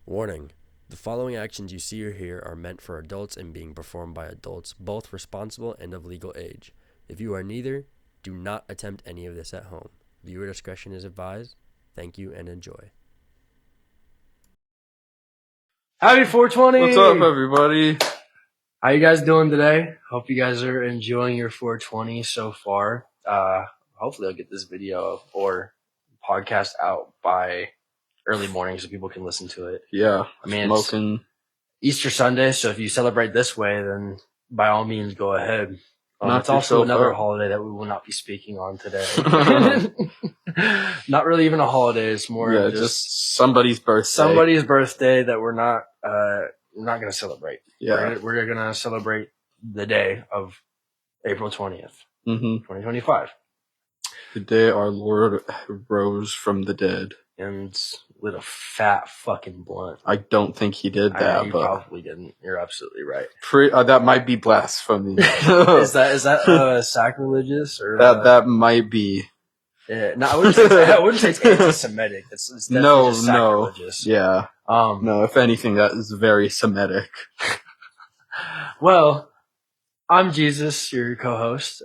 Warning: the following actions you see or hear are meant for adults and being performed by adults, both responsible and of legal age. If you are neither, do not attempt any of this at home. Viewer discretion is advised. Thank you and enjoy. Happy 420! What's up, everybody? How you guys doing today? Hope you guys are enjoying your 420 so far. Hopefully I'll get this video or podcast out by early morning so people can listen to it. Yeah, I mean, smoking. it's Easter Sunday, so if you celebrate this way, then by all means go ahead. It's also another holiday that we will not be speaking on today. Not really even a holiday. It's more just somebody's birthday. Somebody's birthday that we're not going to celebrate. Yeah. We're going to celebrate the day of April 20th, 2025. The day our Lord rose from the dead. And lit a fat fucking blunt. I don't think he did that, He but probably didn't. You're absolutely right. That might be blasphemy. Is that sacrilegious or that might be? Yeah, no, I wouldn't say it's anti-Semitic. It's definitely just sacrilegious. Yeah. No, if anything, that is very Semitic. Well, I'm Jesus, your co-host.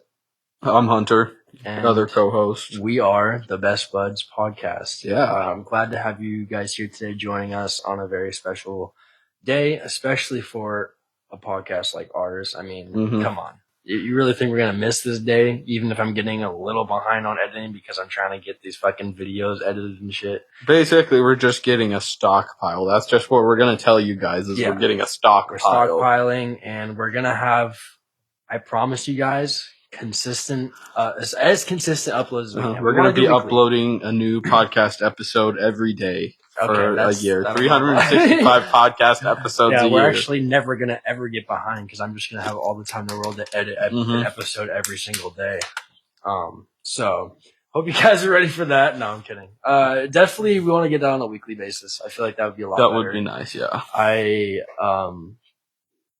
I'm Hunter, and other co-host. We are the Best Buds Podcast. Yeah. I'm glad to have you guys here today joining us on a very special day, especially for a podcast like ours. I mean, come on. You really think we're going to miss this day, even if I'm getting a little behind on editing because I'm trying to get these fucking videos edited and shit? Basically, we're just getting a stockpile. That's just what we're going to tell you guys is we're getting a stockpile. We're stockpiling, and we're going to have, I promise you guys, consistent consistent uploads as we can. We're going to be uploading a new podcast episode every day for a year. 365 podcast episodes a year. We're actually never going to ever get behind because I'm just going to have all the time in the world to edit an episode every single day. So hope you guys are ready for that. No, I'm kidding. Definitely we want to get that on a weekly basis. I feel like that would be a lot better. That would be nice, yeah.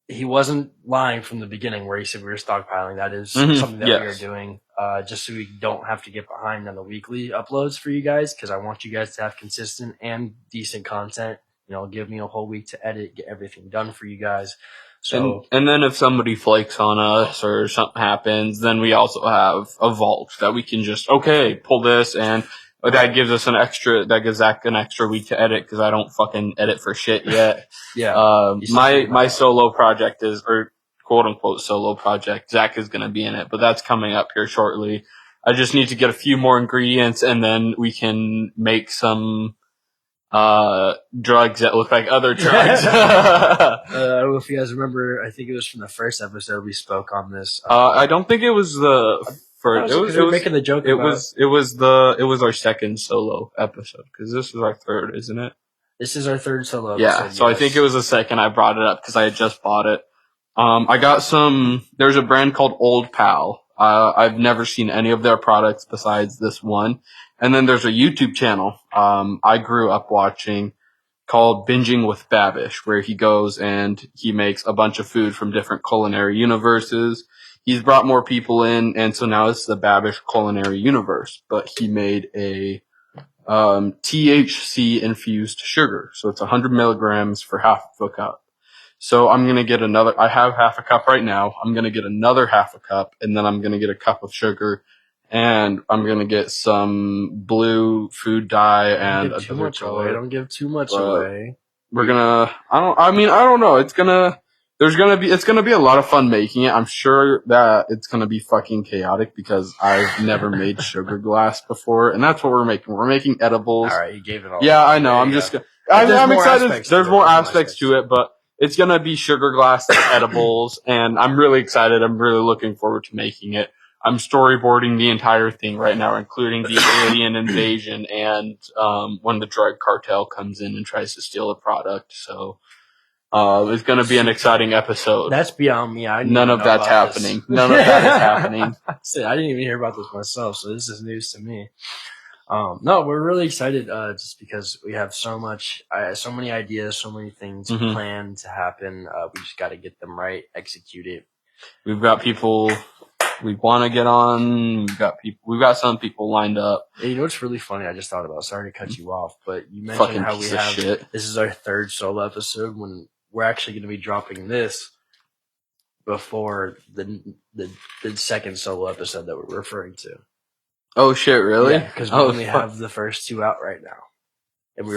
He wasn't lying from the beginning where he said we were stockpiling. That is something that we are doing just so we don't have to get behind on the weekly uploads for you guys because I want you guys to have consistent and decent content. You know, give me a whole week to edit, get everything done for you guys. So and then if somebody flakes on us or something happens, then we also have a vault that we can just, pull this and that gives us that gives Zach an extra week to edit because I don't fucking edit for shit yet. Yeah. My solo project or quote unquote solo project, Zach is going to be in it, but that's coming up here shortly. I just need to get a few more ingredients and then we can make some, drugs that look like other drugs. I don't know if you guys remember, I think it was from the first episode we spoke on this. I don't think it was the first. It was making the joke. It was our second solo episode because this is our third, isn't it? This is our third solo episode. Yeah, so yes. I think it was the second I brought it up because I had just bought it. I got there's a brand called Old Pal. I've never seen any of their products besides this one. And then there's a YouTube channel, I grew up watching called Binging with Babish, where he goes and he makes a bunch of food from different culinary universes. He's brought more people in, and so now it's the Babish Culinary Universe. But he made a THC infused sugar, so it's 100 milligrams for half of a cup. So I'm gonna get I have half a cup right now. I'm gonna get another half a cup, and then I'm gonna get a cup of sugar, and I'm gonna get some blue food dye and don't give too much away. We're gonna. I don't know. It's gonna be a lot of fun making it. I'm sure that it's gonna be fucking chaotic because I've never made sugar glass before, and that's what we're making. We're making edibles. All right, you gave it all. Yeah, I know. I'm excited. There's more aspects to it, but it's gonna be sugar glass and edibles, and I'm really excited. I'm really looking forward to making it. I'm storyboarding the entire thing right now, including the alien invasion and when the drug cartel comes in and tries to steal the product. So it's going to be an exciting episode. That's beyond me. None of that's happening. None of that is happening. I didn't even hear about this myself, so this is news to me. No, we're really excited just because we have so many ideas, so many things planned to happen. We just got to get them right, execute it. We've got people we want to get on. We've got some people lined up. Hey, you know what's really funny? I just thought about. Sorry to cut you off, but you mentioned how we have this is our third solo episode when we're actually going to be dropping this before the second solo episode that we're referring to. Oh shit! Really? Yeah, because we only have the first two out right now, and we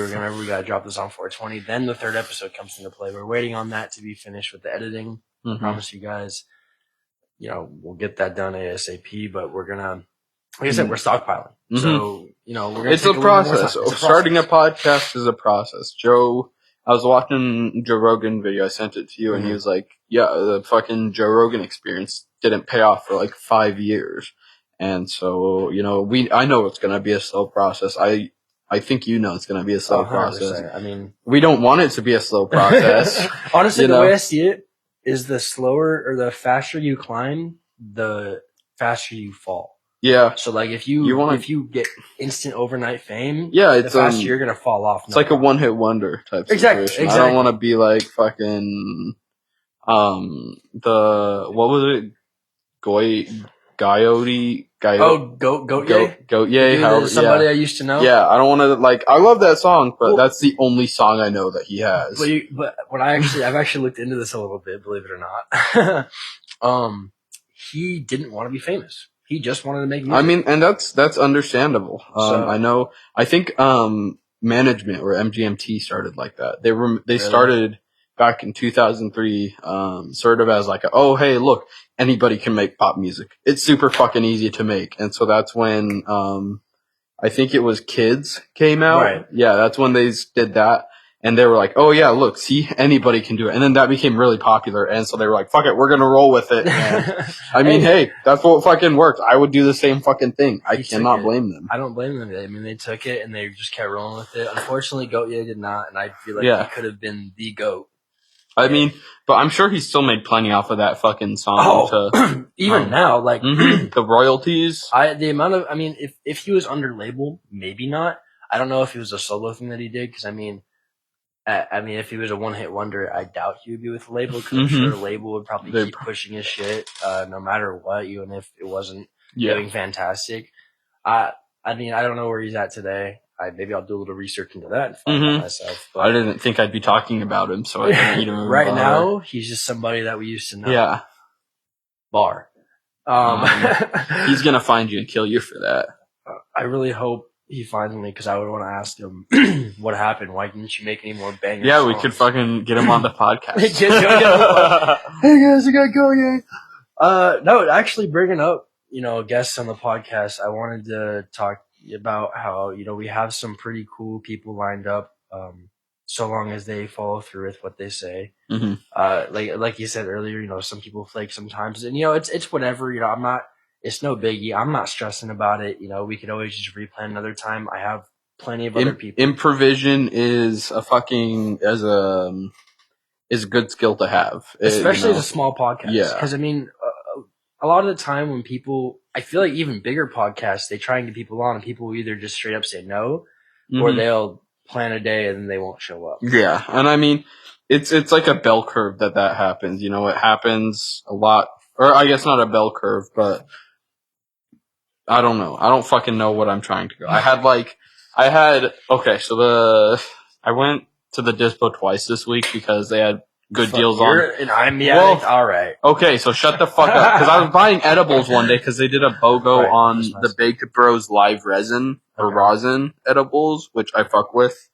got to drop this on 420. Then the third episode comes into play. We're waiting on that to be finished with the editing. I promise you guys, we'll get that done ASAP. But we're gonna, like I said, we're stockpiling. So we're gonna. It's a process. Starting a podcast is a process. I was watching Joe Rogan video. I sent it to you, and he was like, "Yeah, the fucking Joe Rogan experience didn't pay off for like 5 years." And so, I know it's going to be a slow process. I think it's going to be a slow process. I mean, we don't want it to be a slow process. Honestly, the way I see it is the slower or the faster you climb, the faster you fall. Yeah. So like if you get instant overnight fame, it's the faster you're going to fall off. It's like a one-hit wonder type situation. Exactly. I don't want to be like fucking what was it? Goat-Ye? Somebody I used to know? Yeah, I don't want to, I love that song, but that's the only song I know that he has. But when I've actually looked into this a little bit, believe it or not, he didn't want to be famous. He just wanted to make music. I mean, and that's understandable. I think, management or MGMT started like that. They started back in 2003, sort of as like, oh, hey, look, anybody can make pop music. It's super fucking easy to make. And so that's when, I think it was Kids came out. Right. Yeah, that's when they did that. And they were like, oh yeah, look, see, anybody can do it. And then that became really popular. And so they were like, fuck it, we're going to roll with it. And I mean, hey, that's what fucking worked. I would do the same fucking thing. I cannot blame them. I don't blame them. I mean, they took it and they just kept rolling with it. Unfortunately, Goat-Ye did not. And I feel like he could have been the GOAT. I mean, but I'm sure he still made plenty off of that fucking song. Even now, the royalties. If he was under label, maybe not. I don't know if it was a solo thing that he did, because if he was a one-hit wonder, I doubt he would be with the label, because I'm sure the label would probably keep pushing his shit, no matter what, even if it wasn't doing fantastic. I don't know where he's at today. Maybe I'll do a little research into that and find out myself. But I didn't think I'd be talking about him, so I didn't even right now, he's just somebody that we used to know. Yeah. Bar. He's gonna find you and kill you for that. I really hope he finds me, because I would want to ask him what happened. Why didn't you make any more bangers? Yeah, songs? We could fucking get him on the podcast. Hey guys, I got Goat-Ye. No, actually bringing up, guests on the podcast, I wanted to talk about how, we have some pretty cool people lined up, so long as they follow through with what they say. Like you said earlier, some people flake sometimes, and it's whatever. It's no biggie. I'm not stressing about it. We could always just replan another time. I have plenty of other people. Improvisation is a good skill to have, especially as a small podcast. Yeah, because a lot of the time when people, I feel like even bigger podcasts, they try and get people on, and people will either just straight up say no, or they'll plan a day and then they won't show up. Yeah, and it's like a bell curve that happens. It happens a lot, or I guess not a bell curve, but I don't know. I don't fucking know what I'm trying to go. I went to the Dispo twice this week because they had good deals on. And I'm the addict? All right. Okay, so shut the fuck up. Because I was buying edibles one day because they did a BOGO on the Baked Bros live resin or rosin edibles, which I fuck with.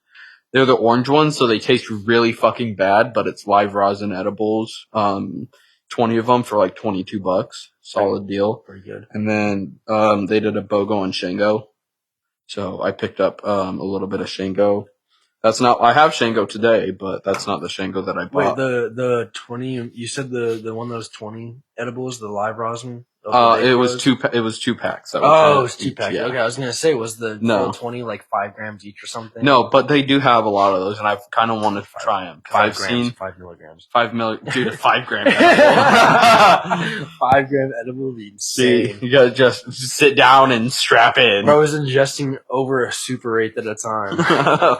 They're the orange ones, so they taste really fucking bad, but it's live rosin edibles. 20 of them for like $22. Solid deal. Pretty good. And then they did a BOGO on Shango. So I picked up a little bit of Shango. I have Shango today, but that's not the Shango that I bought. Wait, the 20, you said the one that was 20 edibles, the live rosin? It was two packs. It was 2 packs. Yeah. Okay, I was going to say, was the full 20 like 5 grams each or something? No, but they do have a lot of those, and I've kind of wanted to try them. 5 grams, 5 milligrams. 5 milligrams. Dude, a 5 gram edible. 5 gram edible would be insane. See, you gotta just sit down and strap in. Bro, I was ingesting over a super 8 at a time.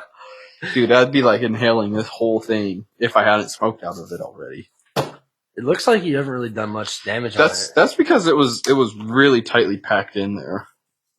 Dude, that'd be like inhaling this whole thing if I hadn't smoked out of it already. It looks like you haven't really done much damage on it. That's because it was really tightly packed in there.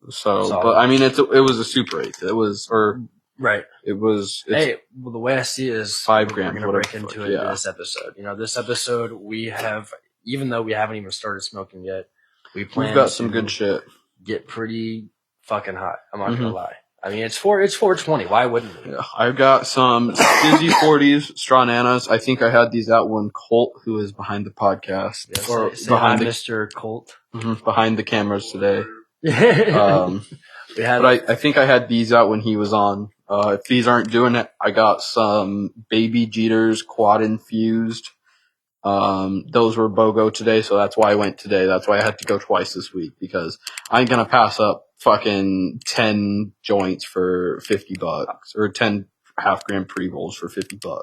So, Solid. but I mean, it was a Super 8. It was, or right. It was. Hey, well, the way I see it is $5 we're going to break into it in this episode. You know, this episode we have, even though we haven't even started smoking yet, we've got some good shit. Get pretty fucking hot. I'm not gonna lie. I mean, it's 420. Why wouldn't we? Yeah, I've got some Dizzy 40s, Straw Nanas. I think I had these out when Colt, who is behind the podcast, yes, say behind Mr. Colt, behind the cameras today. I think I had these out when he was on. If these aren't doing it, I got some Baby Jeters quad infused. Those were BOGO today, so that's why I went today. That's why I had to go twice this week, because I ain't gonna pass up fucking 10 joints for $50 or 10 half-gram pre-rolls for $50.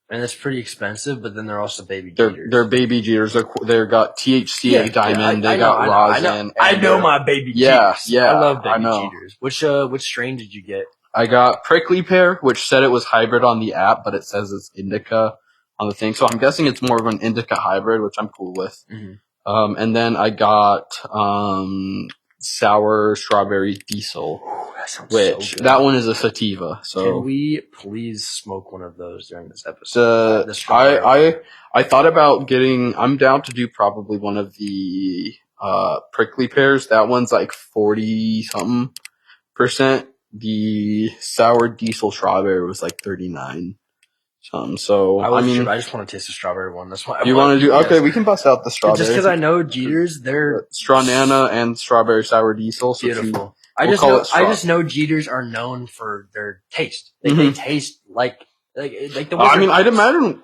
And it's pretty expensive, but then they're also Baby Jeters. They're Baby Jeters. They're got THC diamond. They got rosin. I know my Baby Jeters. Yeah. I love Baby Jeters. Which strain did you get? I got Prickly Pear, which said it was hybrid on the app, but it says it's indica on the thing. So I'm guessing it's more of an indica hybrid, which I'm cool with. Mm-hmm. And then I got Sour Strawberry Diesel. Ooh, that sounds which so good. That one is a sativa. So can we please smoke one of those during this episode? I thought about getting. I'm down to do probably one of the Prickly Pears. That one's like 40-something%. The Sour Diesel Strawberry was like 39 something. So I just want to taste the strawberry one. That's why you want to do. Okay, we can bust out the strawberry. Just because I know Jeters, they're Straw Nana and Strawberry Sour Diesel. So beautiful. I just know Jeters are known for their taste. They taste like the. I mean, I'd imagine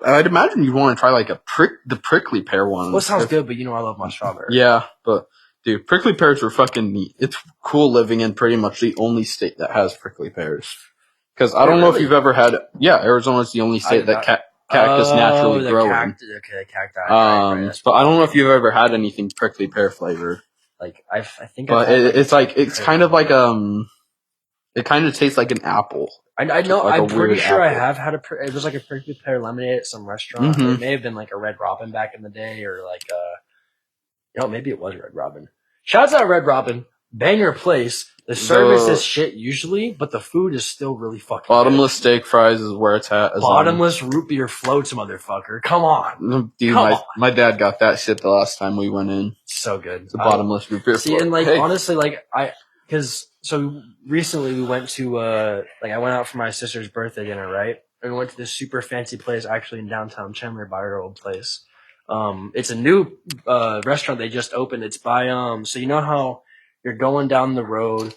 you'd want to try like the Prickly Pear one. Well, it sounds good, but you know I love my strawberry. Yeah, but. Dude, prickly pears are fucking neat. It's cool living in pretty much the only state that has prickly pears. Because I don't know if you've ever had. Yeah, Arizona's the only state that cactus naturally grow in. Okay, cacti. Right, but I don't know if you've ever had anything prickly pear flavor. Like I think. But it's kind of like it kind of tastes like an apple. I know. Like I'm pretty sure apple. I have had it was like a prickly pear lemonade at some restaurant. Mm-hmm. It may have been like a Red Robin back in the day, or like maybe it was Red Robin. Shouts out Red Robin. Banger place. The service is shit usually, but the food is still really fucking Bottomless good. Steak fries is where it's at. Bottomless root beer floats, motherfucker. Come on. Dude, my dad got that shit the last time we went in. So good. It's a bottomless root beer float. And honestly, so recently we went to, I went out for my sister's birthday dinner, right? And we went to this super fancy place actually in downtown Chandler by our old place. It's a new restaurant they just opened. It's by so you know how you're going down the road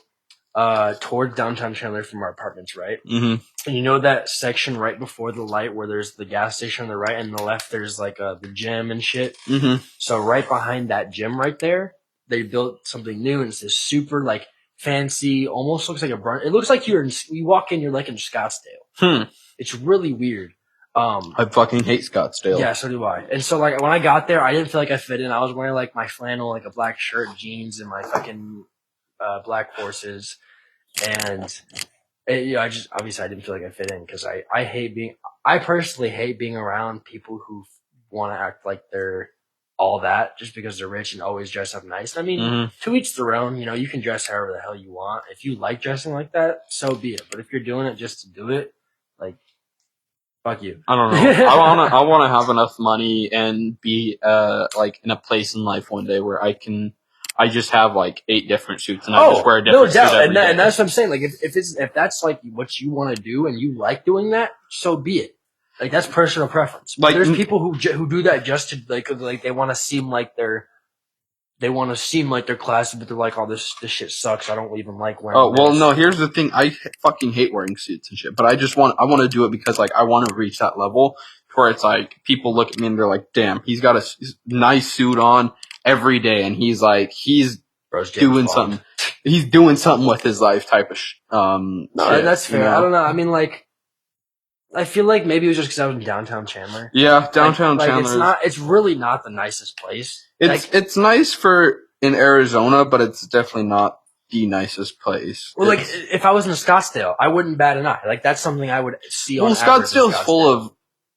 towards downtown Chandler from our apartments, right? Mm-hmm. And you know that section right before the light where there's the gas station on the right and the left there's like the gym and shit. Mm-hmm. So right behind that gym right there, they built something new and it's this super like fancy, almost looks like a brunch. It looks like you walk in, you're like in Scottsdale. It's really weird. I fucking hate Scottsdale. Yeah, so do I. And so like when I got there, I didn't feel like I fit in. I was wearing like my flannel, like a black shirt, jeans, and my fucking black Forces. And I just obviously I didn't feel like I fit in because I personally hate being around people who want to act like they're all that just because they're rich and always dress up nice. I mean, to each their own. You know, you can dress however the hell you want. If you like dressing like that, so be it. But if you're doing it just to do it, like. Fuck you. I don't know. I wanna have enough money and be like in a place in life one day where I just have like 8 different suits and I just wear a different suit every day. And that's what I'm saying. Like if that's like what you want to do and you like doing that, so be it. Like that's personal preference. But there's people who do that just to like they want to seem like they're classy, but they're like, oh, this shit sucks. I don't even like wearing. Oh well, no. Here's the thing. I fucking hate wearing suits and shit, but I want to do it because like I want to reach that level where it's like people look at me and they're like, damn, he's got a nice suit on every day, and he's doing something. He's doing something with his life, type of. No, that's fair. You know? I don't know. I mean, like. I feel like maybe it was just because I was in downtown Chandler. Yeah, downtown Chandler. It's really not the nicest place. It's nice in Arizona, but it's definitely not the nicest place. Well, like if I was in Scottsdale, I wouldn't bat an eye. Like that's something I would see. Well, Scottsdale's full of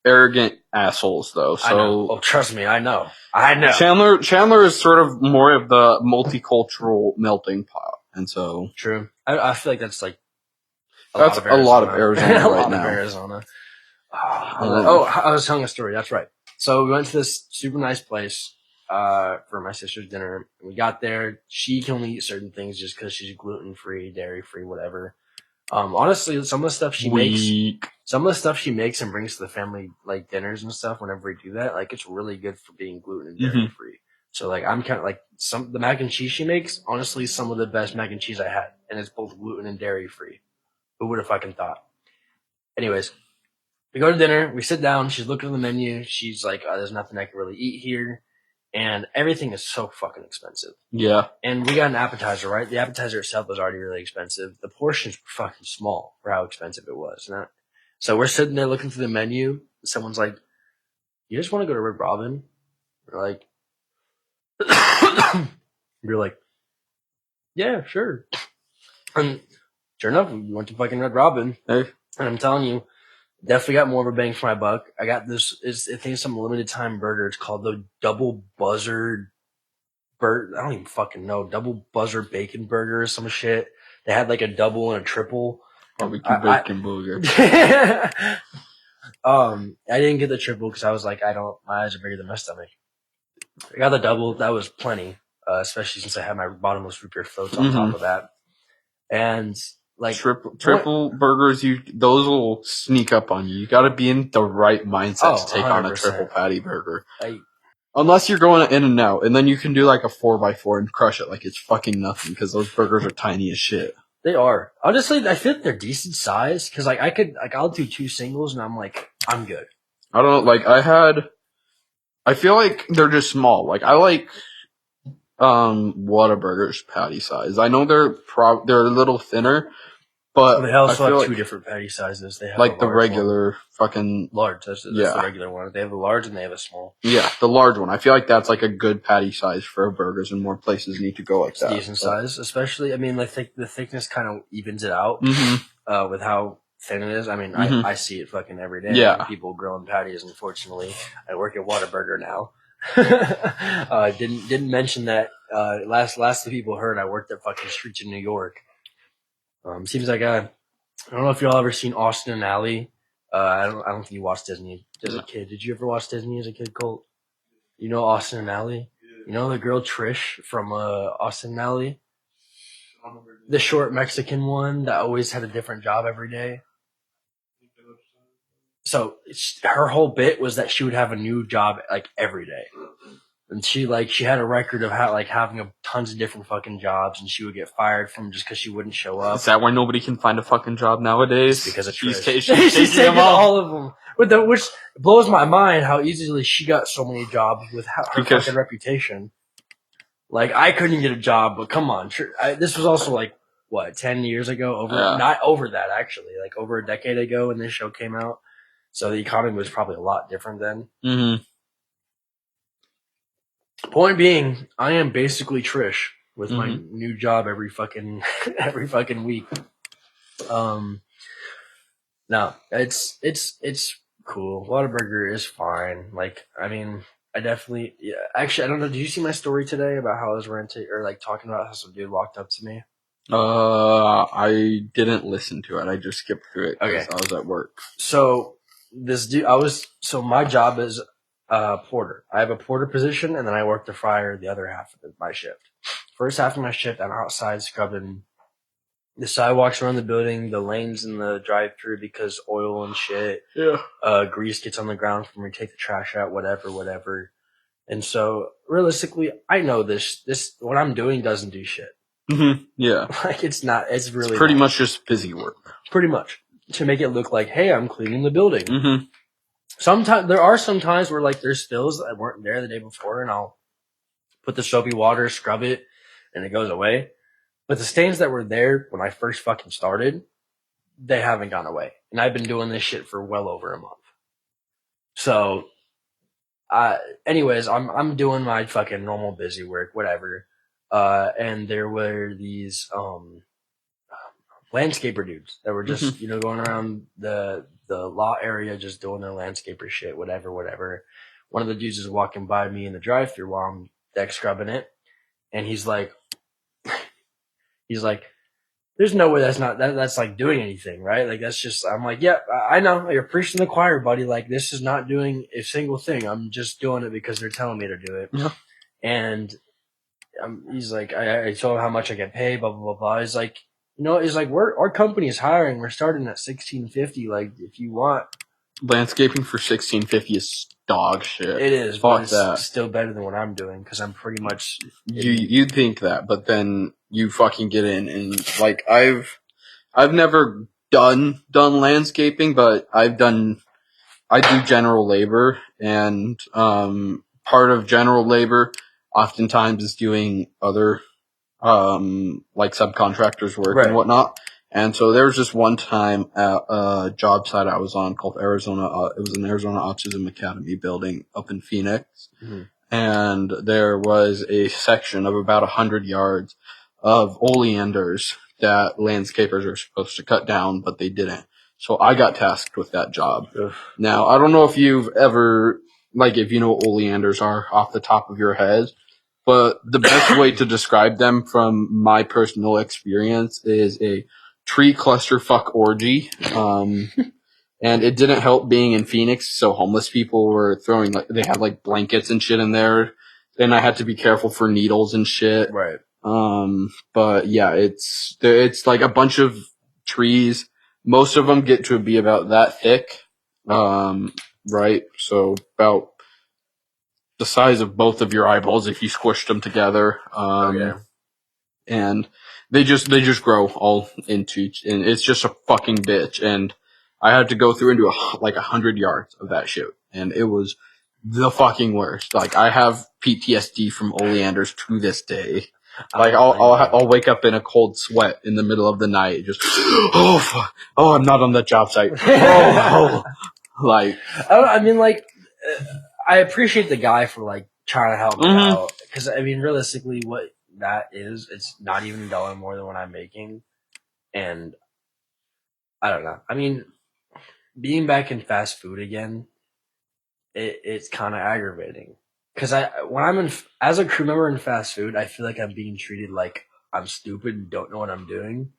arrogant assholes, though. So, I know. Oh, trust me, I know. Chandler is sort of more of the multicultural melting pot, and so true. I feel like that's like a lot of Arizona right now. Arizona. I was telling a story. That's right. So we went to this super nice place for my sister's dinner. We got there. She can only eat certain things just because she's gluten free, dairy free, whatever. Honestly, some of the stuff she makes and brings to the family like dinners and stuff. Whenever we do that, like it's really good for being gluten and dairy free. So like I'm kind of like the mac and cheese she makes. Honestly, some of the best mac and cheese I had, and it's both gluten and dairy free. Who would have fucking thought? Anyways. We go to dinner, we sit down, she's looking at the menu, she's like, there's nothing I can really eat here, and everything is so fucking expensive. Yeah. And we got an appetizer, right? The appetizer itself was already really expensive. The portions were fucking small for how expensive it was. So we're sitting there looking through the menu, and someone's like, you just want to go to Red Robin? We're like, we're like, yeah, sure. And sure enough, we went to fucking Red Robin, and I'm telling you, definitely got more of a bang for my buck. I got this. I think it's some limited time burger. It's called the Double Buzzard Burger. I don't even fucking know. Double Buzzard Bacon Burger or some shit. They had like a double and a triple. Barbecue bacon burger. I didn't get the triple because I was like, my eyes are bigger than my stomach. I got the double. That was plenty, especially since I had my bottomless root beer floats on top of that. And like triple burgers, those will sneak up on you. You got to be in the right mindset to take 100%. On a triple patty burger. Unless you're going to In-N-Out, and then you can do like a 4x4 and crush it like it's fucking nothing because those burgers are tiny as shit. They are. Honestly, I feel like they're decent size because I'll do 2 singles and I'm like, I'm good. I don't know. I feel like they're just small. Like I like Whataburger's patty size. I know they're a little thinner, but they also have 2 different patty sizes. They have like the regular one. Fucking large. That's the regular one. They have a large and they have a small. Yeah, the large one. I feel like that's like a good patty size for burgers, and more places need to go like that. Decent size, especially. I mean, the thickness kind of evens it out with how thin it is. I mean, I see it fucking every day. Yeah, people grilling patties. Unfortunately, I work at Whataburger now. Didn't mention that. Last people heard I worked at fucking Streets in New York. Seems like I don't know if y'all ever seen Austin and Ally. I don't think you watched Disney as a kid. Did you ever watch Disney as a kid, Colt? You know Austin and Ally? You know the girl Trish from Austin and Ally? The short Mexican one that always had a different job every day. So her whole bit was that she would have a new job like every day. And she had a record of having tons of different fucking jobs, and she would get fired from just because she wouldn't show up. Is that why nobody can find a fucking job nowadays? It's because of she's taking all of them. Which blows my mind how easily she got so many jobs with her fucking reputation. Like I couldn't get a job, but come on, this was also like what 10 years ago, not over that actually, like over a decade ago when this show came out. So the economy was probably a lot different then. Mm-hmm. Point being, I am basically Trish with my new job every fucking week. No, it's cool. Whataburger is fine. Like, I mean, I definitely, actually, I don't know. Did you see my story today about how I was renting or like talking about how some dude walked up to me? I didn't listen to it. I just skipped through it because I was at work. So this dude, my job is porter. I have a porter position, and then I work the fryer the other half of my shift. First half of my shift, I'm outside scrubbing the sidewalks around the building, the lanes in the drive-thru because oil and shit. Yeah. Grease gets on the ground from where you take the trash out, whatever. And so realistically, I know this what I'm doing doesn't do shit. Mm-hmm. Yeah. Like it's really pretty much just busy work. Pretty much. To make it look like, hey, I'm cleaning the building. Mm-hmm. Sometimes there are some times where like there's spills that weren't there the day before, and I'll put the soapy water, scrub it, and it goes away. But the stains that were there when I first fucking started, they haven't gone away. And I've been doing this shit for well over a month. So, anyways, I'm doing my fucking normal busy work, whatever. And there were these landscaper dudes that were just going around the the law area just doing their landscaper shit, whatever. One of the dudes is walking by me in the drive-thru while I'm deck scrubbing it, and he's like, there's no way that's like doing anything, right? Like that's just, I'm like, yeah, I know, you're preaching to the choir, buddy. Like this is not doing a single thing. I'm just doing it because they're telling me to do it. Yeah. And he's like, I told him how much I get paid, blah, blah, blah, blah. He's like, he's like, our company is hiring. We're starting at $16.50. Like if you want. Landscaping for $16.50 is dog shit. It is, Fuck but that. it's still better than what I'm doing because I'm pretty much. You'd think that, but then you fucking get in and like I've never done landscaping, but I do general labor, and part of general labor oftentimes is doing other like subcontractors work and whatnot. And so there was just one time at a job site I was on called Arizona. It was an Arizona Autism Academy building up in Phoenix. Mm-hmm. And there was a section of about 100 yards of oleanders that landscapers are supposed to cut down, but they didn't. So I got tasked with that job. Ugh. Now, I don't know if you've ever, like, if you know what oleanders are off the top of your head, but the best way to describe them from my personal experience is a tree clusterfuck orgy. And it didn't help being in Phoenix, so homeless people were throwing, like, they had, like, blankets and shit in there, and I had to be careful for needles and shit. Right. But yeah, it's like a bunch of trees. Most of them get to be about that thick. Right? So about the size of both of your eyeballs if you squished them together. And they just grow all into each, and it's just a fucking bitch. And I had to go through and do 100 yards of that shit, and it was the fucking worst. Like, I have PTSD from oleanders to this day. Like, I'll wake up in a cold sweat in the middle of the night, just I'm not on the job site. Like, I mean, like, I appreciate the guy for like trying to help me out, because I mean, realistically, what that is, it's not even $1 more than what I'm making, and I don't know. I mean, being back in fast food again, it's kind of aggravating, because when I'm as a crew member in fast food, I feel like I'm being treated like I'm stupid and don't know what I'm doing.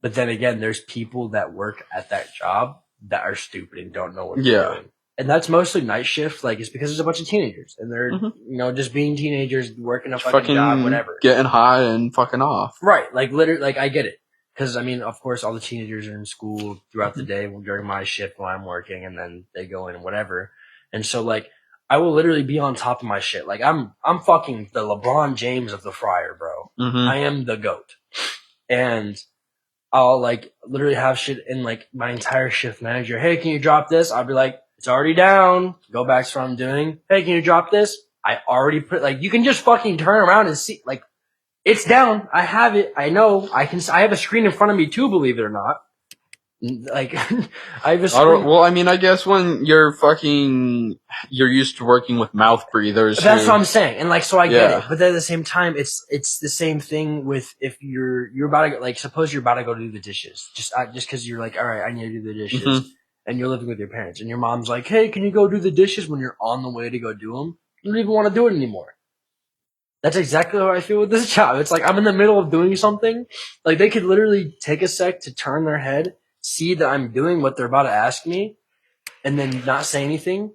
But then again, there's people that work at that job that are stupid and don't know what they're doing. And that's mostly night shift. Like, it's because there's a bunch of teenagers, and they're, just being teenagers, working a fucking job, whatever. Getting high and fucking off. Right. Like, literally, like, I get it. Because, I mean, of course, all the teenagers are in school throughout the day during my shift while I'm working, and then they go in and whatever. And so, like, I will literally be on top of my shit. Like, I'm fucking the LeBron James of the fryer, bro. I am the GOAT. And I'll, like, literally have shit in, like, my entire shift manager. Hey, can you drop this? I'll be like, it's already down. Go back to what I'm doing. Hey, can you drop this? I already put, like, you can just fucking turn around and see, like, it's down. I have it. I know. I have a screen in front of me too, believe it or not. Like, I have a screen. Well, I mean, I guess when you're used to working with mouth breathers. That's what I'm saying. And like, so I get it. But then at the same time, it's the same thing with if you're about to, like, suppose you're about to go do the dishes. Just cause you're like, all right, I need to do the dishes. And you're living with your parents. And your mom's like, hey, can you go do the dishes when you're on the way to go do them? You don't even want to do it anymore. That's exactly how I feel with this job. It's like I'm in the middle of doing something. Like, they could literally take a sec to turn their head, see that I'm doing what they're about to ask me, and then not say anything.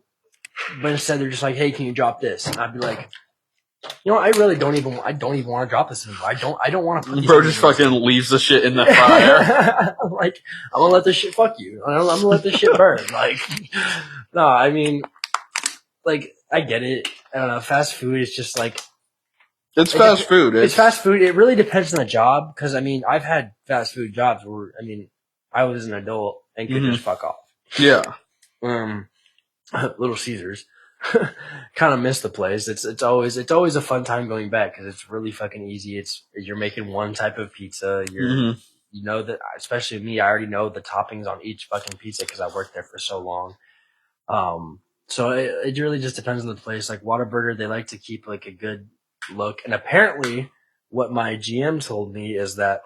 But instead, they're just like, "Hey, can you drop this?" And I'd be like, I really don't even want to drop this anymore. I don't want to put these. Bro just fucking leaves the shit in the fire. Like, I'm gonna let this shit fuck you. I'm gonna let this shit burn. Like, no, I mean, like, I get it. I don't know. Fast food is just like. It's fast food. It's fast food. It really depends on the job, because, I mean, I've had fast food jobs where, I mean, I was an adult and could just fuck off. Yeah. Little Caesars. Kind of miss the place. It's always a fun time going back, because it's really fucking easy. You're making one type of pizza. You know that, especially me, I already know the toppings on each fucking pizza because I worked there for so long. So it really just depends on the place. Like, Whataburger, they like to keep, like, a good look, and apparently what my GM told me is that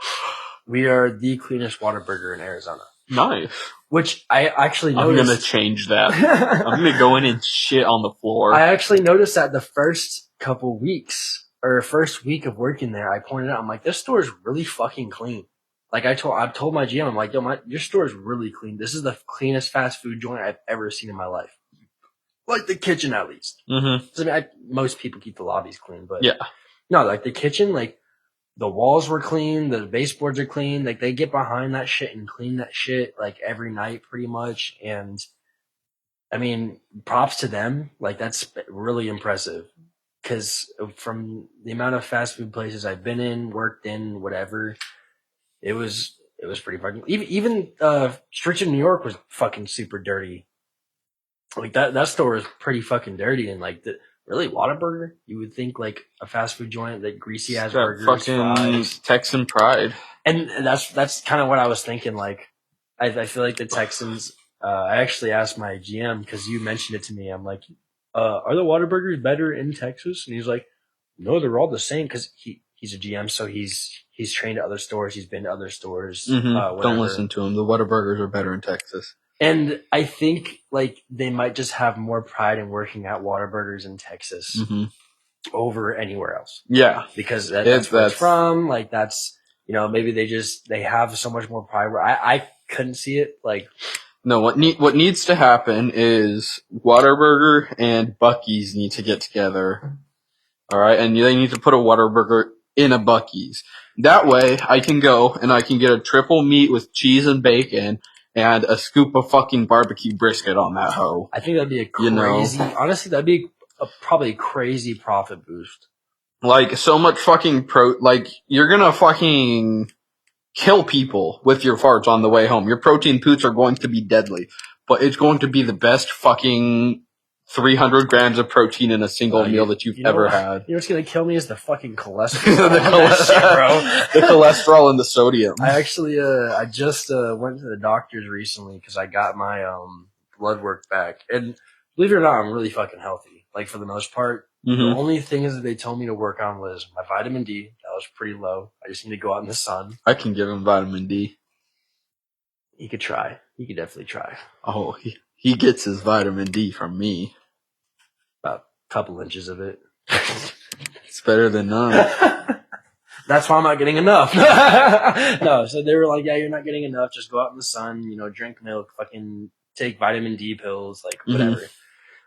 we are the cleanest Whataburger in Arizona. Nice. Which I actually noticed. I'm going to change that. I'm going to go in and shit on the floor. I actually noticed that the first couple weeks, or first week of working there, I pointed out, I'm like, this store is really fucking clean. Like I told my GM, I'm like, yo, your store is really clean. This is the cleanest fast food joint I've ever seen in my life. Like the kitchen, at least. Mm-hmm. So, I mean, most people keep the lobbies clean, but yeah. No, like the kitchen, like the walls were clean, the baseboards are clean. Like they get behind that shit and clean that shit like every night, pretty much. And I mean, props to them. Like that's really impressive. Because from the amount of fast food places I've been in, worked in, whatever, it was pretty fucking. Even Streets of New York was fucking super dirty. Like that store is pretty fucking dirty, and like really Whataburger, you would think like a fast food joint, that greasy ass burgers, fucking fries. Texan pride, and that's kind of what I was thinking. Like I feel like the Texans. I actually asked my GM because you mentioned it to me. I'm like, are the Whataburgers better in Texas? And he's like, no, they're all the same because he's a GM, so he's trained at other stores. He's been to other stores. Mm-hmm. Don't listen to him. The Whataburgers are better in Texas. And I think like they might just have more pride in working at Whataburgers in Texas over anywhere else. Yeah, because that's where it's from. Like that's maybe they have so much more pride. Where I couldn't see it. Like no, what needs to happen is Whataburger and Buc-ee's need to get together. All right, and they need to put a Whataburger in a Buc-ee's. That way, I can go and I can get a triple meat with cheese and bacon and a scoop of fucking barbecue brisket on that hoe. I think that'd be a crazy. Honestly, that'd be probably a crazy profit boost. Like so much fucking like you're gonna fucking kill people with your farts on the way home. Your protein poots are going to be deadly, but it's going to be the best fucking 300 grams of protein in a single meal that you've ever had. You know what's going to kill me is the fucking cholesterol. The cholesterol and the sodium. I actually, I just went to the doctor's recently because I got my blood work back. And believe it or not, I'm really fucking healthy. Like for the most part. The only thing is that they told me to work on was my vitamin D. That was pretty low. I just need to go out in the sun. I can give him vitamin D. He could try. He could definitely try. Oh, he gets his vitamin D from me. About a couple inches of it. It's better than none. That's why I'm not getting enough. No, so they were like, yeah, you're not getting enough. Just go out in the sun, drink milk, fucking take vitamin D pills, like whatever.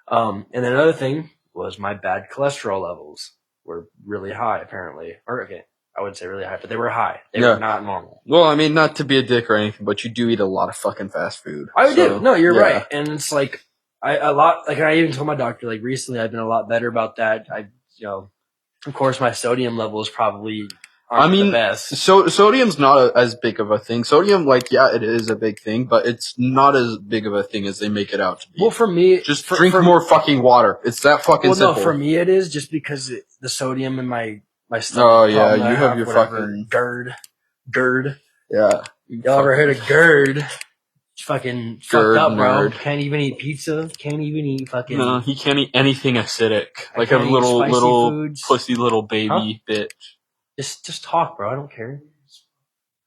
And then another thing was my bad cholesterol levels were really high, apparently. Or, okay, I wouldn't say really high, but they were high. They were not normal. Well, I mean, not to be a dick or anything, but you do eat a lot of fucking fast food. I do. No, you're right. And it's like, I even told my doctor, like, recently I've been a lot better about that. Of course, my sodium levels probably aren't the best. So sodium's not as big of a thing. Sodium, it is a big thing, but it's not as big of a thing as they make it out to be. Well, for me, just drink more fucking water. It's that fucking simple. Well, no, for me it is just because the sodium in my stomach. Oh yeah, you have your fucking GERD. Yeah. Y'all ever heard of GERD? Fucking fucked up, bro. Can't even eat pizza. Can't even eat fucking. No, he can't eat anything acidic. Like a little foods. Pussy little baby bitch. Just talk, bro. I don't care.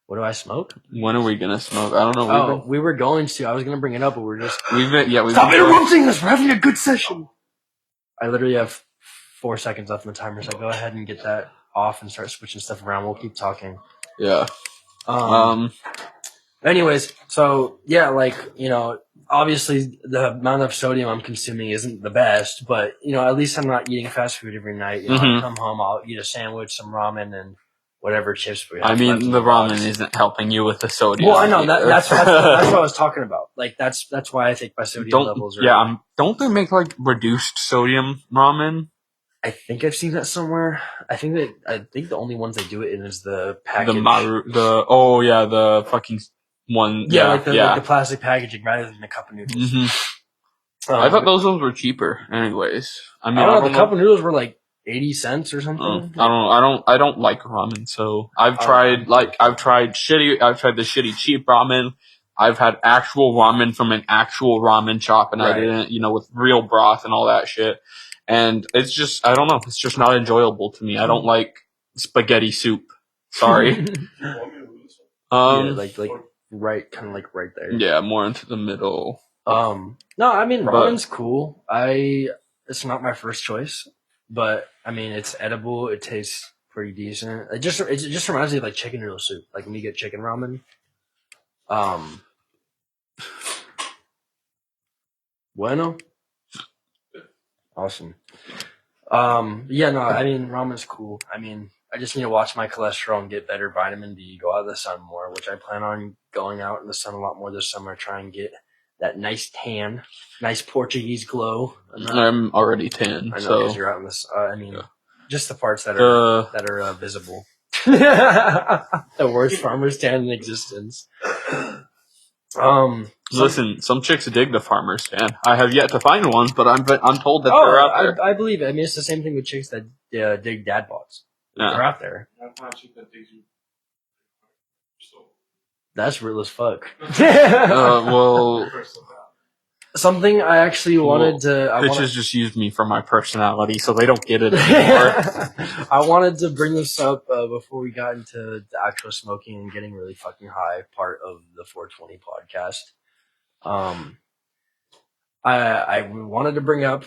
What do I smoke? When are we gonna smoke? I don't know. We were going to. I was gonna bring it up, but we're just. Stop interrupting us. We're having a good session. I literally have 4 seconds left on the timer, so go ahead and get that off and start switching stuff around. We'll keep talking. Yeah. Anyways, so yeah, obviously the amount of sodium I'm consuming isn't the best, but at least I'm not eating fast food every night. I come home, I'll eat a sandwich, some ramen, and whatever chips we have. I mean, the ramen isn't helping you with the sodium. Well, I know that's what I was talking about. Like that's why I think my sodium levels are. Yeah, don't they make like reduced sodium ramen? I think I've seen that somewhere. I think the only ones they do it in is the package. The fucking one. Yeah, like the plastic packaging rather than the cup of noodles. I thought those ones were cheaper. Anyways, I mean, I don't know. The cup of noodles were like 80 cents or something. I don't like ramen. So I've tried the shitty cheap ramen. I've had actual ramen from an actual ramen shop, and I didn't, with real broth and all that shit. And it's just, I don't know. It's just not enjoyable to me. I don't like spaghetti soup. Sorry. Like right there. Yeah, more into the middle. No, I mean ramen's cool. It's not my first choice, but I mean it's edible. It tastes pretty decent. It just reminds me of like chicken noodle soup. Like when you get chicken ramen. Bueno. Awesome. Yeah, no, I mean ramen's cool. I mean, I just need to watch my cholesterol and get better vitamin D, go out of the sun more, which I plan on going out in the sun a lot more this summer, try and get that nice tan, nice Portuguese glow. I'm already tan. I know because you're out in this. I mean, just the parts that are visible. The worst farmer's tan in existence. Listen, some chicks dig the farmer's tan. I have yet to find one, but I'm told that they're out there. I believe it. I mean, it's the same thing with chicks that dig dad bods. Yeah. They're out there. That's real as fuck. Well, something I actually wanted to. Bitches just used me for my personality, so they don't get it anymore. I wanted to bring this up before we got into the actual smoking and getting really fucking high part of the 420 podcast. I wanted to bring up,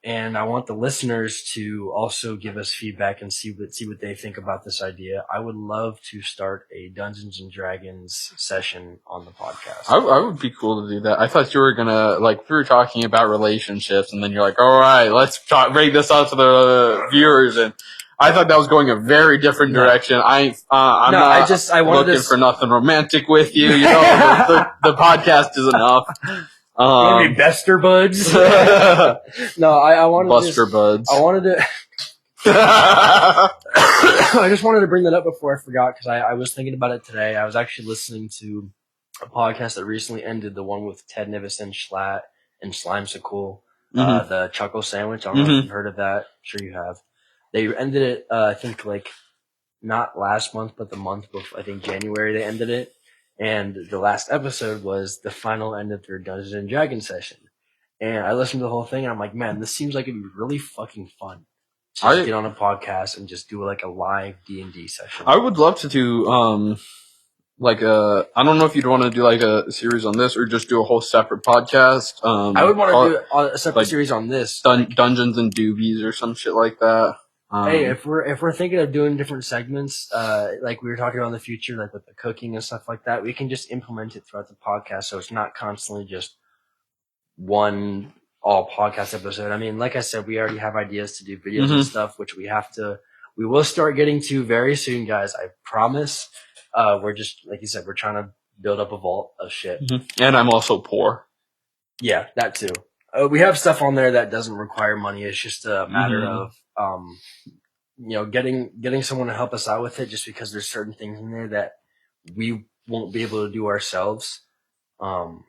and I want the listeners to also give us feedback and see what they think about this idea. I would love to start a Dungeons and Dragons session on the podcast. I would be cool to do that. I thought you were gonna we were talking about relationships, and then you're like, all right, let's bring this out to the viewers, and I thought that was going a very different direction. I'm not looking for nothing romantic with you. You know, the podcast is enough. Maybe Bester Buds. No, I wanted Buster Buds. I wanted to. I just wanted to bring that up before I forgot because I was thinking about it today. I was actually listening to a podcast that recently ended, the one with Ted Nivison, Schlatt, and Slimesicle, the Chuckle Sandwich. I don't know if you've heard of that. I'm sure you have. They ended it, I think, not last month, but the month before. I think January they ended it. And the last episode was the final end of their Dungeons and Dragons session. And I listened to the whole thing, and I'm like, man, this seems like it'd be really fucking fun to get on a podcast and just do a live D&D session. I would love to do I don't know if you'd want to do a series on this or just do a whole separate podcast. I would want to do a separate series on this, Dungeons and Doobies or some shit like that. Hey, if we're thinking of doing different segments, like we were talking about in the future, like with the cooking and stuff like that, we can just implement it throughout the podcast, so it's not constantly just one all podcast episode. I mean, like I said, we already have ideas to do videos and stuff, which we will start getting to very soon, guys. I promise. We're just, like you said, we're trying to build up a vault of shit. And I'm also poor. Yeah, that too. We have stuff on there that doesn't require money. It's just a matter of, getting someone to help us out with it, just because there's certain things in there that we won't be able to do ourselves. I'm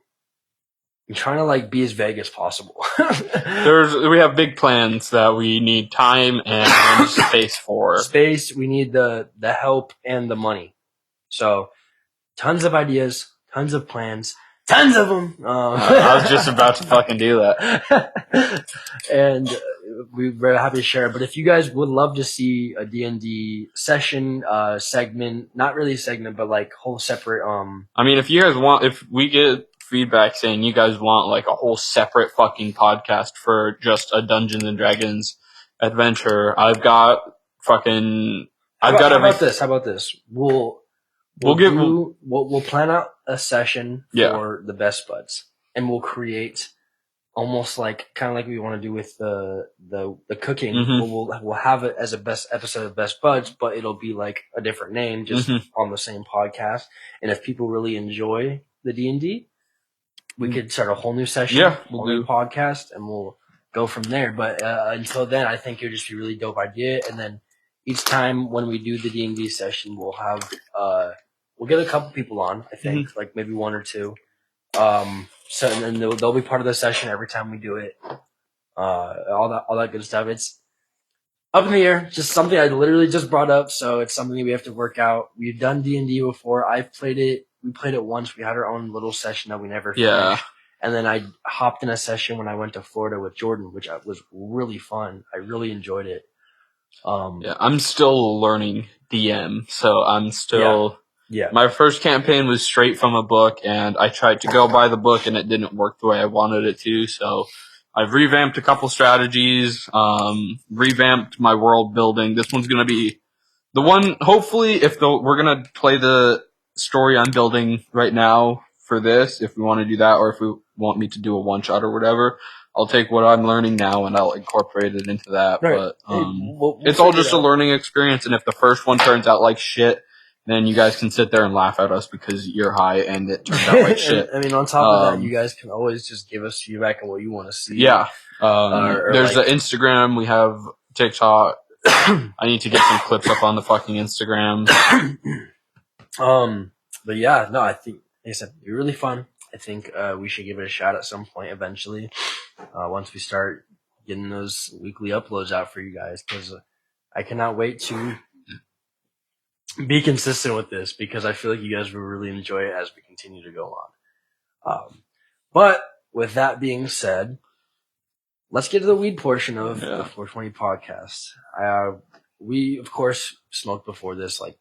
trying to be as vague as possible. We have big plans that we need time and space for. We need the help and the money. So tons of ideas, tons of plans. Tons of them. I was just about to fucking do that. And we're very happy to share it. But if you guys would love to see a D&D session, segment, not really a segment, but whole separate, I mean, if you guys want, if we get feedback saying you guys want a whole separate fucking podcast for just a Dungeons and Dragons adventure, How about this? We'll plan out a session for the Best Buds, and we'll create almost kind of like we want to do with the cooking. We'll have it as a best episode of Best Buds, but it'll be a different name, just on the same podcast. And if people really enjoy the D&D, we could start a whole new session, whole new podcast, and we'll go from there. But until then, I think it would just be a really dope idea. And then each time when we do the D&D session, we'll have we'll get a couple people on, I think, maybe one or two. So and then they'll be part of the session every time we do it. All that good stuff. It's up in the air. Just something I literally just brought up, so it's something we have to work out. We've done D&D before. I've played it. We played it once. We had our own little session that we never finished. And then I hopped in a session when I went to Florida with Jordan, which was really fun. I really enjoyed it. I'm still learning DM, so I'm still Yeah. My first campaign was straight from a book, and I tried to go by the book, and it didn't work the way I wanted it to. So I've revamped a couple strategies, revamped my world building. This one's going to be the one, hopefully, we're going to play the story I'm building right now for this, if we want to do that, or if we want me to do a one-shot or whatever. I'll take what I'm learning now and I'll incorporate it into that. Right. But we'll it's all just a learning experience, and if the first one turns out like shit, then you guys can sit there and laugh at us because you're high and it turned out like shit. I mean, on top of that, you guys can always just give us feedback on what you want to see. Yeah. There's the Instagram. We have TikTok. I need to get some clips up on the fucking Instagram. But yeah, no, I think, like I said, it'd be really fun. I think we should give it a shot at some point eventually, once we start getting those weekly uploads out for you guys, because I cannot wait to be consistent with this, because I feel like you guys will really enjoy it as we continue to go on. But with that being said, let's get to the weed portion of the 420 podcast. We, of course, smoked before this, like,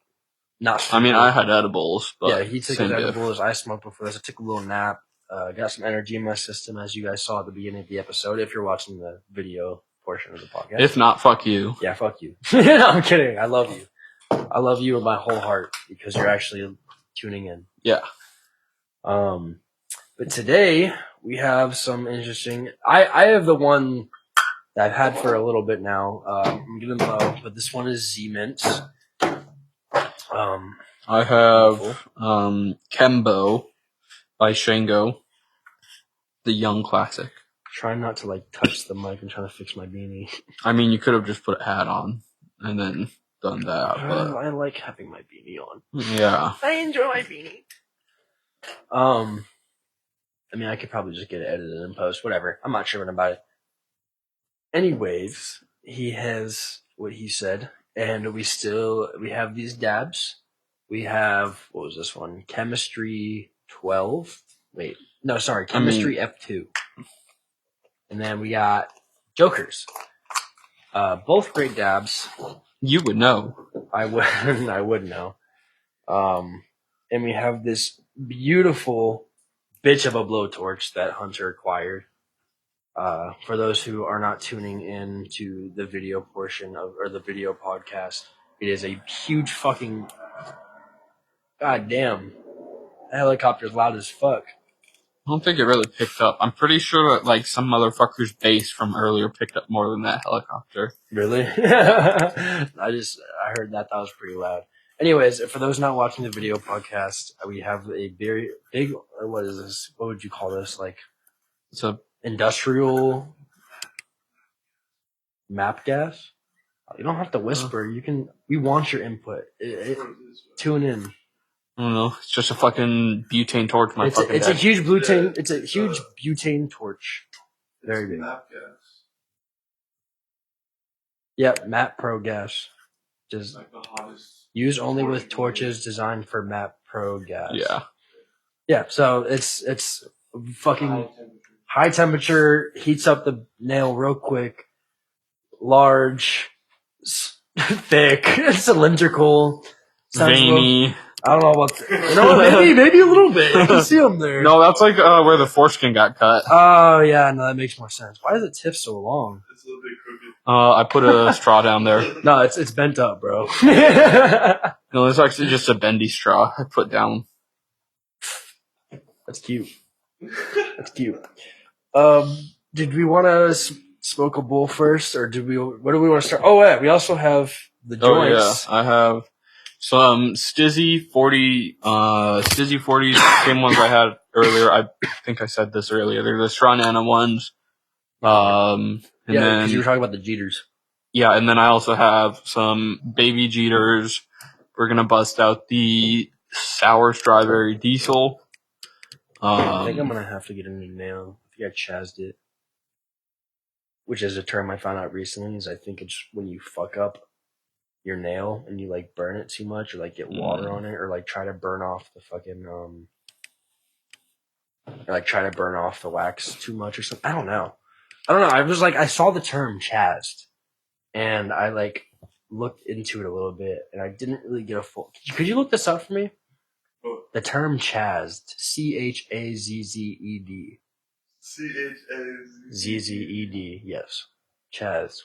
not. I mean, I had edibles, but yeah, he took his edibles. I smoked before this. I took a little nap. Got some energy in my system, as you guys saw at the beginning of the episode. If you're watching the video portion of the podcast, if not, fuck you. Yeah, fuck you. No, I'm kidding. I love you. I love you with my whole heart because you're actually tuning in. Yeah. But today we have some interesting. I have the one that I've had for a little bit now. I'm getting low, but this one is Z Mint. I have Kembo by Shango, the young classic. Trying not to like touch the mic and trying to fix my beanie. I mean, you could have just put a hat on and then done that. But I like having my beanie on. Yeah. I enjoy my beanie. I mean, I could probably just get it edited in post, whatever. I'm not tripping about it. Anyways, he has what he said, and we have these dabs. We have, what was this one? Chemistry 12. Wait, no, sorry, Chemistry F2. And then we got Jokers. Both great dabs. You would know. I would know. And we have this beautiful bitch of a blowtorch that Hunter acquired. For those who are not tuning in to the video portion or the video podcast, it is a huge fucking, god damn, that helicopter's loud as fuck. I don't think it really picked up. I'm pretty sure that like some motherfucker's bass from earlier picked up more than that helicopter. Really? I heard that was pretty loud. Anyways, for those not watching the video podcast, we have a very big, what is this? What would you call this? Like, it's a industrial map gas? You don't have to whisper. We want your input. Tune in. I don't know. It's just a fucking butane torch. It's a huge butane. It's a huge butane torch. Very big. Map gas. Yep, Map Pro gas. Just like the hottest. Used only with torches designed for Map Pro gas. Yeah. Yeah. So it's fucking high temperature, heats up the nail real quick. Large, thick, cylindrical, veiny. I don't know about maybe a little bit. You can see them there. No, that's like where the foreskin got cut. Oh yeah, no, that makes more sense. Why is the tip so long? It's a little bit crooked. I put a straw down there. No, it's bent up, bro. No, it's actually just a bendy straw I put down. That's cute. That's cute. Did we want to smoke a bowl first, or what do we want to start? Oh yeah, we also have the joints. Oh yeah, I have some Stizzy 40, Stizzy 40s, same ones I had earlier. I think I said this earlier. They're the Straw Nana ones. And yeah, then because you were talking about the Jeters. Yeah, and then I also have some Baby Jeters. We're gonna bust out the Sour Strawberry Diesel. I think I'm gonna have to get a new nail. I think I chazzed it. Which is a term I found out recently, is I think it's when you fuck up your nail and you like burn it too much or like get water on it or like try to burn off the fucking or like try to burn off the wax too much or something. I don't know. I was like, I saw the term chazzed and I like looked into it a little bit and I didn't really get a full. Could you look this up for me? The term chazzed. CHAZZED. CHAZZED. Yes. Chaz.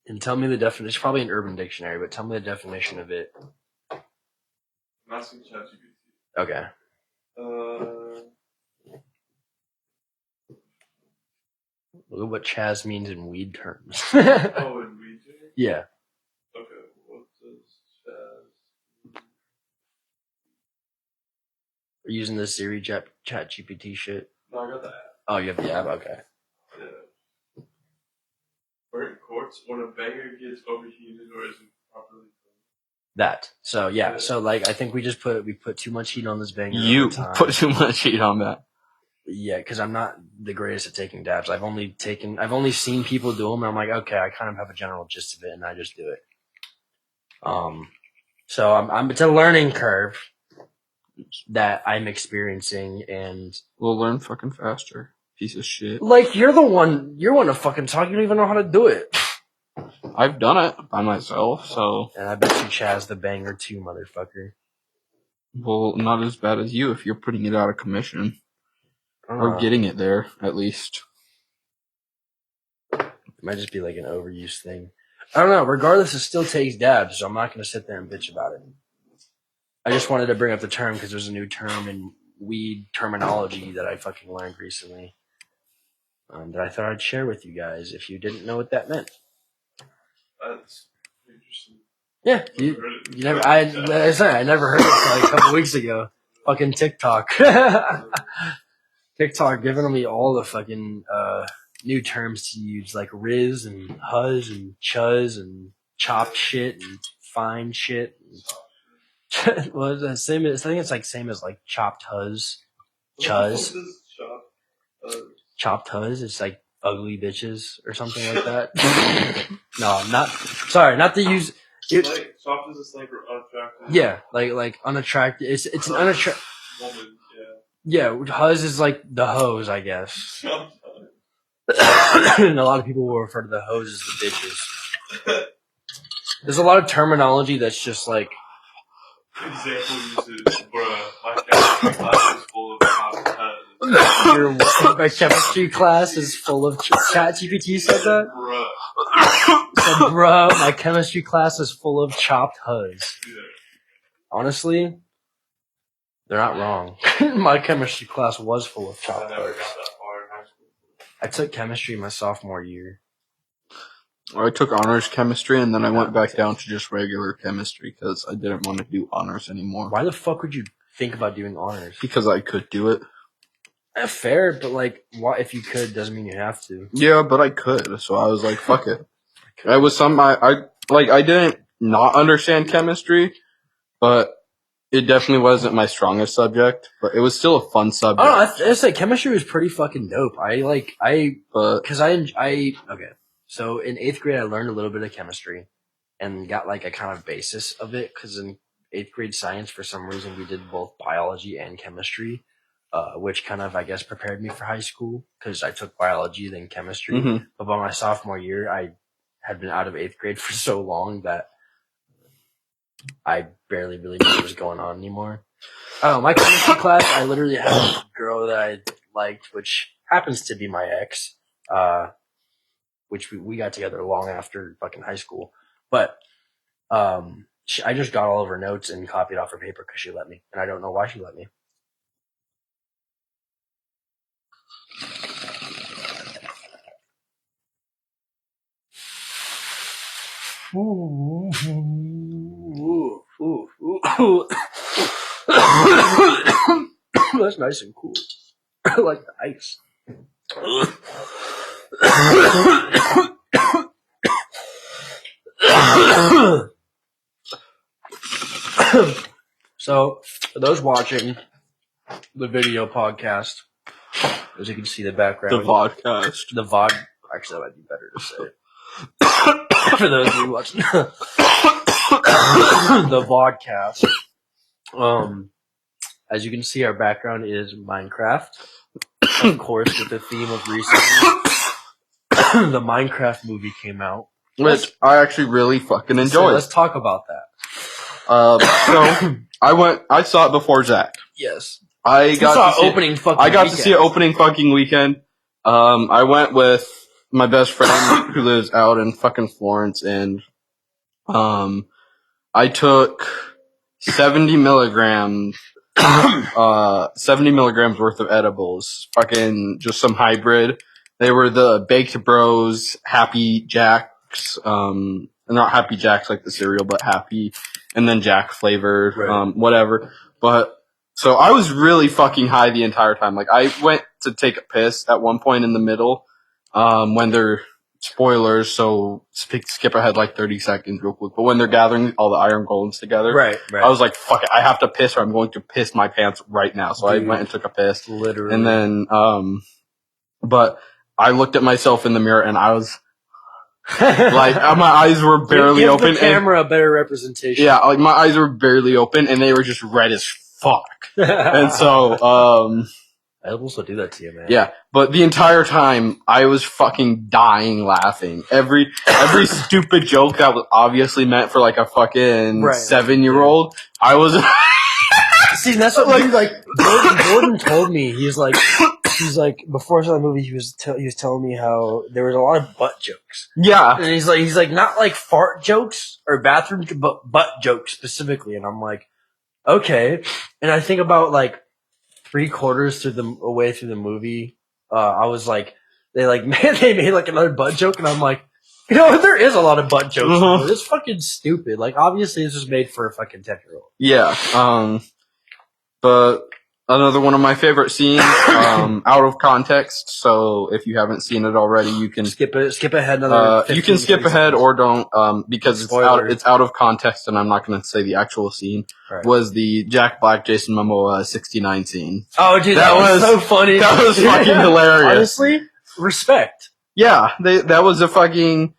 And tell me the definition. It's probably an Urban Dictionary, but tell me the definition of it. I'm asking ChatGPT. Okay. Look at what Chaz means in weed terms. Oh, in weed terms? Yeah. Okay. What does Chaz? Are you using the Siri chat GPT shit? No, I got the app. Oh, you have the app? Okay. Yeah. Burnt quartz when a banger gets overheated or isn't properly cooked. That. So yeah. So like I think we put too much heat on this banger. You put too much heat on that. Yeah, because I'm not the greatest at taking dabs. I've only seen people do them, and I'm like, okay, I kind of have a general gist of it, and I just do it. So it's a learning curve that I'm experiencing, and We'll learn fucking faster. Piece of shit. like you're one to fucking talk. You don't even know how to do it. I've done it by myself, so. And I bet you Chaz the banger too, motherfucker. Well, not as bad as you if you're putting it out of commission. Or getting it there, at least. It might just be like an overuse thing. I don't know. Regardless, it still takes dabs, so I'm not going to sit there and bitch about it. I just wanted to bring up the term because there's a new term in weed terminology that I fucking learned recently that I thought I'd share with you guys if you didn't know what that meant. That's interesting. Yeah, you never. I never heard it until like a couple weeks ago. Fucking TikTok. TikTok giving me all the fucking new terms to use, like Riz and Huzz and Chuzz and chopped shit and fine shit. Well, the same. I think it's like same as like chopped Huzz, Chuzz. Chopped Huzz. It's like ugly bitches or something like that. No, not. Sorry, not to use. Like chopped is like unattractive. Yeah, like unattractive. It's an unattractive woman. Yeah, Huzz is like the hose, I guess. And a lot of people will refer to the hose as the bitches. There's a lot of terminology that's just like. Example uses, bruh, my chemistry class is full of chopped My chemistry class is full of ChatGPT said that? Bruh. Said, bruh, my chemistry class is full of chopped Huzz. Yeah. Honestly, they're not wrong. My chemistry class was full of chopped I never Huzz. got that far in high school. I took chemistry my sophomore year. I took honors chemistry, and then I went back down to just regular chemistry because I didn't want to do honors anymore. Why the fuck would you think about doing honors? Because I could do it. Fair, but like, why, if you could, doesn't mean you have to. Yeah, but I could, so I was like, fuck it. I was I didn't not understand chemistry, but it definitely wasn't my strongest subject, but it was still a fun subject. I say chemistry was pretty fucking dope. Okay. So in 8th grade, I learned a little bit of chemistry and got like a kind of basis of it. Cause in 8th grade science, for some reason, we did both biology and chemistry, which kind of, I guess, prepared me for high school cause I took biology, then chemistry. Mm-hmm. But by my sophomore year, I had been out of 8th grade for so long that I barely really knew what was going on anymore. Oh, my chemistry class, I literally had a girl that I liked, which happens to be my ex, which we got together long after fucking high school. But I just got all of her notes and copied off her paper because she let me, and I don't know why she let me. Ooh. That's nice and cool. I like the ice. So, for those watching the video podcast, as you can see the background. The vodcast. The vod. Actually, that might be better to say. For those of you watching the vodcast. As you can see, our background is Minecraft. Of course, with the theme of recently, the Minecraft movie came out. Which I actually really fucking enjoyed. So let's talk about that. So I saw it before Zach. Yes. I got to see it opening fucking weekend. I went with my best friend who lives out in fucking Florence, and I took 70 milligrams worth of edibles. Fucking just some hybrid. They were the Baked Bros Happy Jacks. Not Happy Jacks like the cereal, but Happy, and then Jack flavor, whatever. But so I was really fucking high the entire time. Like I went to take a piss at one point in the middle, when they're spoilers, so skip ahead like 30 seconds real quick. But when they're gathering all the iron golems together, right. I was like, fuck it, I have to piss or I'm going to piss my pants right now. So I went and took a piss. Literally. And then, but I looked at myself in the mirror and I was like, my eyes were barely open. Give the camera a better representation. Yeah, like my eyes were barely open and they were just red as fuck. And so, edibles will do that to you, man. Yeah, but the entire time I was fucking dying laughing. Every stupid joke that was obviously meant for like a fucking 7-year-old, I was. See, that's what like Jordan told me. He's like before I saw the movie, he was telling me how there was a lot of butt jokes. Yeah, and he's like not like fart jokes or bathroom, but butt jokes specifically. And I'm like, okay. And I think about like 3/4 through the movie, I was like, they made like another butt joke, and I'm like, you know, there is a lot of butt jokes. Mm-hmm. It's fucking stupid. Like, obviously, this was made for a fucking 10-year-old. Yeah. But another one of my favorite scenes, out of context. So if you haven't seen it already, you can skip ahead another. You can skip ahead or don't, because it's out of context, and I'm not going to say the actual scene. Right. Was the Jack Black, Jason Momoa 69 scene? Oh, dude, that was so funny. That was fucking hilarious. Honestly, respect. Yeah, that was a fucking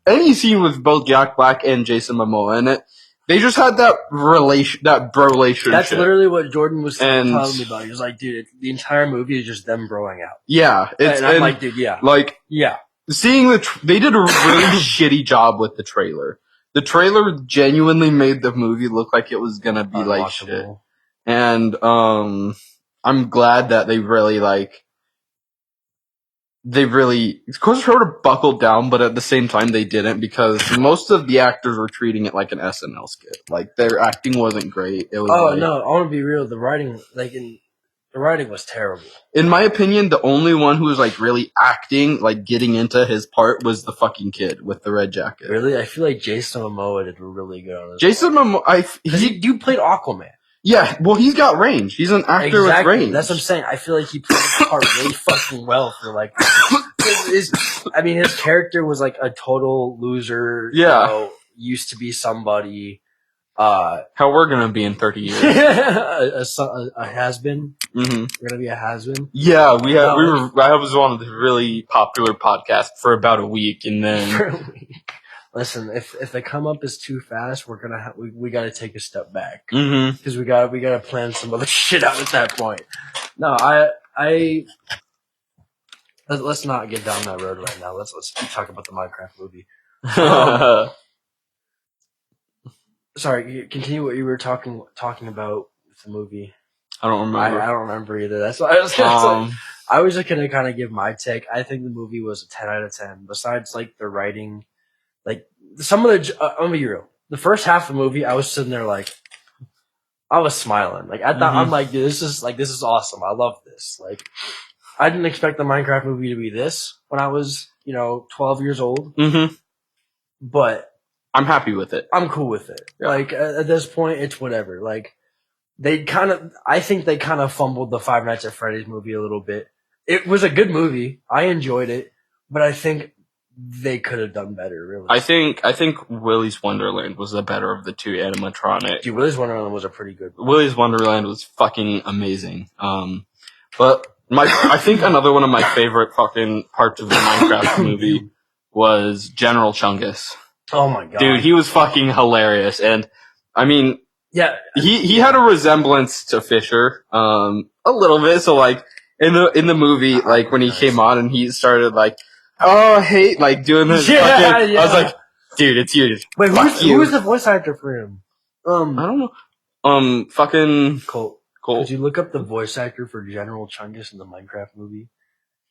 any scene with both Jack Black and Jason Momoa in it. They just had that relationship. That's literally what Jordan was telling me about. He was like, dude, the entire movie is just them broing out. Yeah. I'm like, dude, yeah. Like, yeah. Seeing they did a really shitty job with the trailer. The trailer genuinely made the movie look like it was gonna be like shit. And, I'm glad that they really sort of buckled down, but at the same time they didn't, because most of the actors were treating it like an SNL skit. Like, their acting wasn't great. It was no, I want to be real. The writing, the writing was terrible. In my opinion, the only one who was really acting, getting into his part, was the fucking kid with the red jacket. Really? I feel like Jason Momoa did really good on this. Jason Momoa, he played Aquaman. Yeah, well, he's got range. He's an actor with range. That's what I'm saying. I feel like he played the part really fucking well for his character was like a total loser. Yeah. You know, used to be somebody. How we're gonna be in 30 years. a has-been. Mm-hmm. We're gonna be a has-been. Yeah, I was on the really popular podcast for about a week, and then. Listen, if they come up as too fast, we're gonna we gotta take a step back, because we gotta plan some other shit out at that point. No, let's not get down that road right now. Let's talk about the Minecraft movie. Sorry, continue what you were talking about with the movie. I don't remember. I don't remember either. That's why I was I was just gonna kind of give my take. I think the movie was a 10 out of 10. Besides the writing. Some of the, I'm gonna be real. The first half of the movie, I was sitting there I was smiling. I thought, I'm like, dude, this is awesome. I love this. I didn't expect the Minecraft movie to be this when I was, 12 years old. Mm-hmm. But I'm happy with it. I'm cool with it. Yeah. At this point, it's whatever. I think they kind of fumbled the Five Nights at Freddy's movie a little bit. It was a good movie. I enjoyed it, but I think they could have done better, really. I think Willy's Wonderland was the better of the two animatronic. Dude, Willy's Wonderland was a pretty good one. Willy's Wonderland was fucking amazing. But I think another one of my favorite fucking parts of the Minecraft movie was General Chungus. Oh my god. Dude, he was fucking hilarious. And, I mean, yeah, he had a resemblance to Fisher, a little bit. So, in the movie, when he came on and he started, oh, I hate, doing this. Yeah. I was like, dude, it's you. Wait, who was the voice actor for him? I don't know. Fucking Colt. Could you look up the voice actor for General Chungus in the Minecraft movie?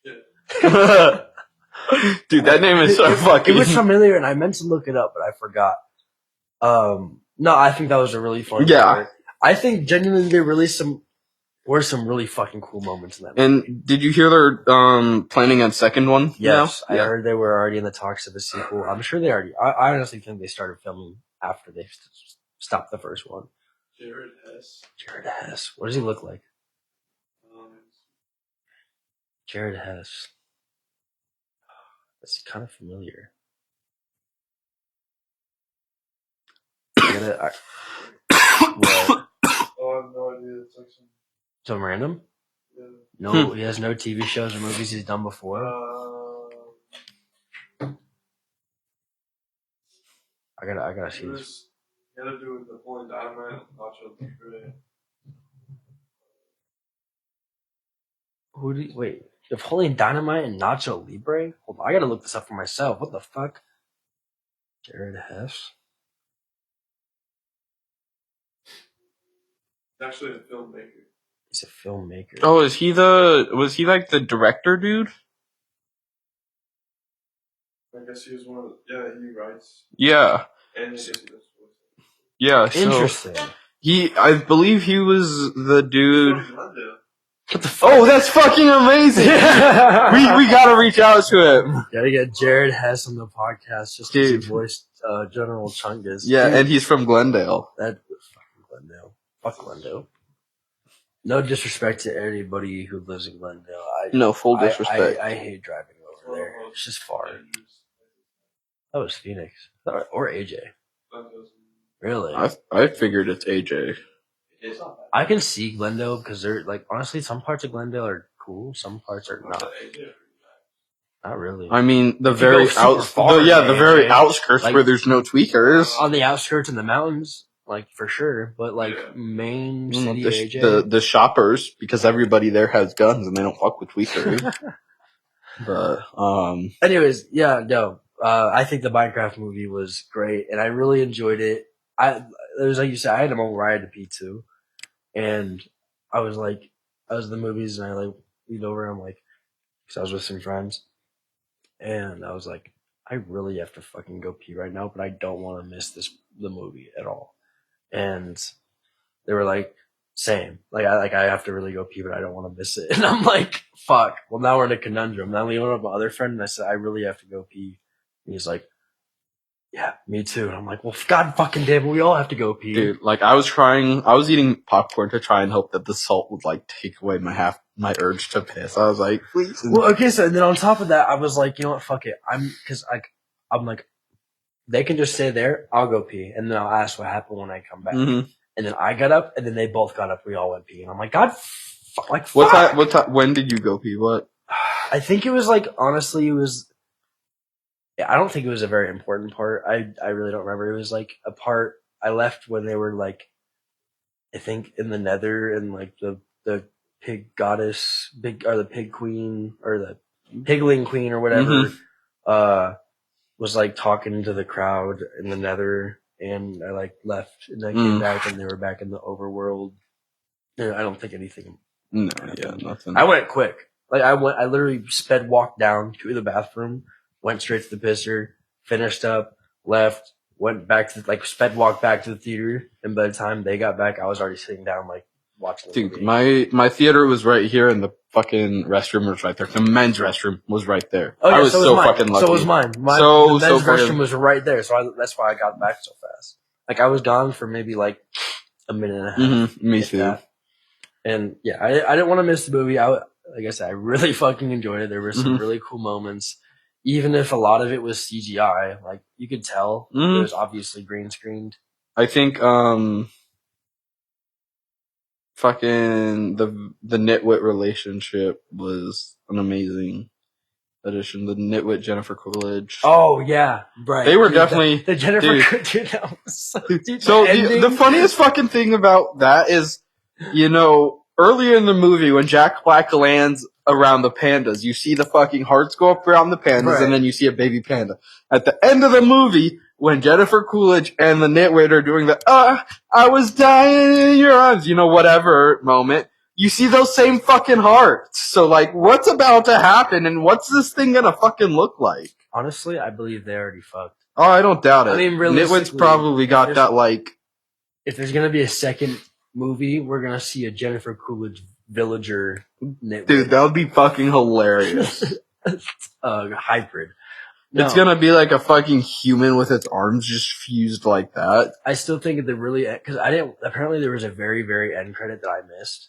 Yeah. Dude, that name is so fucking... It was familiar, and I meant to look it up, but I forgot. No, I think that was a really fun story. I think genuinely there were some really fucking cool moments in that movie. And did you hear they're planning a second one? Yes, now? I heard they were already in the talks of a sequel. I'm sure they already... I honestly think they started filming after they stopped the first one. Jared Hess. Jared Hess. What does he look like? Jared Hess. That's kind of familiar. What? Oh, I have no idea. It's like Some random? Yeah. No, he has no TV shows or movies he's done before. I gotta see this. He had to do with the Napoleon Dynamite, Nacho Libre. Wait, Napoleon Dynamite and Nacho Libre? Hold on, I gotta look this up for myself. What the fuck? Jared Hess? He's actually a filmmaker. He's a filmmaker. Oh, was he like the director dude? I guess he was one of the, yeah, he writes. Yeah. And he does voice. Yeah, so interesting. I believe he was the dude. What the fuck? Oh, that's fucking amazing! we gotta reach out to him. Gotta get Jared Hess on the podcast just because he voiced General Chungus. Yeah, and he's from Glendale. That fucking Glendale. Fuck Glendale. No disrespect to anybody who lives in Glendale. No, full disrespect. I hate driving over there. It's just far. That was Phoenix. Or AJ. Really? I figured it's AJ. I can see Glendale because they're like, honestly, some parts of Glendale are cool, some parts are not. Not really. I mean, the very outskirts like, where there's no tweakers. On the outskirts in the mountains, like for sure, but like main city AJ. The shoppers, because everybody there has guns and they don't fuck with tweakers. But anyways, yeah, no. I think the Minecraft movie was great, and I really enjoyed it. It was like you said, I had a moment where I had to pee too, and I was in the movies, and I like leaned over, and I'm like, because I was with some friends, and I was like, I really have to fucking go pee right now, but I don't want to miss the movie at all. And they were like, same. Like I have to really go pee, but I don't want to miss it. And I'm like, fuck. Well, now we're in a conundrum. Then I leaned over to my other friend, and I said, I really have to go pee. And he's like, yeah, me too. And I'm like, well, God fucking damn it, we all have to go pee. Dude, like I was eating popcorn to try and hope that the salt would like take away my urge to piss. I was like, please. Well, okay, so and then on top of that, I was like, you know what, fuck it. I'm like, they can just stay there, I'll go pee, and then I'll ask what happened when I come back. Mm-hmm. And then I got up, and then they both got up, we all went pee. And I'm like, God, fuck. What time, when did you go pee? What? I think it was like, honestly, it was, I don't think it was a very important part. I really don't remember. It was like a part I left when they were like, I think in the nether, and like the pig goddess, or the pig queen, or the pigling queen or whatever, was like talking to the crowd in the nether, and I like left and I came back and they were back in the overworld. And I don't think anything. No, yeah, nothing. I went quick. Like I literally sped walked down to the bathroom, went straight to the pisser, finished up, left, went back to sped walked back to the theater, and by the time they got back, I was already sitting down watching the movie. My theater was right here, and the fucking restroom was right there. The men's restroom was right there. Oh, yeah, I was so fucking lucky. So was mine. The men's restroom was right there, so that's why I got back so fast. Like I was gone for maybe like a minute and a half. Mm-hmm. Me too. That. And yeah, I didn't want to miss the movie. Like I said, I really fucking enjoyed it. There were some really cool moments. Even if a lot of it was CGI, like you could tell it was obviously green screened. I think fucking the Nitwit relationship was an amazing addition. The Nitwit Jennifer Coolidge. Oh yeah, right. They were definitely the Jennifer. Dude, that was so. Dude, so the funniest fucking thing about that is, earlier in the movie when Jack Black lands around the pandas, you see the fucking hearts go up around the pandas, and then you see a baby panda. At the end of the movie, when Jennifer Coolidge and the nitwit are doing the, I was dying in your arms, whatever moment, you see those same fucking hearts. So, like, what's about to happen and what's this thing gonna fucking look like? Honestly, I believe they already fucked. Oh, I don't doubt it. I mean, Nitwit's probably got that, like... If there's gonna be a second movie, we're gonna see a Jennifer Coolidge villager nitwit. Dude, that would be fucking hilarious. Hybrid. No. It's gonna be like a fucking human with its arms just fused like that. I still think the really, because I didn't, apparently there was a very, very end credit that I missed.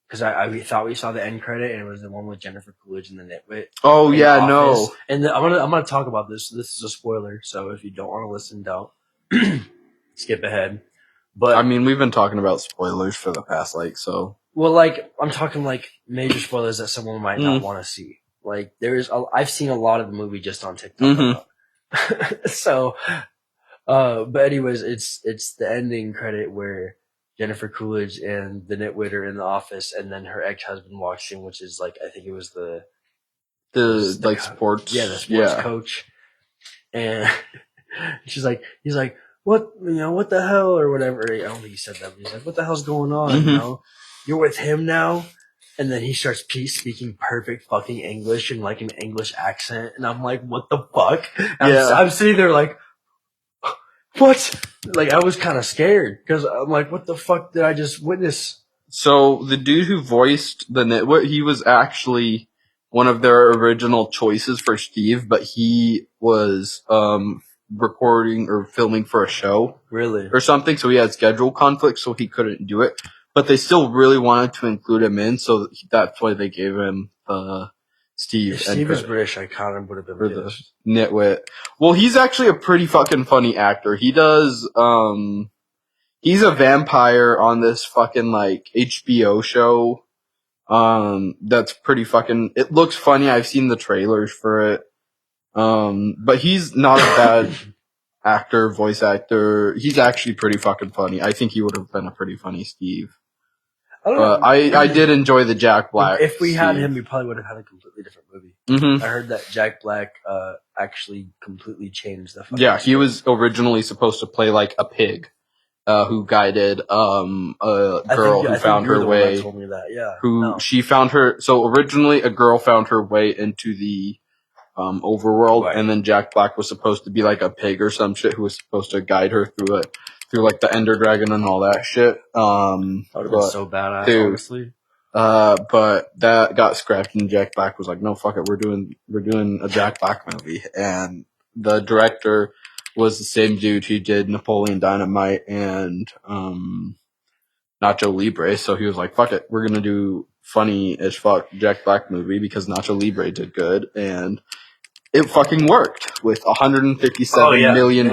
Because we thought we saw the end credit and it was the one with Jennifer Coolidge and the nitwit. Oh yeah, no. And I'm gonna talk about this. This is a spoiler, so if you don't want to listen, don't. Skip ahead. But I mean, we've been talking about spoilers for the past, so. Well, like, I'm talking, like, major spoilers that someone might not want to see. Like, I've seen a lot of the movie just on TikTok. So, but anyways, it's the ending credit where Jennifer Coolidge and the nitwit are in the office, and then her ex-husband walks in, which is, like, I think it was the sports. Yeah, the sports coach. And he's like, what the hell, or whatever. I don't think he said that, but he's like, what the hell's going on, You're with him now? And then he starts speaking perfect fucking English and, like, an English accent. And I'm like, what the fuck? I'm sitting there like, what? Like, I was kind of scared because I'm like, what the fuck did I just witness? So the dude who voiced the nitwit, he was actually one of their original choices for Steve, but he was recording or filming for a show. Really? Or something, so he had schedule conflicts, so he couldn't do it. But they still really wanted to include him in, so that's why they gave him Steve. If Steve was British, I kind of would have been for the nitwit. Well, he's actually a pretty fucking funny actor. He does, he's a vampire on this fucking, like, HBO show. That's pretty fucking, it looks funny. I've seen the trailers for it. But he's not a bad voice actor. He's actually pretty fucking funny. I think he would have been a pretty funny Steve. I did enjoy the Jack Black. If we had him, we probably would have had a completely different movie. I heard that Jack Black actually completely changed the fucking Yeah, he was originally supposed to play like a pig who guided a girl who found her way. Told me that. She found her. So originally, a girl found her way into the overworld, and then Jack Black was supposed to be like a pig or some shit who was supposed to guide her through it. Through like the Ender Dragon and all that shit. That would have been so badass, honestly. But that got scrapped, and Jack Black was like, "No, fuck it, we're doing a Jack Black movie." And the director was the same dude who did Napoleon Dynamite and Nacho Libre. So he was like, "Fuck it, we're gonna do funny as fuck Jack Black movie because Nacho Libre did good." And it fucking worked with $157 million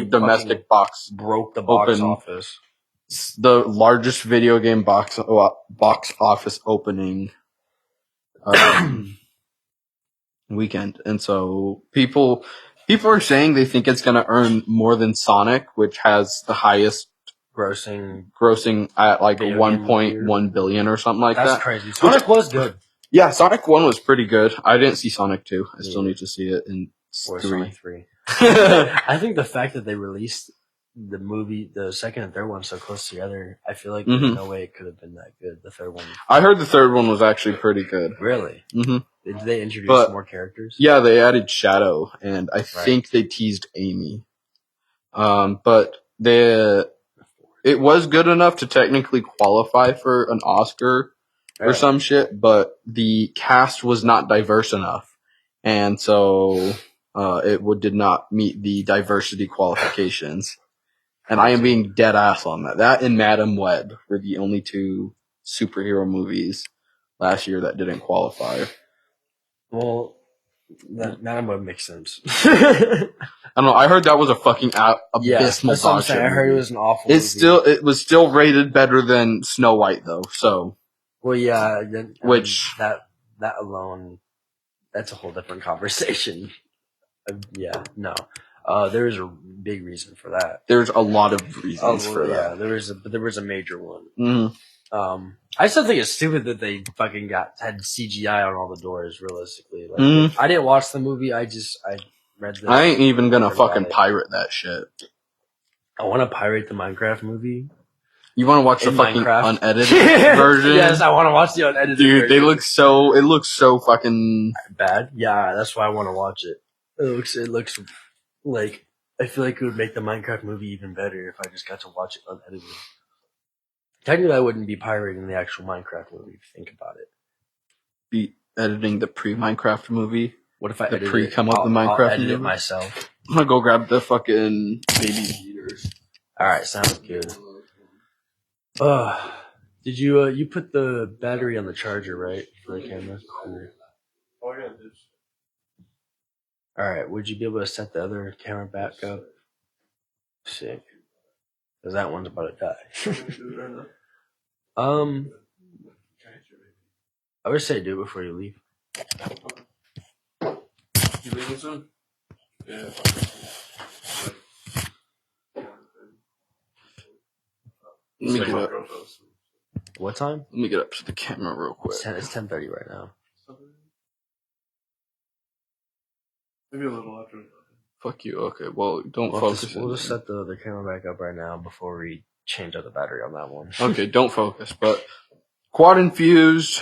domestic box. Broke the box office. The largest video game box office opening weekend. And so people are saying they think it's going to earn more than Sonic, which has the highest grossing at like 1.1 billion or something like that. That's crazy. Sonic was good. Yeah, Sonic 1 was pretty good. I didn't see Sonic 2. I still need to see it in Sonic 3. I think the fact that they released the movie, the second and third one so close together, I feel like there's no way it could have been that good, the third one. I heard the third one was actually pretty good. Really? Mm-hmm. Did they introduce more characters? Yeah, they added Shadow, and I think they teased Amy. But it was good enough to technically qualify for an Oscar or some shit, but the cast was not diverse enough. And so it did not meet the diversity qualifications. And I am being dead ass on that. That and Madam Web were the only two superhero movies last year that didn't qualify. Well, Madam Web makes sense. I don't know. I heard that was a fucking abysmal dog shit. I heard it was an awful movie. It was still rated better than Snow White though, so. Well, yeah. That alone, that's a whole different conversation. Yeah, no. There is a big reason for that. There's a lot of reasons for that. Yeah, there was a major one. Mm-hmm. I still think it's stupid that they fucking had CGI on all the doors. Realistically, like, I didn't watch the movie. read this. I ain't even gonna fucking pirate that shit. I want to pirate the Minecraft movie. You want to watch the fucking unedited version? Yes, I want to watch the unedited version. Dude, it looks so fucking bad. Yeah, that's why I want to watch it. It looks like, I feel like it would make the Minecraft movie even better if I just got to watch it unedited. Technically, I wouldn't be pirating the actual Minecraft movie if you think about it. Be editing the pre-Minecraft movie. What if I the pre-come up the Minecraft I'll edit movie? it myself. I'm gonna go grab the fucking baby heaters. Alright, sounds good. Did you put the battery on the charger, right? For the camera? Cool. Oh, yeah, this. Alright, would you be able to set the other camera back up? Sick. Because that one's about to die. I would say do it before you leave. You leaving soon? Yeah. Let me get up. What time? Let me get up to the camera real quick. It's 10:30 right now. Maybe a little after. Fuck you. Okay, well, don't focus. We'll just set the camera back up right now before we change out the battery on that one. Okay, don't focus. But quad infused,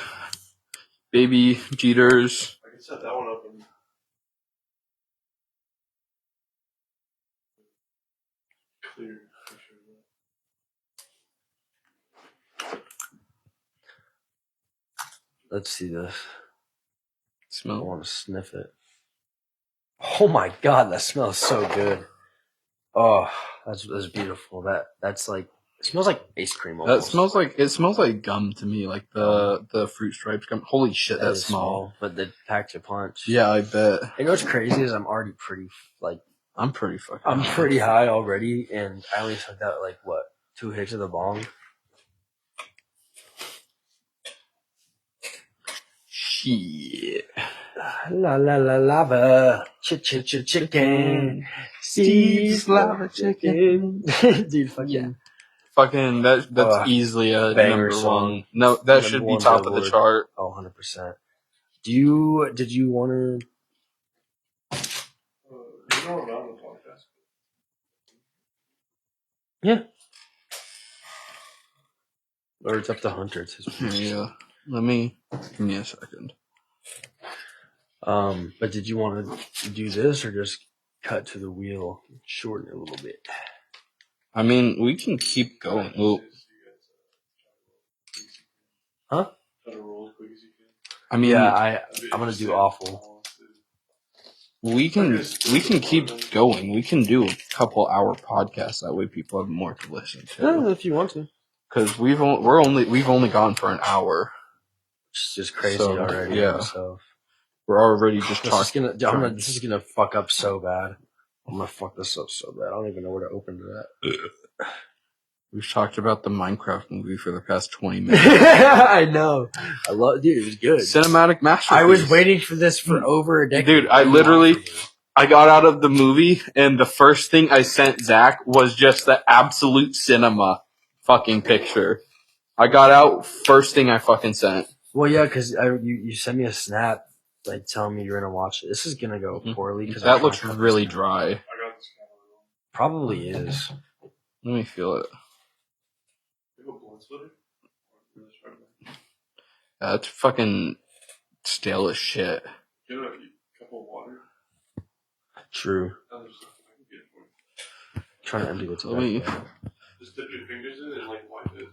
baby jeeters. I can set that one up and. Clear. Let's see this. I Smell. want to sniff it. Oh my god, that smells so good. Oh, that's beautiful. That's like, it smells like ice cream almost. It smells like gum to me, like the fruit stripes gum. Holy shit, that smell. But the packed a punch. Yeah, I bet. You know what's crazy is I'm already pretty I'm pretty fucking. I'm pretty high already, and I only took out like what 2 hits of the bong. Shit. La la la lava, chicken, seeds lava chicken. Dude, fuck yeah. Fucking that's easily a banger number song. one. No, that should be top of the chart. Oh, 100%. Did you want to? You know around the podcast. Yeah. Or it's up to Hunter. It's his Yeah. Give me a second. But did you want to do this or just cut to the wheel, shorten it a little bit? I mean, we can keep going. Well, huh? I mean, yeah, I'm gonna do awful. We can keep going. We can do a couple hour podcasts. That way, people have more to listen to. Yeah, if you want to. Because we've only gone for an hour. It's just crazy already. Yeah. So we're already just talking. This is gonna fuck up so bad. I'm gonna fuck this up so bad. I don't even know where to open that. We've talked about the Minecraft movie for the past 20 minutes. I know. Dude, it was good. Cinematic masterpiece. I was waiting for this for over a decade. Dude, I got out of the movie, and the first thing I sent Zach was just the absolute cinema fucking picture. I got out, first thing I fucking sent. Well, yeah, because you sent me a snap, like, telling me you're going to watch it. This is going to go poorly. Cause that looks really dry. Probably is. Let me feel it. That's fucking stale as shit. Get a cup of water. True. Trying to empty the tobacco. Just dip your fingers in it and like wipe it.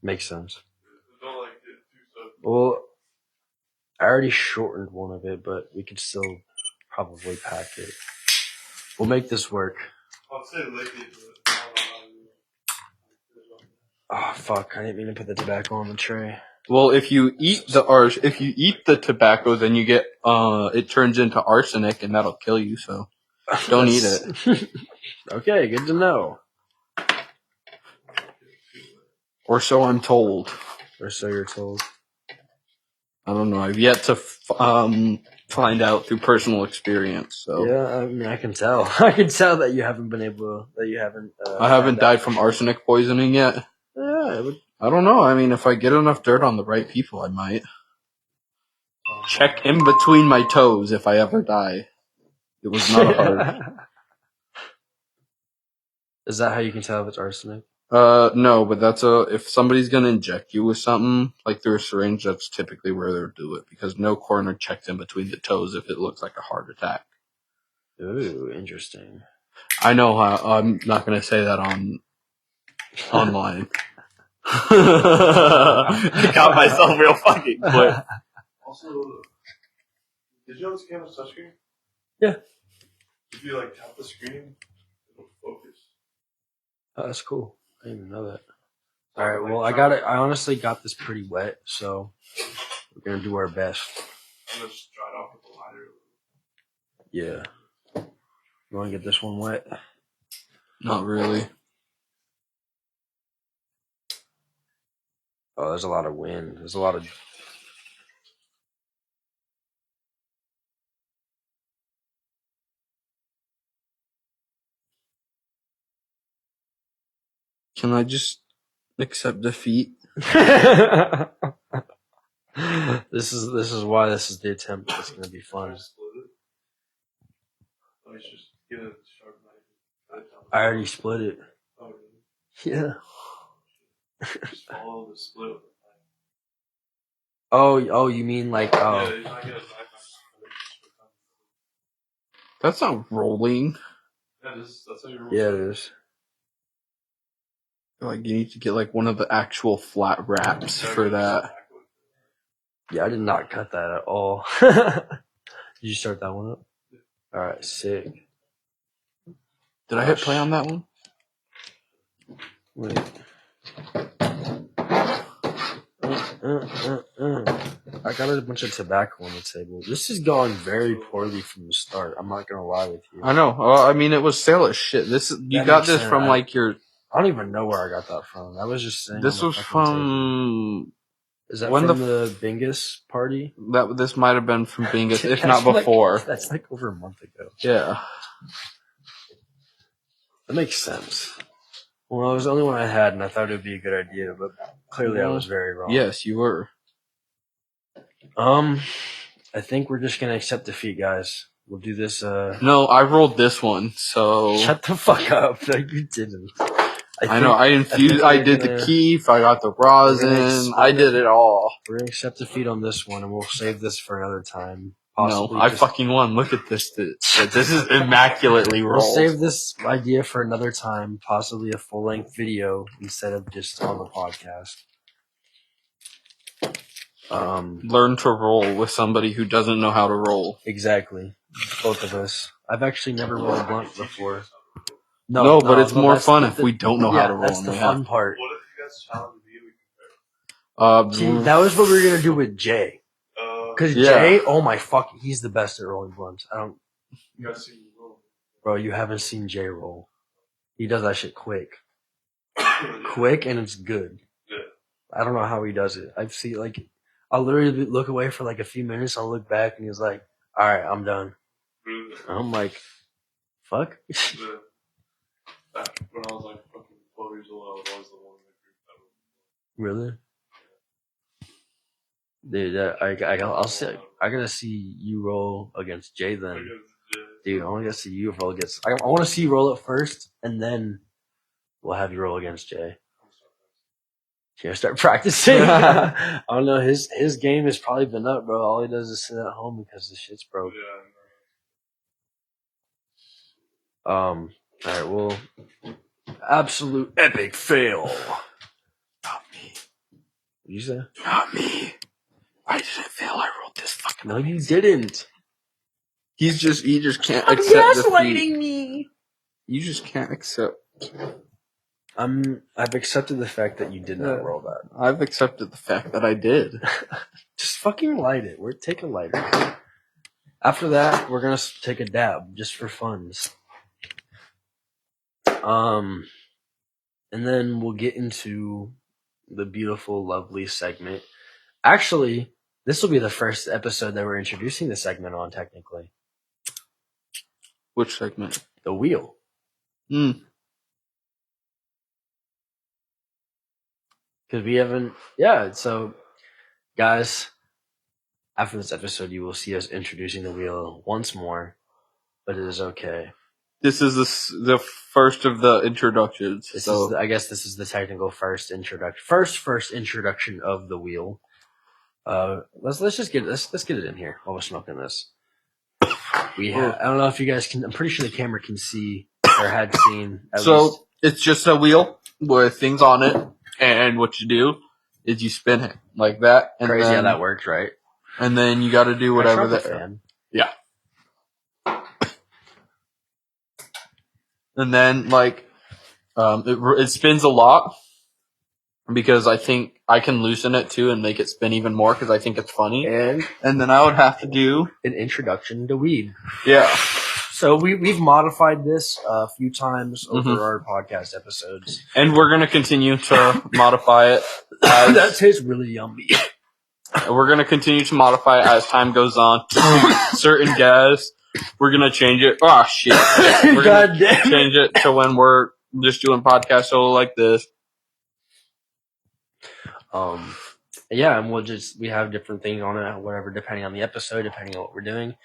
Makes sense. Don't like it too soft. Well, I already shortened one of it, but we could still probably pack it. We'll make this work. I'll say lick it, but oh fuck! I didn't mean to put the tobacco on the tray. Well, if you eat the tobacco, then you get it turns into arsenic, and that'll kill you. So don't eat it. Okay, good to know. Or so I'm told. Or so you're told. I don't know. I've yet to find out through personal experience. So yeah, I mean, I can tell. I can tell that you haven't been able. That you haven't. I haven't died from arsenic poisoning yet. Yeah, I don't know. I mean, if I get enough dirt on the right people, I might. Check in between my toes if I ever die. It was not a hard. Is that how you can tell if it's arsenic? No, but that's if somebody's gonna inject you with something, like through a syringe, that's typically where they'll do it, because no coroner checks in between the toes if it looks like a heart attack. Ooh, interesting. I know I'm not gonna say that online. I got myself real fucking quick. Also, did you know this camera's touchscreen? Yeah. If you like tap the screen, it'll focus. Oh, that's cool. I didn't even know that. All right. Well, I honestly got this pretty wet, so we're gonna do our best. I'm gonna just dry it off with the lighter. Yeah. You want to get this one wet? Not really. Oh, there's a lot of wind. There's a lot of. Can I just accept defeat? This is why this is the attempt. It's gonna be fun. I already split it. Oh, really? Yeah. Just follow the split. Oh, you mean like Yeah, he's not gonna That's not rolling. Yeah, that's how you roll. Yeah, it is. Like, you need to get like one of the actual flat wraps for that. Yeah, I did not cut that at all. Did you start that one up? All right, sick. Did I hit play on that one? Wait. I got a bunch of tobacco on the table. This is going very poorly from the start. I'm not gonna lie with you. I know. Well, I mean, it was sale as shit. You got this from like your. I don't even know where I got that from. I was just saying. This was from. Is that from the Bingus party? This might have been from Bingus, if not before. That's like over a month ago. Yeah. That makes sense. Well, it was the only one I had, and I thought it would be a good idea, but clearly I was very wrong. Yes, you were. I think we're just gonna accept defeat, guys. We'll do this. No, I rolled this one, so. Shut the fuck up! No, you didn't. I know. I infused. I did the keef. I got the rosin. I did it all. We're gonna accept defeat on this one, and we'll save this for another time. No, I fucking won. Look at this. This is immaculately rolled. We'll save this idea for another time, possibly a full-length video instead of just on the podcast. Learn to roll with somebody who doesn't know how to roll. Exactly. Both of us. I've actually never rolled a blunt before. No, but it's more fun if we don't know how to roll. That's the fun part. What if you guys challenge me? See, that was what we were gonna do with Jay. Because Jay, oh my fuck, he's the best at rolling blunts. You guys see me roll? Bro, you haven't seen Jay roll. He does that shit quick. Quick, and it's good. Yeah. I don't know how he does it. I've seen, I'll literally look away for like a few minutes, I'll look back, and he's like, alright, I'm done. Really? I'm like, fuck? Yeah. Back when I was like fucking 12 years old, I was always the one in the group that would. Really? Dude, I'll see. I gotta see you roll against Jay then. Dude, I want to see you roll against. I want to see you roll it first, and then we'll have you roll against Jay. Yeah, start practicing. I don't know. His game has probably been up, bro. All he does is sit at home because the shit's broke. All right. Well, absolute epic fail. Not me. What you say? Not me. I didn't fail. I rolled this fucking. No, you didn't. He just can't accept gaslighting me. You just can't accept. I've accepted the fact that you did not roll that. I've accepted the fact that I did. Just fucking light it. Take a lighter. After that, we're gonna take a dab just for funs. And then we'll get into the beautiful, lovely segment. Actually, this will be the first episode that we're introducing the segment on, technically. Which segment? The wheel. Because we haven't... Yeah, so, guys, after this episode, you will see us introducing the wheel once more. but it is okay. This is the first of the introductions. I guess this is the technical first introduction. First introduction of the wheel. Let's get it in here while we're smoking this. I don't know if you guys can. I'm pretty sure the camera can see or had seen. At least. It's just a wheel with things on it, and what you do is you spin it like that. And crazy how that works, right? And then you got to do whatever that. Fan. Yeah. And then it spins a lot because I think I can loosen it too and make it spin even more because I think it's funny. And then I would have to do an introduction to weed. Yeah. So we've modified this a few times over our podcast episodes, and we're gonna continue to modify it. That tastes really yummy. We're gonna continue to modify it as time goes on. Certain gas, we're gonna change it. Oh shit! We're gonna change it to when we're just doing podcast solo like this. Yeah, and we have different things on it, whatever, depending on the episode, depending on what we're doing.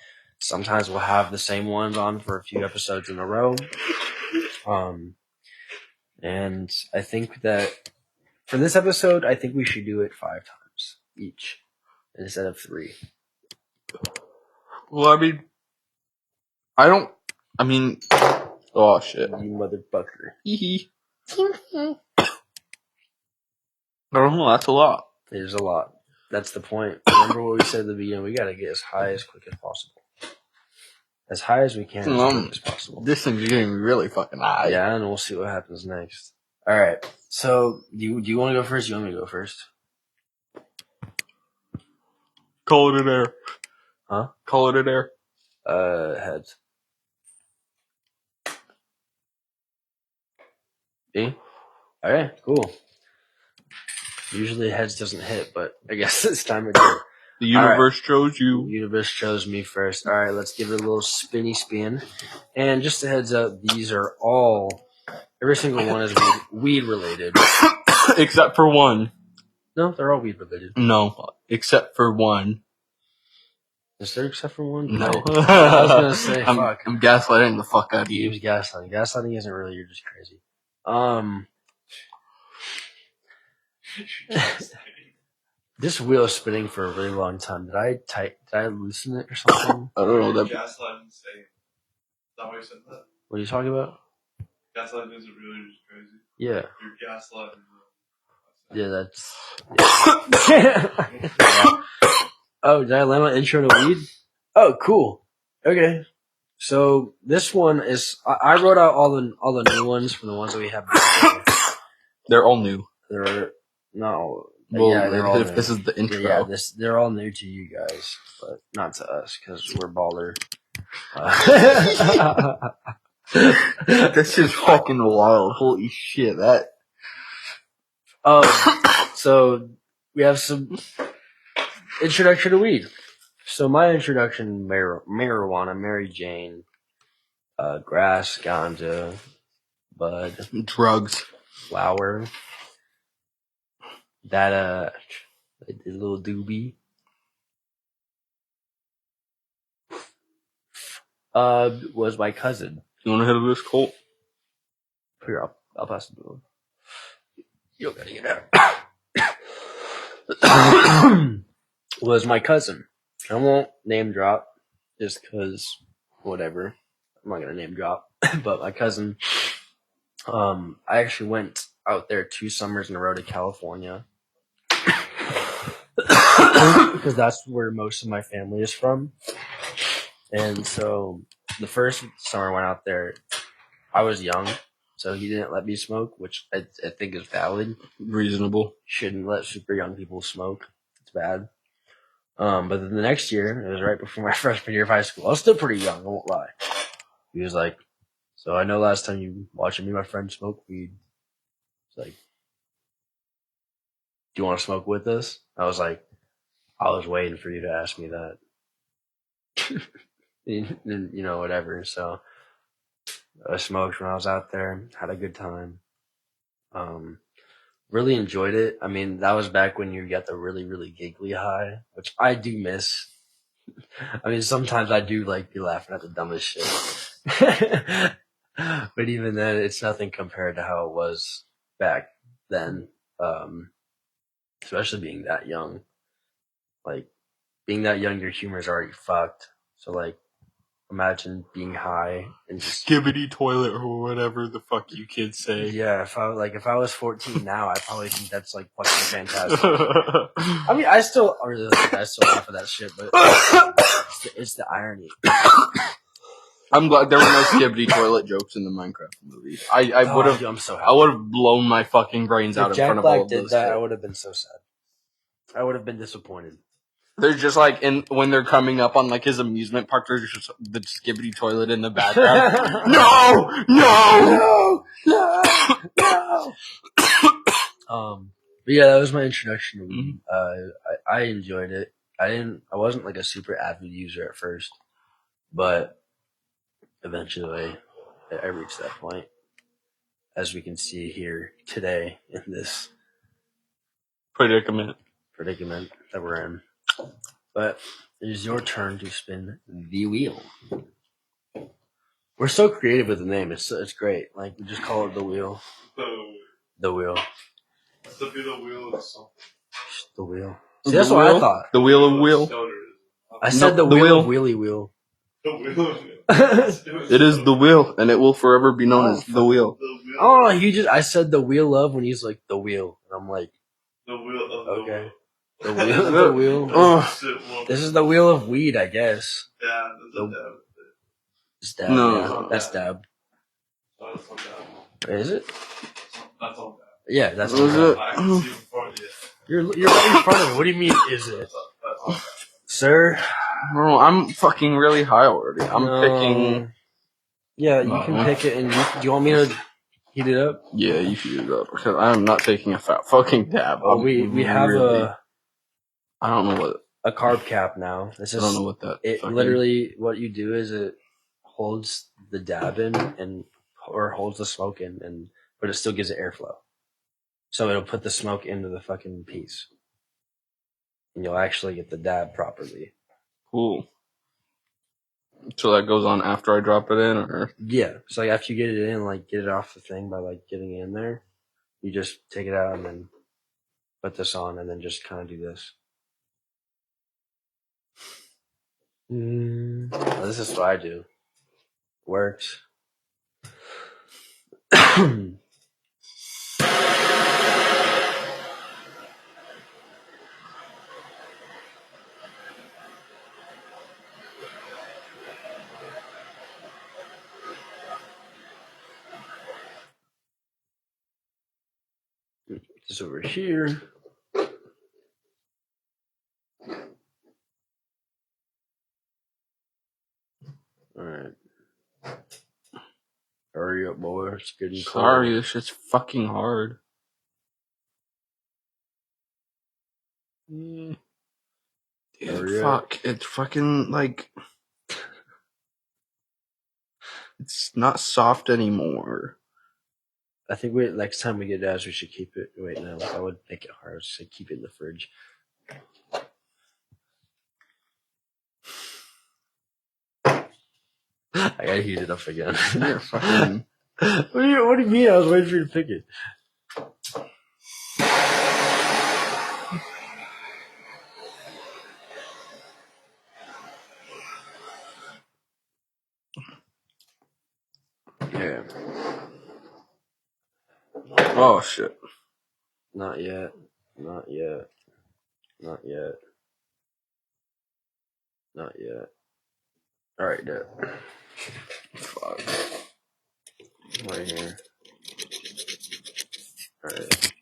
Sometimes we'll have the same ones on for a few episodes in a row. And I think that for this episode, I think we should do it 5 times each instead of 3. Well, oh shit. You motherfucker. I don't know, that's a lot. It is a lot. That's the point. Remember what we said at the beginning? We gotta get as high as quick as possible. As high as we can, as quick as possible. This thing's getting really fucking high. Yeah, and we'll see what happens next. Alright, so do you want to go first? Do you want me to go first? Call it an air. Huh? Call it an air. Heads. B? Alright, cool. Usually heads doesn't hit, but I guess this time it did. The universe chose you. The universe chose me first. All right, let's give it a little spinny spin. And just a heads up, these are every single one is weed related. Except for one. No, they're all weed related. No, except for one. Is there except for one? No. I was going to say, fuck. I'm gaslighting the fuck out of you. He was gaslighting. Gaslighting isn't really, you're just crazy. This wheel is spinning for a really long time. Did I loosen it or something? I don't know. Gaslighting is saying. Is that why you said that? What are you talking about? Gaslighting isn't really just crazy. Yeah. You're gaslighting. Yeah, that's. Yeah. Yeah. Oh, did I land on intro to weed? Oh, cool. Okay. So this one is. I wrote out all the new ones from the ones that we have. They're all new. They're not all. Well, yeah, they're all if new. this is the intro. Yeah, they're all new to you guys, but not to us because we're baller. This is fucking wild. Holy shit, that. So we have some introduction to weed. So my introduction, marijuana, Mary Jane, grass, ganja, bud, drugs, flower, that the little doobie. Was my cousin. You want to hit this, Colt? Here, I'll pass it to him. You don't gotta get out. Was my cousin. I won't name drop just because whatever. I'm not gonna name drop. But my cousin, I actually went out there 2 summers in a row to California. Because that's where most of my family is from. And so the first summer I went out there, I was young, so he didn't let me smoke, which I think is valid. Reasonable. Shouldn't let super young people smoke. It's bad. But then the next year, it was right before my freshman year of high school. I was still pretty young, I won't lie. He was like, so I know last time you watching me and my friend smoke weed. He's like, do you want to smoke with us? I was like, I was waiting for you to ask me that. And, whatever. So I smoked when I was out there, had a good time. Really enjoyed it. I mean, that was back when you got the really, really giggly high, which I do miss. I mean, sometimes I do like be laughing at the dumbest shit. But even then, it's nothing compared to how it was back then. Especially being that young. Like, being that young, your humor is already fucked. So, like, imagine being high and just skibbity toilet or whatever the fuck you kids say. Yeah, if I was 14 now, I probably think that's like fucking fantastic. I mean, I still laugh at that shit, but it's the irony. I'm glad there were no skibbity toilet jokes in the Minecraft movie. I would have. I'm so happy. I would have blown my fucking brains out in front of all of those. If Jack Black did that, I would have been so sad. I would have been disappointed. There's just like when they're coming up on like his amusement park, there's just the skibbity toilet in the background. No. But yeah, that was my introduction to weed. I enjoyed it. I wasn't like a super avid user at first, but eventually I reached that point, as we can see here today in this predicament that we're in. But it is your turn to spin the wheel. We're so creative with the name. It's great. Like, we just call it the wheel. The wheel. The wheel of something. The wheel. See, that's what I thought. The wheel of wheel. I said the wheel of Wheelie Wheel. The wheel. It is the wheel, and it will forever be known as the wheel. Oh, I said the wheel of when he's like the wheel, and I'm like, the wheel of okay. The wheel of the wheel. This is the wheel of weed, I guess. Yeah, that's dab. No, yeah, that's dab. That's on dab. Is it? That's on dab. Yeah, that's on dab. I can see before it. You're right in front of me. What do you mean? Is it, sir? No, I'm fucking really high already. I'm picking. Yeah, you can pick it, and do you want me to heat it up? Yeah, you heat it up because I'm not taking a fat fucking dab. Oh, we have I don't know what a carb cap now. I don't know what that. Literally, what you do is it holds the dab in or holds the smoke in, but it still gives it airflow. So it'll put the smoke into the fucking piece, and you'll actually get the dab properly. Cool. So that goes on after I drop it in, or yeah. So like after you get it in, like get it off the thing by like getting it in there, you just take it out and then put this on, and then just kind of do this. This is what I do. Works. This over here. Alright. Hurry up, boy. It's getting cold. Sorry, this shit's fucking hard. Dude, fuck. It's fucking like... It's not soft anymore. I think next time we get dabs, we should keep it. Wait, no, I would make it hard. I would say keep it in the fridge. I gotta heat it up again. You're fucking... What do you mean? I was waiting for you to pick it. Yeah. Oh, shit. Not yet. Not yet. Not yet. Not yet. Alright, there. Fuck. Right here. Alright.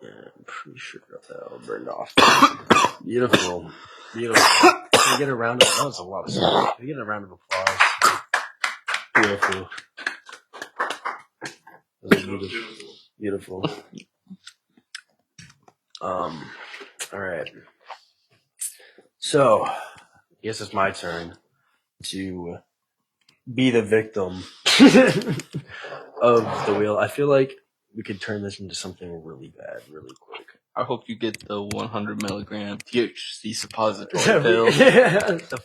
Yeah, I'm pretty sure that'll burn off. Beautiful. Beautiful. Can we get a round of that was a lot of stuff. Can we get a round of applause? Beautiful. Beautiful. Beautiful. Alright. So guess it's my turn to be the victim of the wheel. I feel like we could turn this into something really bad, really quick. I hope you get the 100 milligram THC suppository pill. the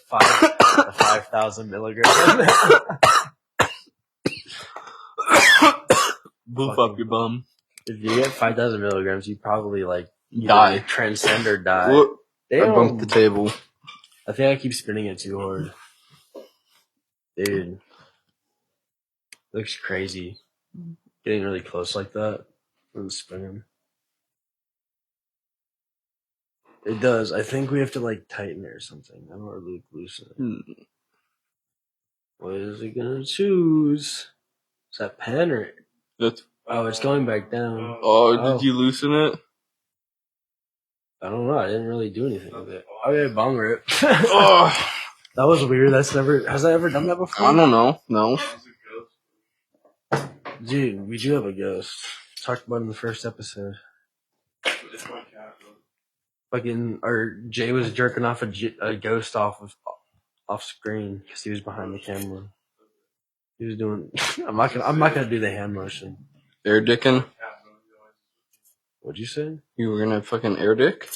5,000 milligrams. Boof up your bum. If you get 5,000 milligrams, you probably like Die. Transcend or die. Whoop. I Damn. bumped the table. I think I keep spinning it too hard. Dude. Looks crazy. Getting really close like that. And spinning. It does. I think we have to like tighten it or something. I don't really loosen it. What is it gonna choose? Is that pen or? It's going back down. Did you loosen it? I don't know. I didn't really do anything with it. Okay, bong rip. Oh, that was weird. Has I ever done that before? I don't know. No. Dude, we do have a ghost. Talked about it in the first episode. Fucking, or Jay was jerking off a ghost off screen because he was behind the camera. He was doing. I'm not gonna do the hand motion. Air dicking? What'd you say? You were gonna fucking air dick?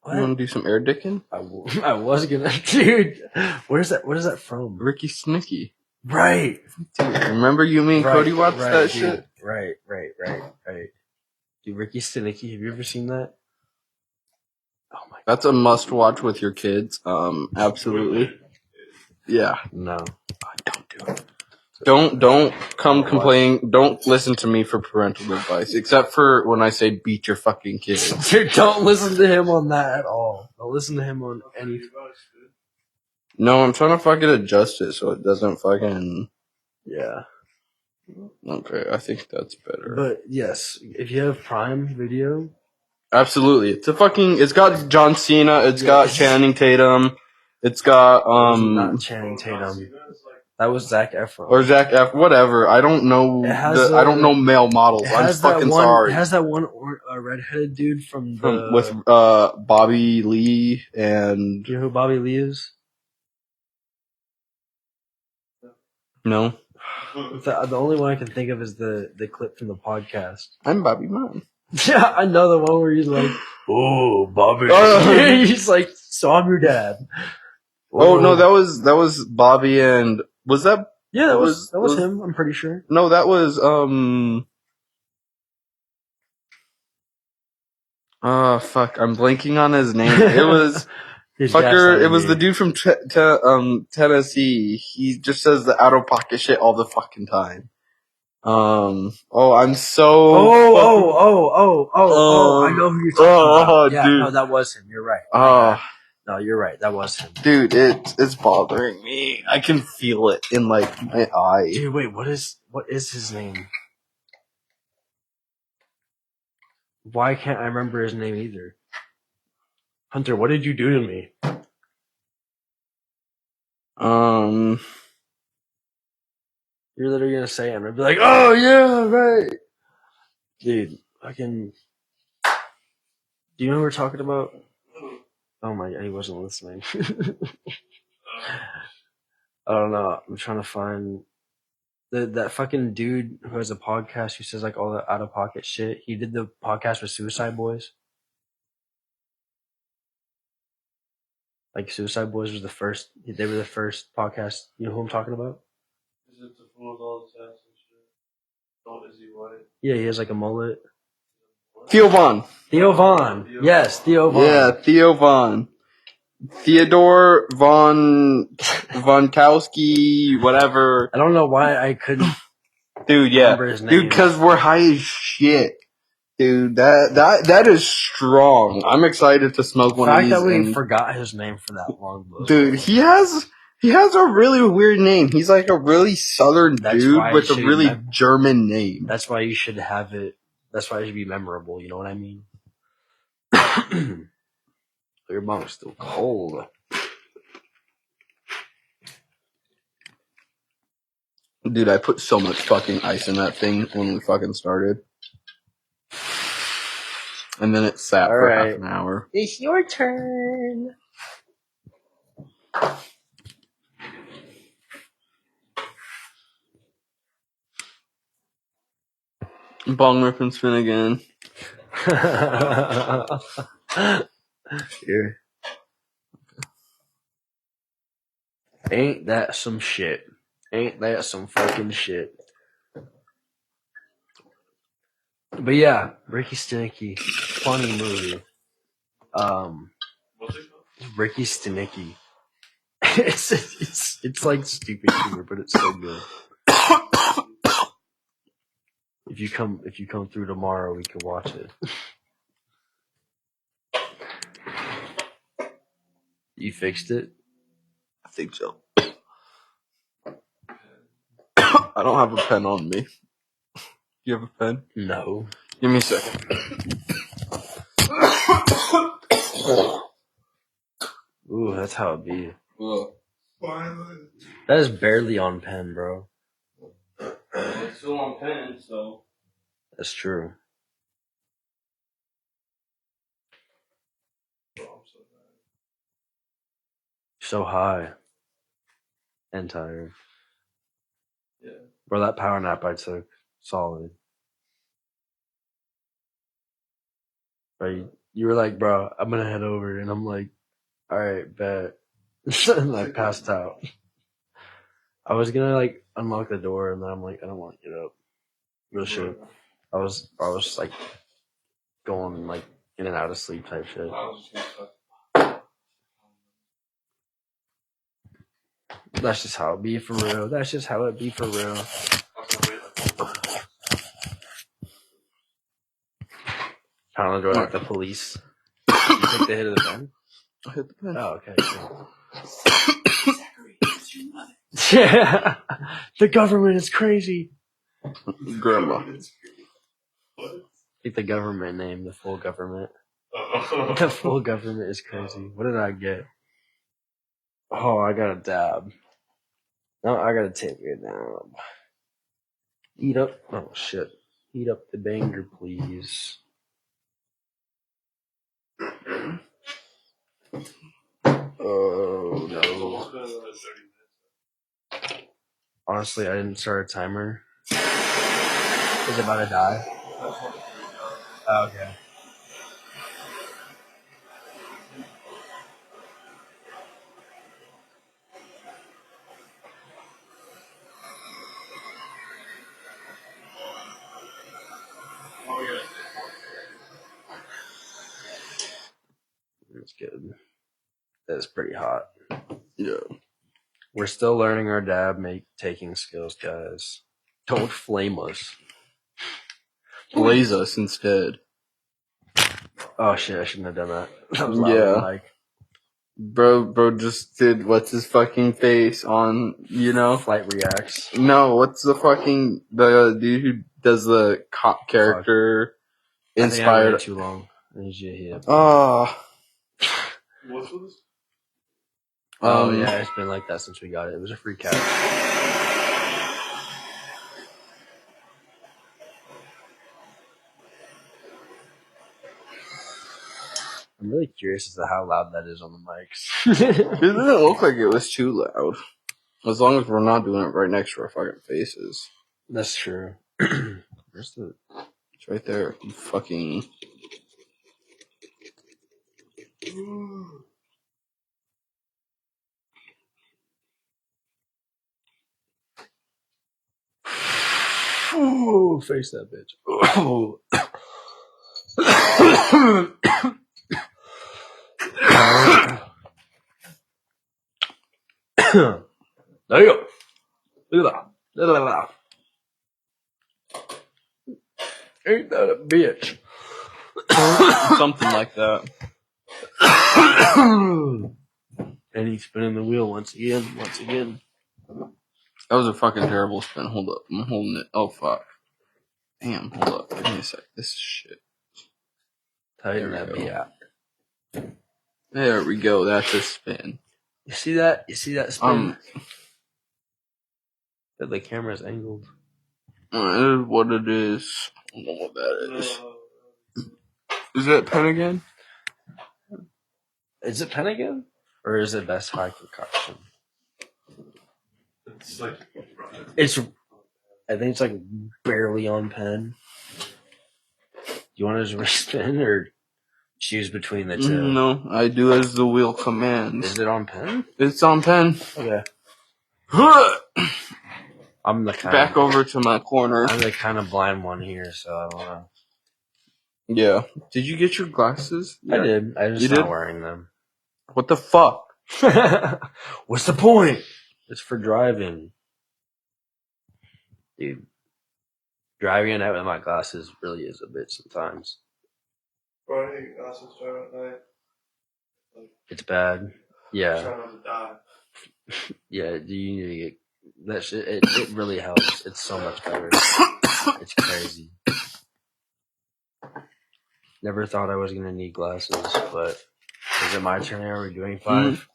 What? You wanna do some air dicking? I was gonna, dude. What is that from? Ricky Snicky. Right. Dude, remember you, me, and Cody watched that dude. shit? Right. Dude, Ricky Snicky, have you ever seen that? Oh my God. That's a must watch with your kids. Absolutely. Yeah. No. Don't do it. Don't come complaining. Don't listen to me for parental advice, except for when I say beat your fucking kids. Dude, don't listen to him on that at all. Don't listen to him on any. No, I'm trying to fucking adjust it so it doesn't fucking. Yeah. Okay, I think that's better. But yes, if you have Prime Video. Absolutely. It's got John Cena, it's got Channing Tatum, it's got, Not Channing Tatum. That was Zac Efron. Or Zac Efron, whatever. I don't know, I don't know male models. I'm fucking sorry. It has that one redheaded dude from with Bobby Lee and... Do you know who Bobby Lee is? No. The only one I can think of is the clip from the podcast. I'm Bobby Mom. Yeah, I know the one where he's like, "Oh, Bobby." He's like, "So I'm your dad." Oh no, that was Bobby and was that? Yeah, that was him. I'm pretty sure. No, that was fuck, I'm blanking on his name. It was fucker. It was the dude from Tennessee. He just says the out of pocket shit all the fucking time. I'm so. I know who you're talking about. Yeah, dude. no, that was him. You're right. No, you're right. That was him. Dude, it's bothering me. I can feel it in like my eye. Dude, wait, what is his name? Why can't I remember his name either? Hunter, what did you do to me? You're literally gonna say him and be like, "Oh yeah, right." Dude, fucking. Do you know what we're talking about? Oh my God, he wasn't listening. I don't know. I'm trying to find that fucking dude who has a podcast who says like all the out of pocket shit. He did the podcast with Suicide Boys. Like Suicide Boys was the first. They were the first podcast. You know who I'm talking about? Is it the fool with all the tats and shit? Oh, is he white? Yeah, he has like a mullet. Theo Von. Yes, Theo Von. Yeah, Theo Von. Theodore Von Vonkowski, whatever. I don't know why I couldn't. Dude, yeah. Remember his name. Dude, because we're high as shit. Dude, that is strong. I'm excited to smoke one of these. The fact that we forgot his name for that long. Dude, he has a really weird name. He's like a really southern dude with a really German name. That's why you should have it. That's why it should be memorable. You know what I mean? Your mom's still cold. Dude, I put so much fucking ice in that thing when we fucking started. And then it sat for half an hour. It's your turn. Bong rip and spin again. Here. Ain't that some shit? Ain't that some fucking shit? But yeah, Ricky Sticky, funny movie. What's it called? Ricky Sticky. It's like stupid humor, but it's so good. If you come through tomorrow, we can watch it. You fixed it? I think so. I don't have a pen on me. You have a pen? No. Give me a second. Ooh, that's how it be. Finally. That is barely on pen, bro. It's still on pen, so. That's true. So high. And tired. Yeah. Bro, that power nap I took, solid. Bro, you were like, bro, I'm gonna head over, and I'm like, alright, bet. And I passed out. I was gonna like unlock the door, and then I'm like, I don't want to get up. Real shit. I was like going like in and out of sleep type shit. That's just how it be for real. That's just how it be for real. Kind of go like the police. You take the hit of the pen? I hit the pen. Oh, okay. Cool. Yeah, the government is crazy. Grandma. What? I think the government name, the full government. Oh. The full government is crazy. What did I get? Oh, I got a dab. No, I gotta take it down. Eat up. Oh shit. Eat up the banger, please. Oh no. Honestly, I didn't start a timer. Is it about to die? Oh, okay. That's good. That's pretty hot. Yeah. We're still learning our dab taking skills, guys. Don't flame us. Blaze us instead. Oh shit, I shouldn't have done that. That was loud on the mic. Bro just did what's his fucking face on, you know? Flight reacts. No, what's the fucking, the dude who does the cop character inspired. I think I waited too long. I need you to hit it. Oh. What's this? Oh yeah, it's been like that since we got it. It was a free catch. I'm really curious as to how loud that is on the mics. It didn't look like it was too loud. As long as we're not doing it right next to our fucking faces. That's true. Where's the... It's right there. You fucking... Ooh, face that bitch. Oh. There you go. Look at that. Ain't that a bitch? Something like that. And he's spinning the wheel once again. That was a fucking terrible spin. Hold up. I'm holding it. Oh, fuck. Damn, hold up. Give me a sec. This is shit. Tighten that biatch. There we go. That's a spin. You see that? You see that spin? That the camera's angled. It is what it is. I don't know what that is. Is that pen again? Is it pen again? Or is it Best High concoction? It's like I think it's like barely on pen. You want to just spin or choose between the two? No, I do as the wheel commands. Is it on pen? It's on pen. Okay. I'm the kind Back over to my corner. I'm the kind of blind one here, so I don't know. Yeah. Did you get your glasses? I did. I just not wearing them. What the fuck? What's the point? It's for driving. Dude. Driving at night with my glasses really is a bitch sometimes. Bro, I hate glasses driving at night. It's bad. Yeah. Try not to die. Yeah, you need to get that shit. It really helps. It's so much better. It's crazy. Never thought I was gonna need glasses, but is it my turn? Are we doing 5?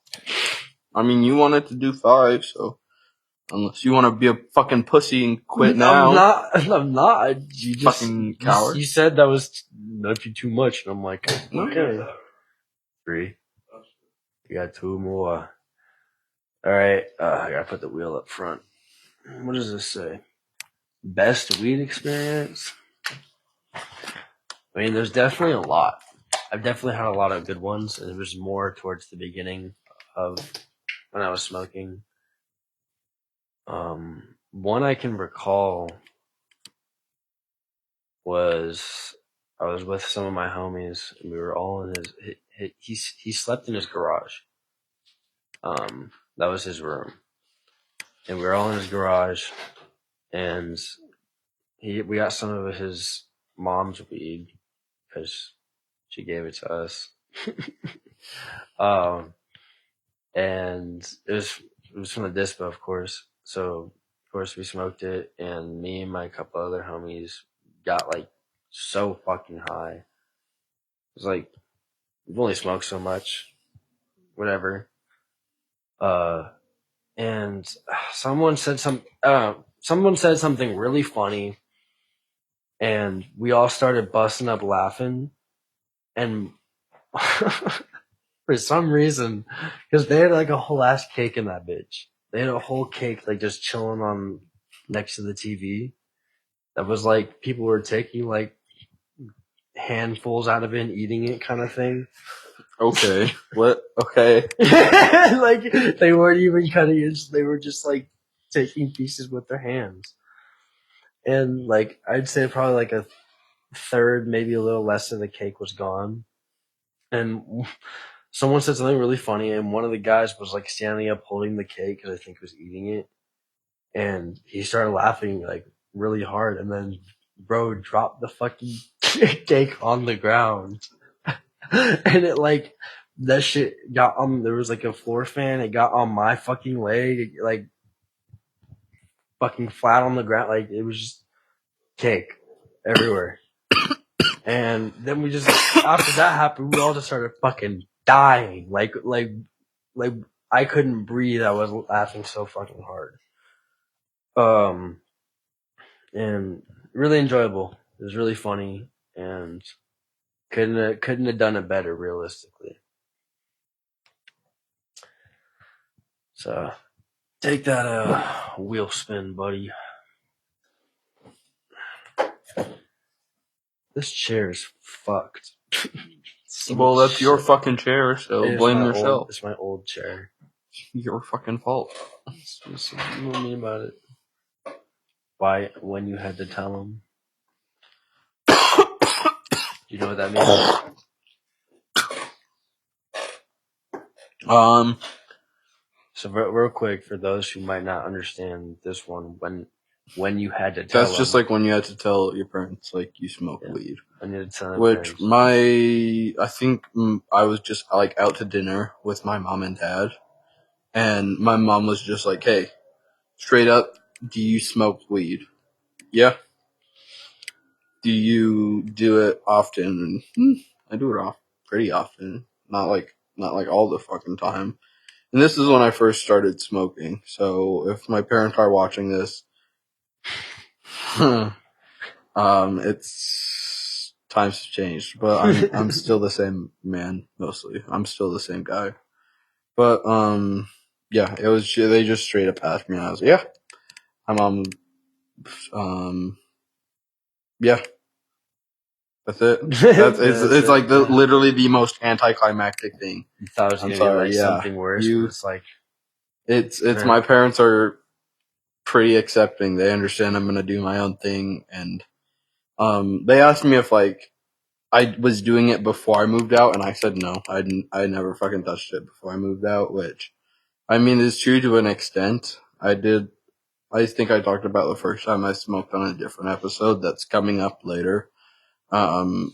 I mean, you wanted to do 5, so unless you want to be a fucking pussy and quit now. I'm not. You just fucking coward. You said that was that'd be too much, and I'm like, okay. 3. You got 2 more. All right, I gotta put the wheel up front. What does this say? Best weed experience? I mean, there's definitely a lot. I've definitely had a lot of good ones, and it was more towards the beginning of when I was smoking. One I can recall was I was with some of my homies, and we were all in he slept in his garage. That was his room. And we were all in his garage, and we got some of his mom's weed because she gave it to us. And it was from the dispo, of course. So of course we smoked it, and me and my couple other homies got like so fucking high. It was like we've only smoked so much, whatever. And someone said something really funny, and we all started busting up laughing, and for some reason, because they had like a whole ass cake in that bitch. They had a whole cake like just chilling on next to the TV. That was like people were taking like handfuls out of it and eating it kind of thing. Okay. What? Okay. Like they weren't even cutting it. They were just like taking pieces with their hands. And like I'd say probably like a third, maybe a little less of the cake was gone. And someone said something really funny, and one of the guys was like standing up holding the cake because I think he was eating it, and he started laughing like really hard, and then bro dropped the fucking cake on the ground, and it like that shit got on. There was like a floor fan. It got on my fucking leg, like fucking flat on the ground. Like it was just cake everywhere. And then we just after that happened, we all just started fucking dying. Like I couldn't breathe. I was laughing so fucking hard. And really enjoyable. It was really funny, and couldn't have done it better realistically. So take that wheel spin, buddy. This chair is fucked. Well, that's your fucking chair, so blame yourself. It's my old chair. Your fucking fault. What do you mean about it? Why? When you had to tell him? Do you know what that means? So real quick, for those who might not understand this one, when you had to tell That's just like when you had to tell your parents, like, you smoke weed. I need to tell Which I think I was just like out to dinner with my mom and dad, and my mom was just like, "Hey, straight up, do you smoke weed?" Yeah. Do you do it often? I do it pretty often. Not like all the fucking time. And this is when I first started smoking. So if my parents are watching this, it's times have changed, but I'm still the same man mostly. I'm still the same guy. But yeah, it was. They just straight up asked me, and I was like, yeah. My mom, yeah. That's it. It's like literally the most anticlimactic thing. You thought it was gonna be something worse, but it's like it's my parents are pretty accepting. They understand I'm gonna do my own thing, and they asked me if like I was doing it before I moved out, and I said no. I never fucking touched it before I moved out, which I mean is true to an extent. I think I talked about the first time I smoked on a different episode that's coming up later. But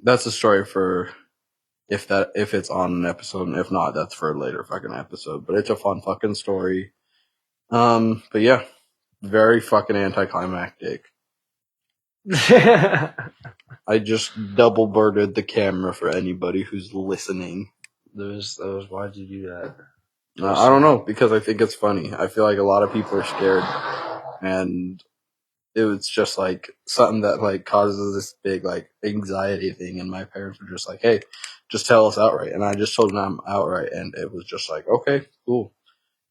that's a story for if it's on an episode, and if not, that's for a later fucking episode. But it's a fun fucking story. But yeah, very fucking anticlimactic. I just double birded the camera for anybody who's listening. Why'd you do that? I don't know, because I think it's funny. I feel like a lot of people are scared, and it was just like something that like causes this big like anxiety thing, and my parents were just like, hey, just tell us outright. And I just told them I'm outright, and it was just like, okay, cool.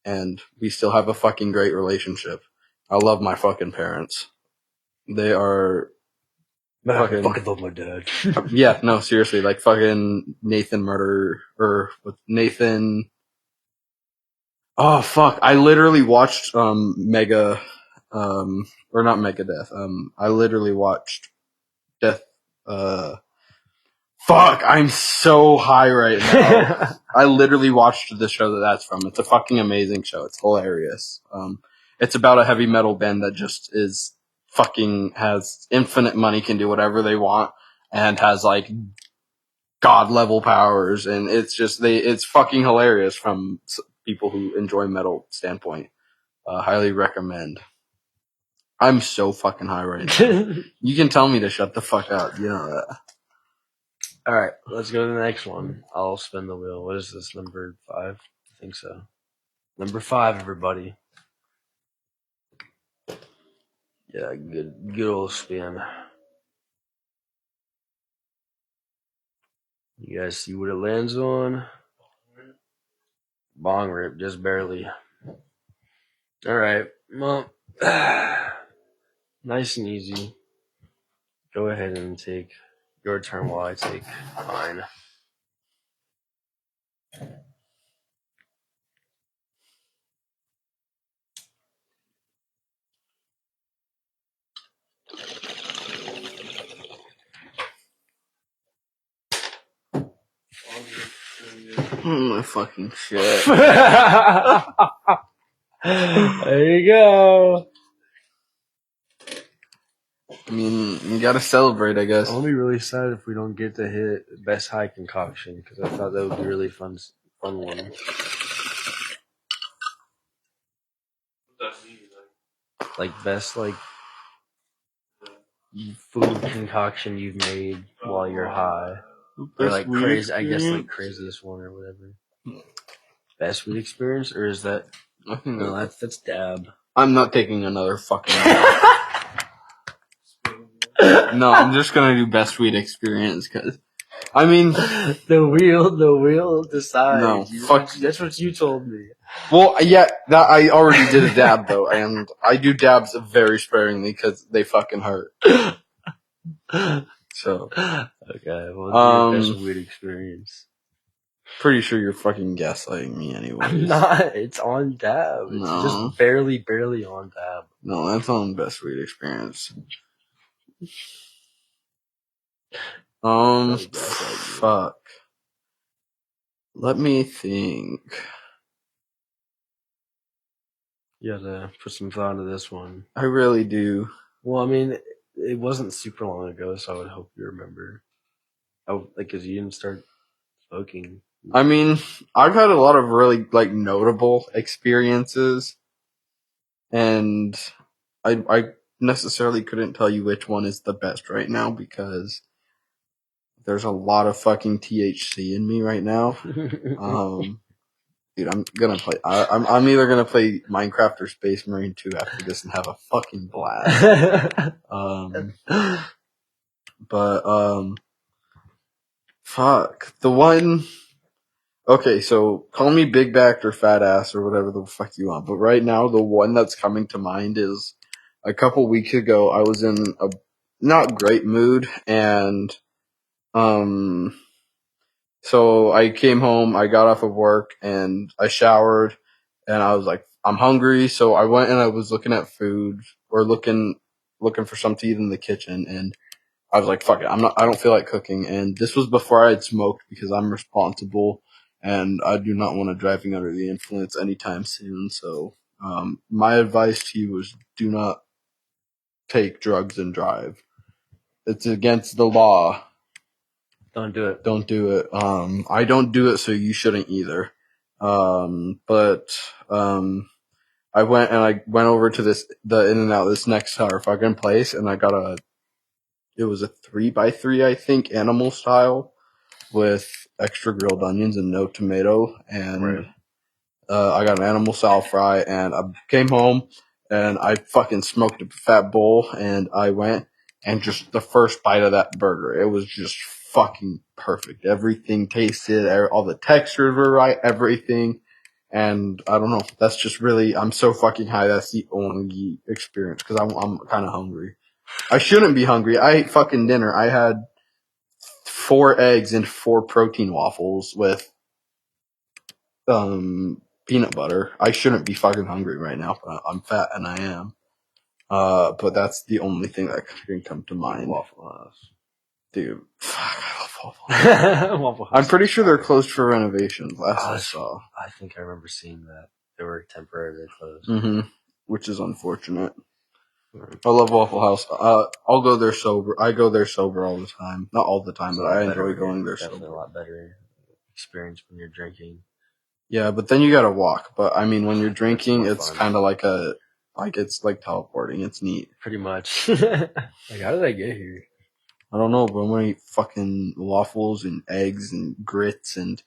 And we still have a fucking great relationship. I love my fucking parents. They are I fucking love my dad. yeah, no, seriously, like fucking Nathan Nathan. Oh fuck! I literally watched Mega, or not Megadeth. I literally watched Death. Fuck! I'm so high right now. I literally watched the show that's from. It's a fucking amazing show. It's hilarious. It's about a heavy metal band that just is fucking has infinite money, can do whatever they want, and has like god level powers, and it's just it's fucking hilarious from people who enjoy metal standpoint. Highly recommend. I'm so fucking high right now. You can tell me to shut the fuck up. You know that. All right, let's go to the next one. I'll spin the wheel. What is this, number 5? I think so. Number 5, everybody. Yeah, good old spin. You guys see what it lands on? Bong rip, just barely. All right, well, nice and easy. Go ahead and take your turn while I take mine. Oh my fucking shit. There you go. I mean, you gotta celebrate, I guess. I'll be really sad if we don't get to hit best high concoction, because I thought that would be a really fun one. Like best like food concoction you've made while you're high, or like crazy. I guess like craziest one or whatever. Best weed experience, or is that? No, that's dab. I'm not taking another fucking. No, I'm just gonna do best weed experience, because I mean the wheel decides. No, fuck. That's what you told me. Well, yeah, that I already did a dab though, and I do dabs very sparingly because they fucking hurt. So okay, well, best weed experience. Pretty sure you're fucking gaslighting me anyway. I'm not. It's on dab. It's just barely on dab. No, that's on best weed experience. Fuck. Let me think. You gotta put some thought into this one. I really do. Well, I mean, it wasn't super long ago, so I would hope you remember. Because you didn't start smoking. I mean, I've had a lot of really like notable experiences, and I necessarily couldn't tell you which one is the best right now because there's a lot of fucking THC in me right now. Dude, I'm gonna play. I'm either gonna play Minecraft or Space Marine 2 after this and have a fucking blast. Fuck the one. Okay, so call me big backed or fat ass or whatever the fuck you want. But right now, the one that's coming to mind is a couple weeks ago, I was in a not great mood, and so I came home, I got off of work, and I showered, and I was like, I'm hungry, so I went and I was looking at food or looking for something to eat in the kitchen, and I was like, fuck it, I don't feel like cooking, and this was before I had smoked because I'm responsible, and I do not want to driving under the influence anytime soon. So, my advice to you is do not take drugs and drive. It's against the law. Don't do it. Don't do it. I don't do it, so you shouldn't either. But I went over to the In-N-Out, this next to our fucking place, and I got it was a 3x3, I think, animal style with extra grilled onions and no tomato. And Right. I got an animal style fry, and I came home and I fucking smoked a fat bowl, and I went and just the first bite of that burger, it was just fucking perfect. Everything tasted, all the textures were right, everything. And I don't know, that's just really, I'm so fucking high, that's the only experience, because I'm kind of hungry. I shouldn't be hungry. I ate fucking dinner. I had 4 eggs and 4 protein waffles with peanut butter. I shouldn't be fucking hungry right now, but I'm fat and I am. But that's the only thing that can come to mind. Waffle House. Dude, fuck, I love Waffle House. Waffle House. I'm pretty sure they're closed for renovations. Last I saw. I think I remember seeing that. They were temporarily closed. Mm-hmm. Which is unfortunate. I love Waffle House. I'll go there sober. I go there sober all the time. Not all the time, but I enjoy going there sober. Definitely a lot better experience when you're drinking. Yeah, but then you gotta walk. But I mean, when you're drinking, it's kind of like it's like teleporting. It's neat. Pretty much. Like, how did I get here? I don't know, but I'm gonna eat fucking waffles and eggs and grits and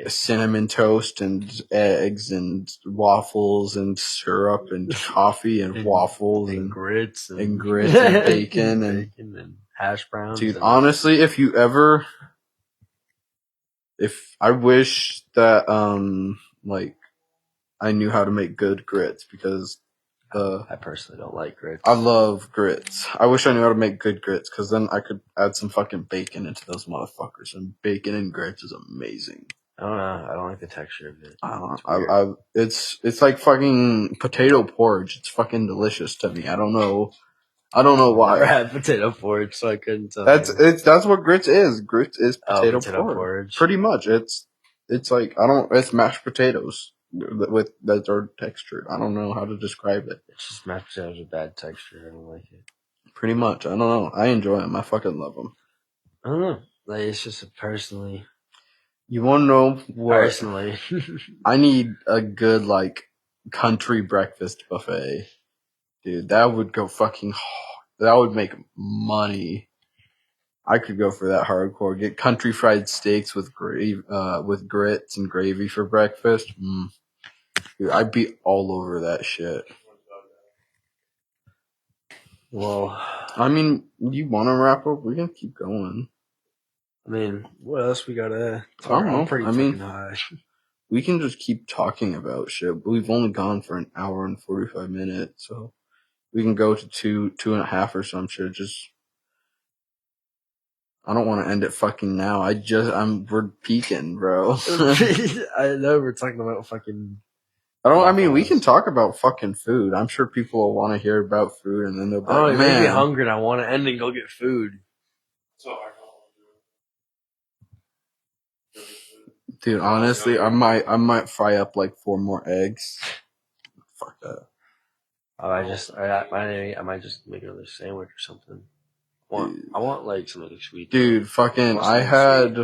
cinnamon toast and eggs and waffles and syrup and coffee and waffles and grits and bacon and hash browns. Dude, honestly, if I wish that like I knew how to make good grits, because I personally don't like grits. I love grits. I wish I knew how to make good grits, because then I could add some fucking bacon into those motherfuckers, and bacon and grits is amazing. I don't know. I don't like the texture of it. I don't know. It's like fucking potato porridge. It's fucking delicious to me. I don't know why. I had potato porridge, so I couldn't tell. That's what grits is. Grits is potato porridge. Pretty much. It's like, it's mashed potatoes that are textured. I don't know how to describe it. It's just mashed potatoes with bad texture. I don't like it. Pretty much. I don't know. I enjoy them. I fucking love them. I don't know. Like, it's just personally. You want to know what? Personally. I need a good, like, country breakfast buffet. Dude, that would go that would make money. I could go for that hardcore. Get country fried steaks with grits and gravy for breakfast. Dude, I'd be all over that shit. Well, I mean, you want to wrap up? We can keep going. I mean, what else we gotta talk I don't know. I'm pretty fucking high. We can just keep talking about shit. But we've only gone for an hour and 45 minutes, so we can go to 2.5 or some shit. Just, I don't want to end it fucking now. We're peaking, bro. I know we're talking about fucking. We can talk about fucking food. I'm sure people will want to hear about food, and then they'll be like, you make me hungry and I want to end and go get food. Dude, honestly, I might fry up like 4 more eggs. Fuck that. I might just make another sandwich or something. I want like something sweet. Dude, fucking, I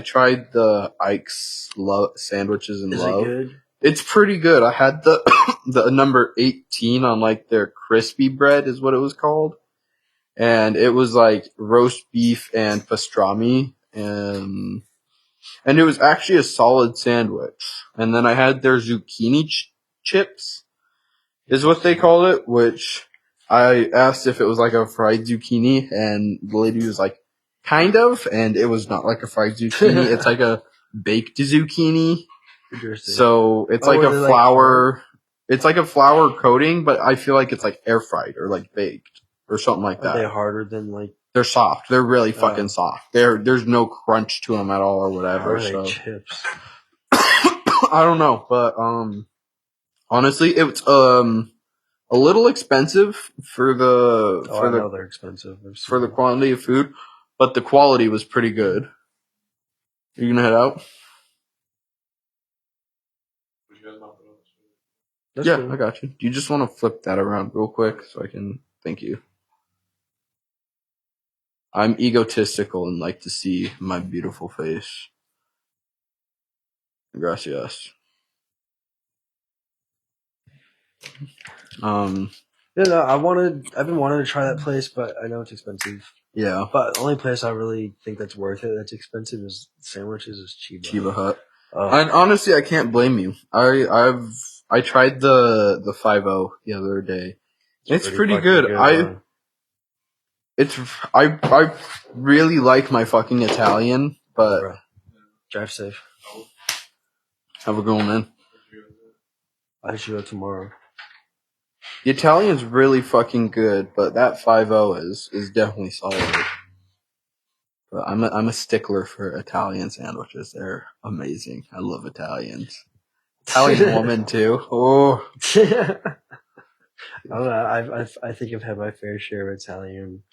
tried the Ike's sandwiches in Love. Is it good? It's pretty good. I had the number 18 on like their crispy bread is what it was called. And it was like roast beef and pastrami, and it was actually a solid sandwich. And then I had their zucchini chips, is what they called it, which I asked if it was like a fried zucchini, and the lady was like, kind of, and it was not like a fried zucchini. It's like baked zucchini. Interesting. So it's like a flour. It's like a flour coating, but I feel like it's like air fried or like baked or something like that. Are they harder than like? They're soft. They're really fucking soft. There's no crunch to them at all or whatever. How are they so chips? I don't know, but honestly, it's a little expensive for the I know they're expensive for the quantity of food, but the quality was pretty good. Are you gonna head out? Yeah, cool. I got you. Do you just want to flip that around real quick so I can thank you? I'm egotistical and like to see my beautiful face. Gracias. Yeah, no, I've been wanting to try that place, but I know it's expensive. Yeah. But the only place I really think that's worth it, that's expensive, is sandwiches, is Chiba Hut. And honestly, I can't blame you. I tried the 5-0 the other day. It's pretty good. I really like my fucking Italian, but drive safe. Have a good one, man. I should go tomorrow. The Italian's really fucking good, but that 5-0 is definitely solid. But I'm a stickler for Italian sandwiches. They're amazing. I love Italians. Italian woman too. Oh. I don't know. I think I've had my fair share of Italian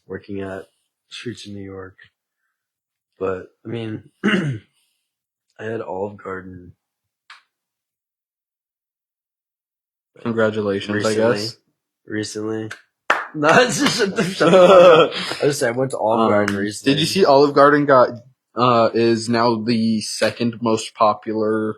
working at streets in New York. But I mean, I had Olive Garden. Congratulations, recently, I guess. Recently. No, it's just I went to Olive Garden recently. Did you see Olive Garden is now the second most popular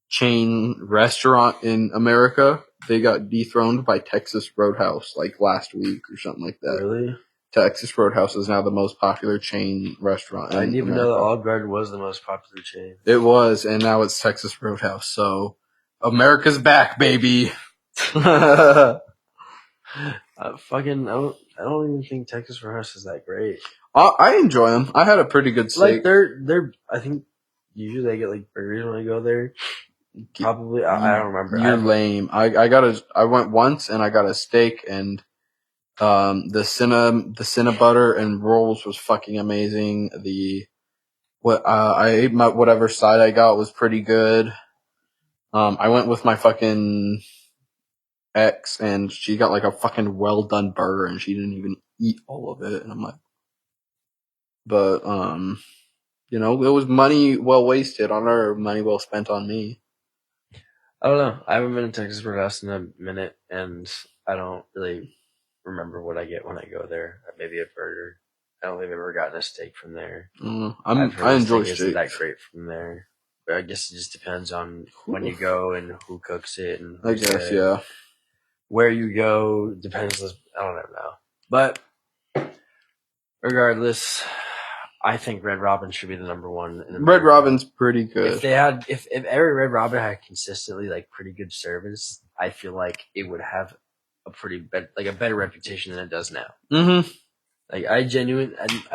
chain restaurant in America? They got dethroned by Texas Roadhouse like last week or something like that. Really? Texas Roadhouse is now the most popular chain restaurant. I didn't even know that Olive Garden was the most popular chain. It was, and now it's Texas Roadhouse. So America's back, baby. I don't even think Texas Roadhouse is that great. I enjoy them. I had a pretty good steak. Like they're I think usually they get like burgers when I go there. Probably I don't remember. You're lame. I went once and I got a steak and the Cinnabon and rolls was fucking amazing. I ate whatever side I got was pretty good. I went with my fucking ex and she got like a fucking well done burger and she didn't even eat all of it and I'm like, but you know, it was money well wasted on her, money well spent on me. I don't know. I haven't been to Texas Roadhouse in a minute and I don't really remember what I get when I go there. Maybe a burger. I don't think I've ever gotten a steak from there. I enjoy steak. Isn't that great from there? But I guess it just depends on when you go and who cooks it and I guess yeah. Where you go depends. I don't know. But regardless, I think Red Robin should be the number one. Red Robin's pretty good. If every Red Robin had consistently like pretty good service, I feel like it would have a better reputation than it does now. Mm-hmm. Like I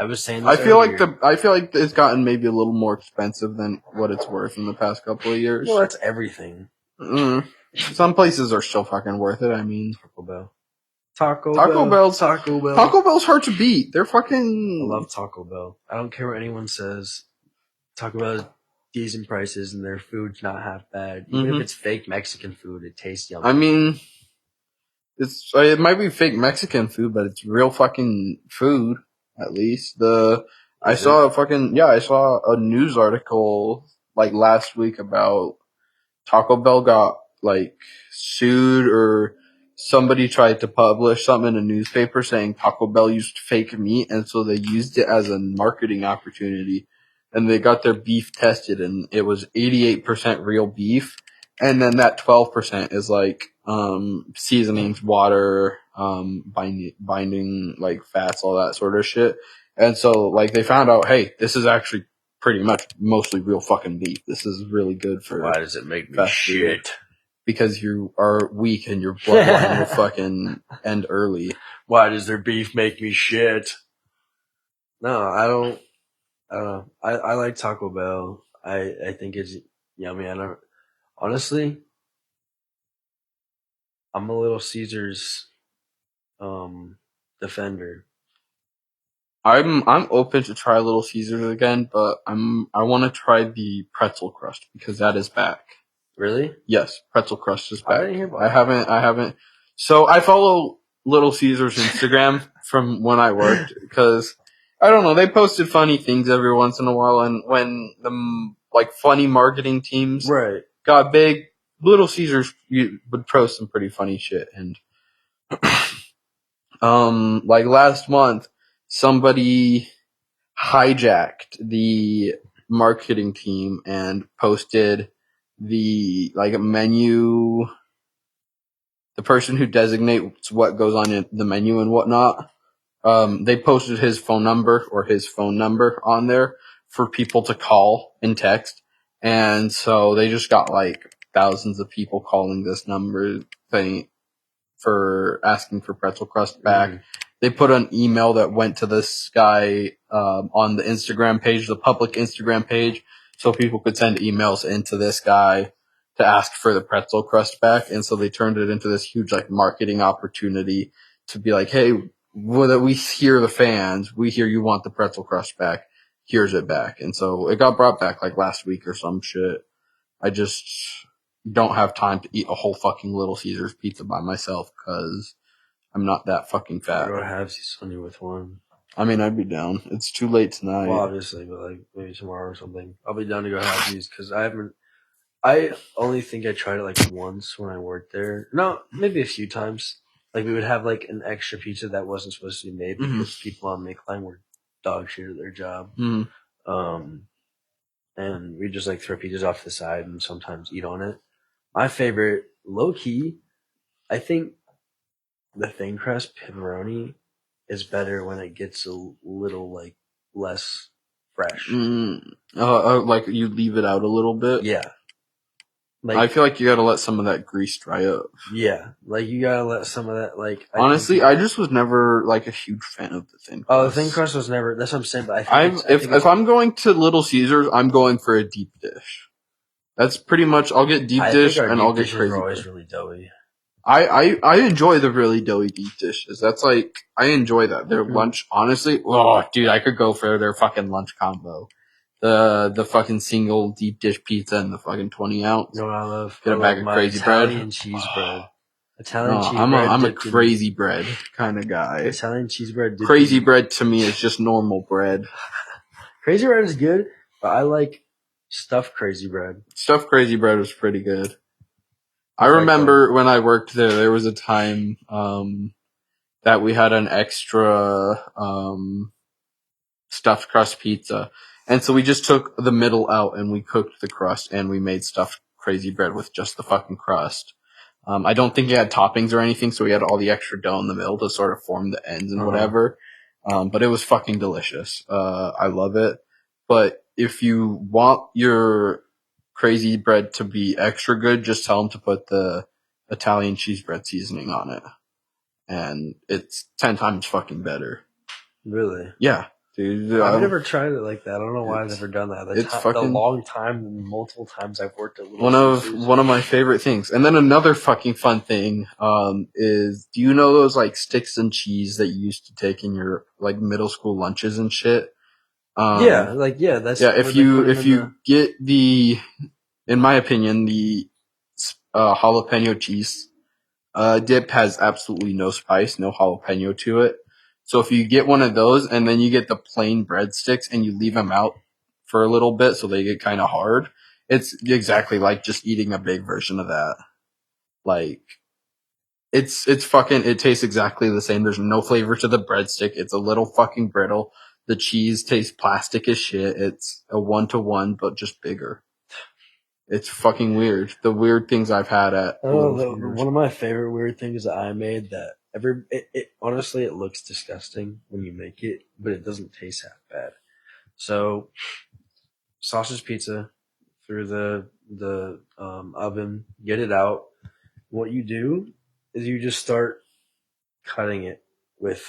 was saying this I feel like it's gotten maybe a little more expensive than what it's worth in the past couple of years. Well, that's everything. Mm-hmm. Some places are still fucking worth it. I mean, Taco Bell. Taco Bell's hard to beat. They're fucking. I love Taco Bell. I don't care what anyone says. Taco Bell has decent prices and their food's not half bad. Even if it's fake Mexican food, it tastes yummy. I mean, it might be fake Mexican food, but it's real fucking food. At least I saw a news article like last week about Taco Bell got like sued or somebody tried to publish something in a newspaper saying Taco Bell used fake meat and so they used it as a marketing opportunity and they got their beef tested and it was 88% real beef and then that 12% is like seasonings, water, binding like fats, all that sort of shit. And so like they found out, hey, this is actually pretty much mostly real fucking beef. This is really good for. Why does it make me shit? Food. Because you are weak and your bloodline will fucking end early. Why does their beef make me shit? No, I don't know. I like Taco Bell. I think it's yummy. I don't honestly. I'm a Little Caesars defender. I'm open to try Little Caesars again, but I want to try the pretzel crust because that is back. Really? Yes, pretzel crust is back. I didn't hear about I haven't. So I follow Little Caesars Instagram from when I worked because I don't know, they posted funny things every once in a while, and when the like funny marketing teams right got big, Little Caesars would post some pretty funny shit. And like last month, somebody hijacked the marketing team and posted the like menu, the person who designates what goes on in the menu and whatnot. They posted his phone number on there for people to call and text. And so they just got like thousands of people calling this number thing for asking for pretzel crust back. Mm. They put an email that went to this guy on the Instagram page, the public Instagram page, so people could send emails into this guy to ask for the pretzel crust back. And so they turned it into this huge like marketing opportunity to be like, hey, we hear the fans, we hear you want the pretzel crust back, here's it back. And so it got brought back like last week or some shit. I just don't have time to eat a whole fucking Little Caesars pizza by myself because I'm not that fucking fat. Or have Sunday with one. I mean, I'd be down. It's too late tonight. Well, obviously, but like maybe tomorrow or something. I'll be down to go have these because I only think I tried it like once when I worked there. No, maybe a few times. Like we would have like an extra pizza that wasn't supposed to be made because people on Make Line were dog shit at their job. And we just like throw pizzas off to the side and sometimes eat on it. My favorite, low key, I think the thin crust pepperoni is better when it gets a little like less fresh. Like you leave it out a little bit. Yeah. Like, I feel like you gotta let some of that grease dry up. Yeah, like you gotta let some of that. Like honestly, I just was never like a huge fan of the thin crust. Oh, the thin crust was never. That's what I'm saying. But if I'm going to Little Caesars, I'm going for a deep dish. That's pretty much. I'll get deep dish and I'll get crazy. Always really doughy. I enjoy the really doughy deep dishes. That's like I enjoy that. Their lunch, honestly. Oh, dude, I could go for their fucking lunch combo. The fucking single deep dish pizza and the fucking 20 ounce. No, I love. Get a bag of crazy bread. Italian cheese bread. Italian cheese bread. I'm a crazy bread kind of guy. Italian cheese bread. Crazy bread to me is just normal bread. Crazy bread is good, but I like stuffed crazy bread. Stuffed crazy bread was pretty good. I remember when I worked there was a time that we had an extra stuffed crust pizza. And so we just took the middle out and we cooked the crust and we made stuffed crazy bread with just the fucking crust. I don't think it had toppings or anything, so we had all the extra dough in the middle to sort of form the ends and whatever. But it was fucking delicious. I love it. But if you want your crazy bread to be extra good, just tell them to put the Italian cheese bread seasoning on it. And it's 10 times fucking better. Really? Yeah. Dude, I've never tried it like that. I don't know why I've never done that. The long time, multiple times I've worked at Little Caesars. One of my favorite things. And then another fucking fun thing is, do you know those like sticks and cheese that you used to take in your like middle school lunches and shit? That's if you get the, in my opinion, the jalapeno cheese dip has absolutely no spice, no jalapeno to it. So if you get one of those and then you get the plain breadsticks and you leave them out for a little bit so they get kind of hard, it's exactly like just eating a big version of that. Like, it's fucking, it tastes exactly the same. There's no flavor to the breadstick. It's a little fucking brittle. The cheese tastes plastic as shit. It's a 1-to-1, but just bigger. It's fucking weird. The weird things I've had at one of my favorite weird things that I made that honestly it looks disgusting when you make it, but it doesn't taste half bad. So sausage pizza through the oven, get it out. What you do is you just start cutting it with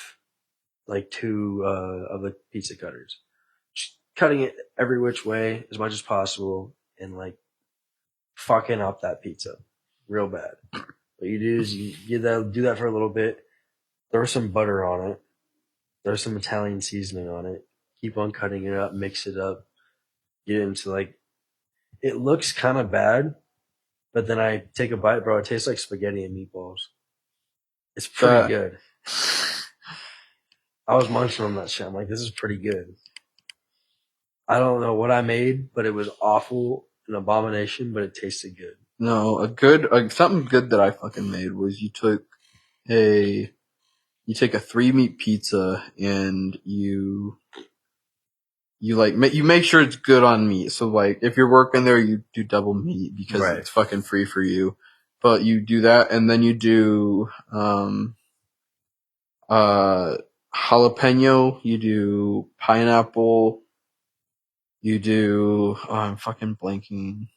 like two of the pizza cutters. Just cutting it every which way as much as possible and like fucking up that pizza real bad. What you do is you do that for a little bit, throw some butter on it, throw some Italian seasoning on it, keep on cutting it up, mix it up, get into like, it looks kind of bad, but then I take a bite, bro. It tastes like spaghetti and meatballs. It's pretty good. I was munching on that shit. I'm like, this is pretty good. I don't know what I made, but it was awful, an abomination, but it tasted good. No, something good that I fucking made was you take a 3-meat pizza and you make sure it's good on meat. So like if you're working there, you do double meat because it's fucking free for you. But you do that, and then you do jalapeno, you do pineapple, you do I'm fucking blanking.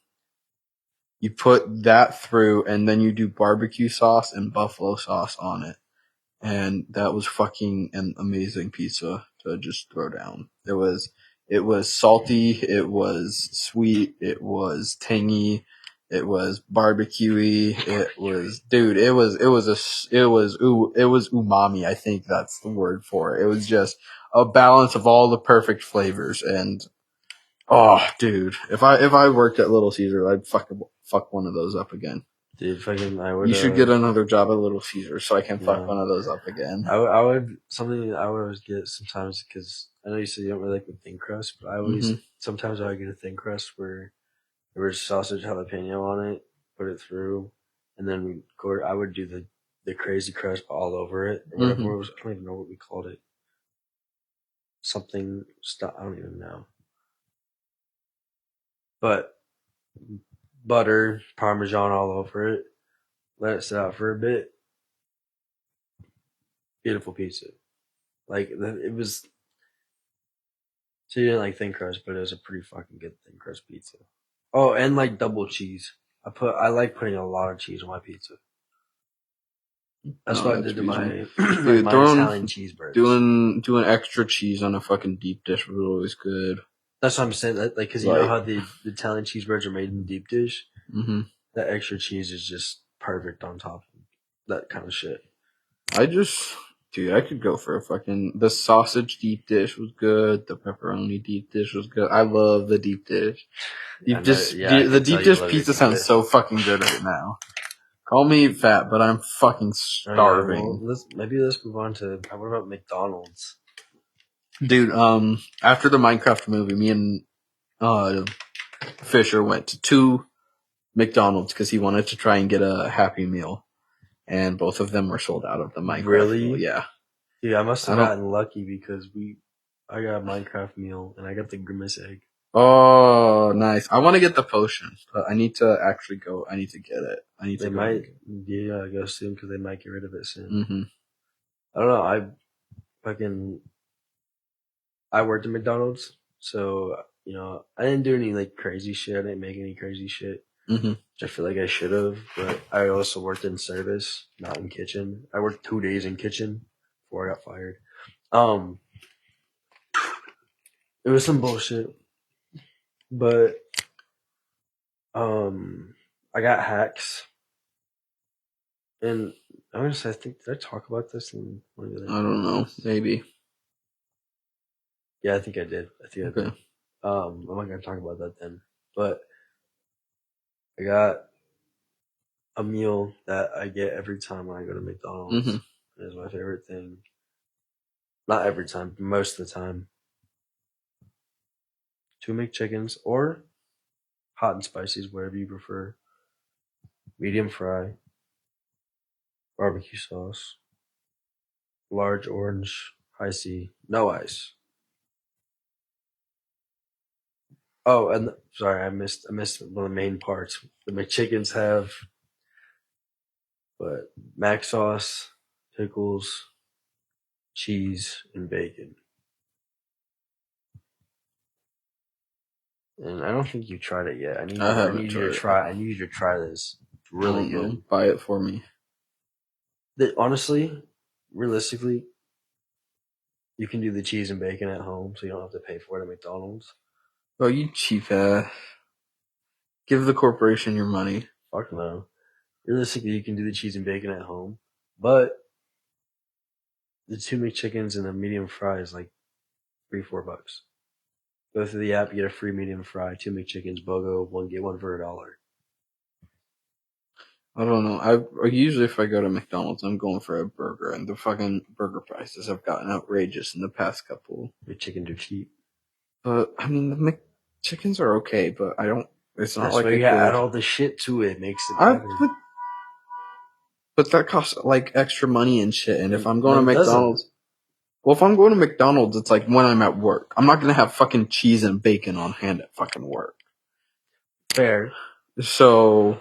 You put that through, and then you do barbecue sauce and buffalo sauce on it. And that was fucking an amazing pizza to just throw down. It was salty, it was sweet, it was tangy, it was barbecuey, it was umami. I think that's the word for it. It was just a balance of all the perfect flavors. And oh, dude, if I worked at Little Caesar, I'd fuck one of those up again. Dude, fucking, I would. You should get another job at Little Caesar so I can fuck one of those up again. I would something I would always get sometimes, because I know you said you don't really like the thin crust, but I always sometimes I would get a thin crust where there was sausage jalapeno on it, put it through, and then I would do the crazy crust all over it or whatever it was. I don't even know what we called it. Something stuff. I don't even know. But butter, Parmesan all over it. Let it sit out for a bit. Beautiful pizza. Like, it was. So you didn't like thin crust, but it was a pretty fucking good thin crust pizza. Oh, and like double cheese. I like putting a lot of cheese on my pizza. That's what I did to my Italian cheeseburgers. Doing extra cheese on a fucking deep dish was always good. That's what I'm saying. Like, because you know how the Italian cheeseburgers are made in deep dish? Mm-hmm. That extra cheese is just perfect on top of that kind of shit. I could go for the sausage deep dish was good. The pepperoni deep dish was good. I love the deep dish. The deep dish pizza sounds so fucking good right now. Call me fat, but I'm fucking starving. Maybe let's move on to, what about McDonald's? Dude, after the Minecraft movie, me and Fisher went to 2 McDonald's because he wanted to try and get a Happy Meal, and both of them were sold out of the Minecraft meal. Yeah. Dude, I must have gotten lucky because I got a Minecraft meal and I got the Grimace egg. Oh, nice. I want to get the potion, but I need to actually go. I need to get it. Go soon because they might get rid of it soon. Mm-hmm. I don't know. I worked at McDonald's, so I didn't do any like crazy shit. I didn't make any crazy shit. Mm-hmm. Which I feel like I should have, but I also worked in service, not in kitchen. I worked 2 days in kitchen before I got fired. It was some bullshit, but I got hacks, and I'm gonna say, I think, did I talk about this in one of the other? I don't know, maybe. Yeah, I think I did. I did. I'm not gonna talk about that then, but I got a meal that I get every time when I go to McDonald's. Mm-hmm. It's my favorite thing. Not every time, but most of the time. 2 McChickens or hot and spicy, whatever you prefer. Medium fry. Barbecue sauce. Large orange, high C, no ice. Oh, and sorry, I missed one of the main parts. The McChickens have mac sauce, pickles, cheese, and bacon. And I don't think you tried it yet. I need you to try this. It's really good. Buy it for me. Honestly, realistically, you can do the cheese and bacon at home, so you don't have to pay for it at McDonald's. Oh, you cheap ass. Give the corporation your money. Fuck no. Realistically, you can do the cheese and bacon at home, but the 2 McChickens and a medium fry is like $3-4. Go through the app, you get a free medium fry, 2 McChickens, BOGO, one get one for $1. I don't know. I usually, if I go to McDonald's, I'm going for a burger, and the fucking burger prices have gotten outrageous in the past couple. McChickens are cheap. But I mean, the McChickens are okay, but I don't. It's not That's like why a you gotta good. add all the shit to it. Makes it better. But that costs like extra money and shit. And if I'm going to No, it doesn't. McDonald's, well, if I'm going to McDonald's, it's like when I'm at work. I'm not gonna have fucking cheese and bacon on hand at fucking work. Fair. So,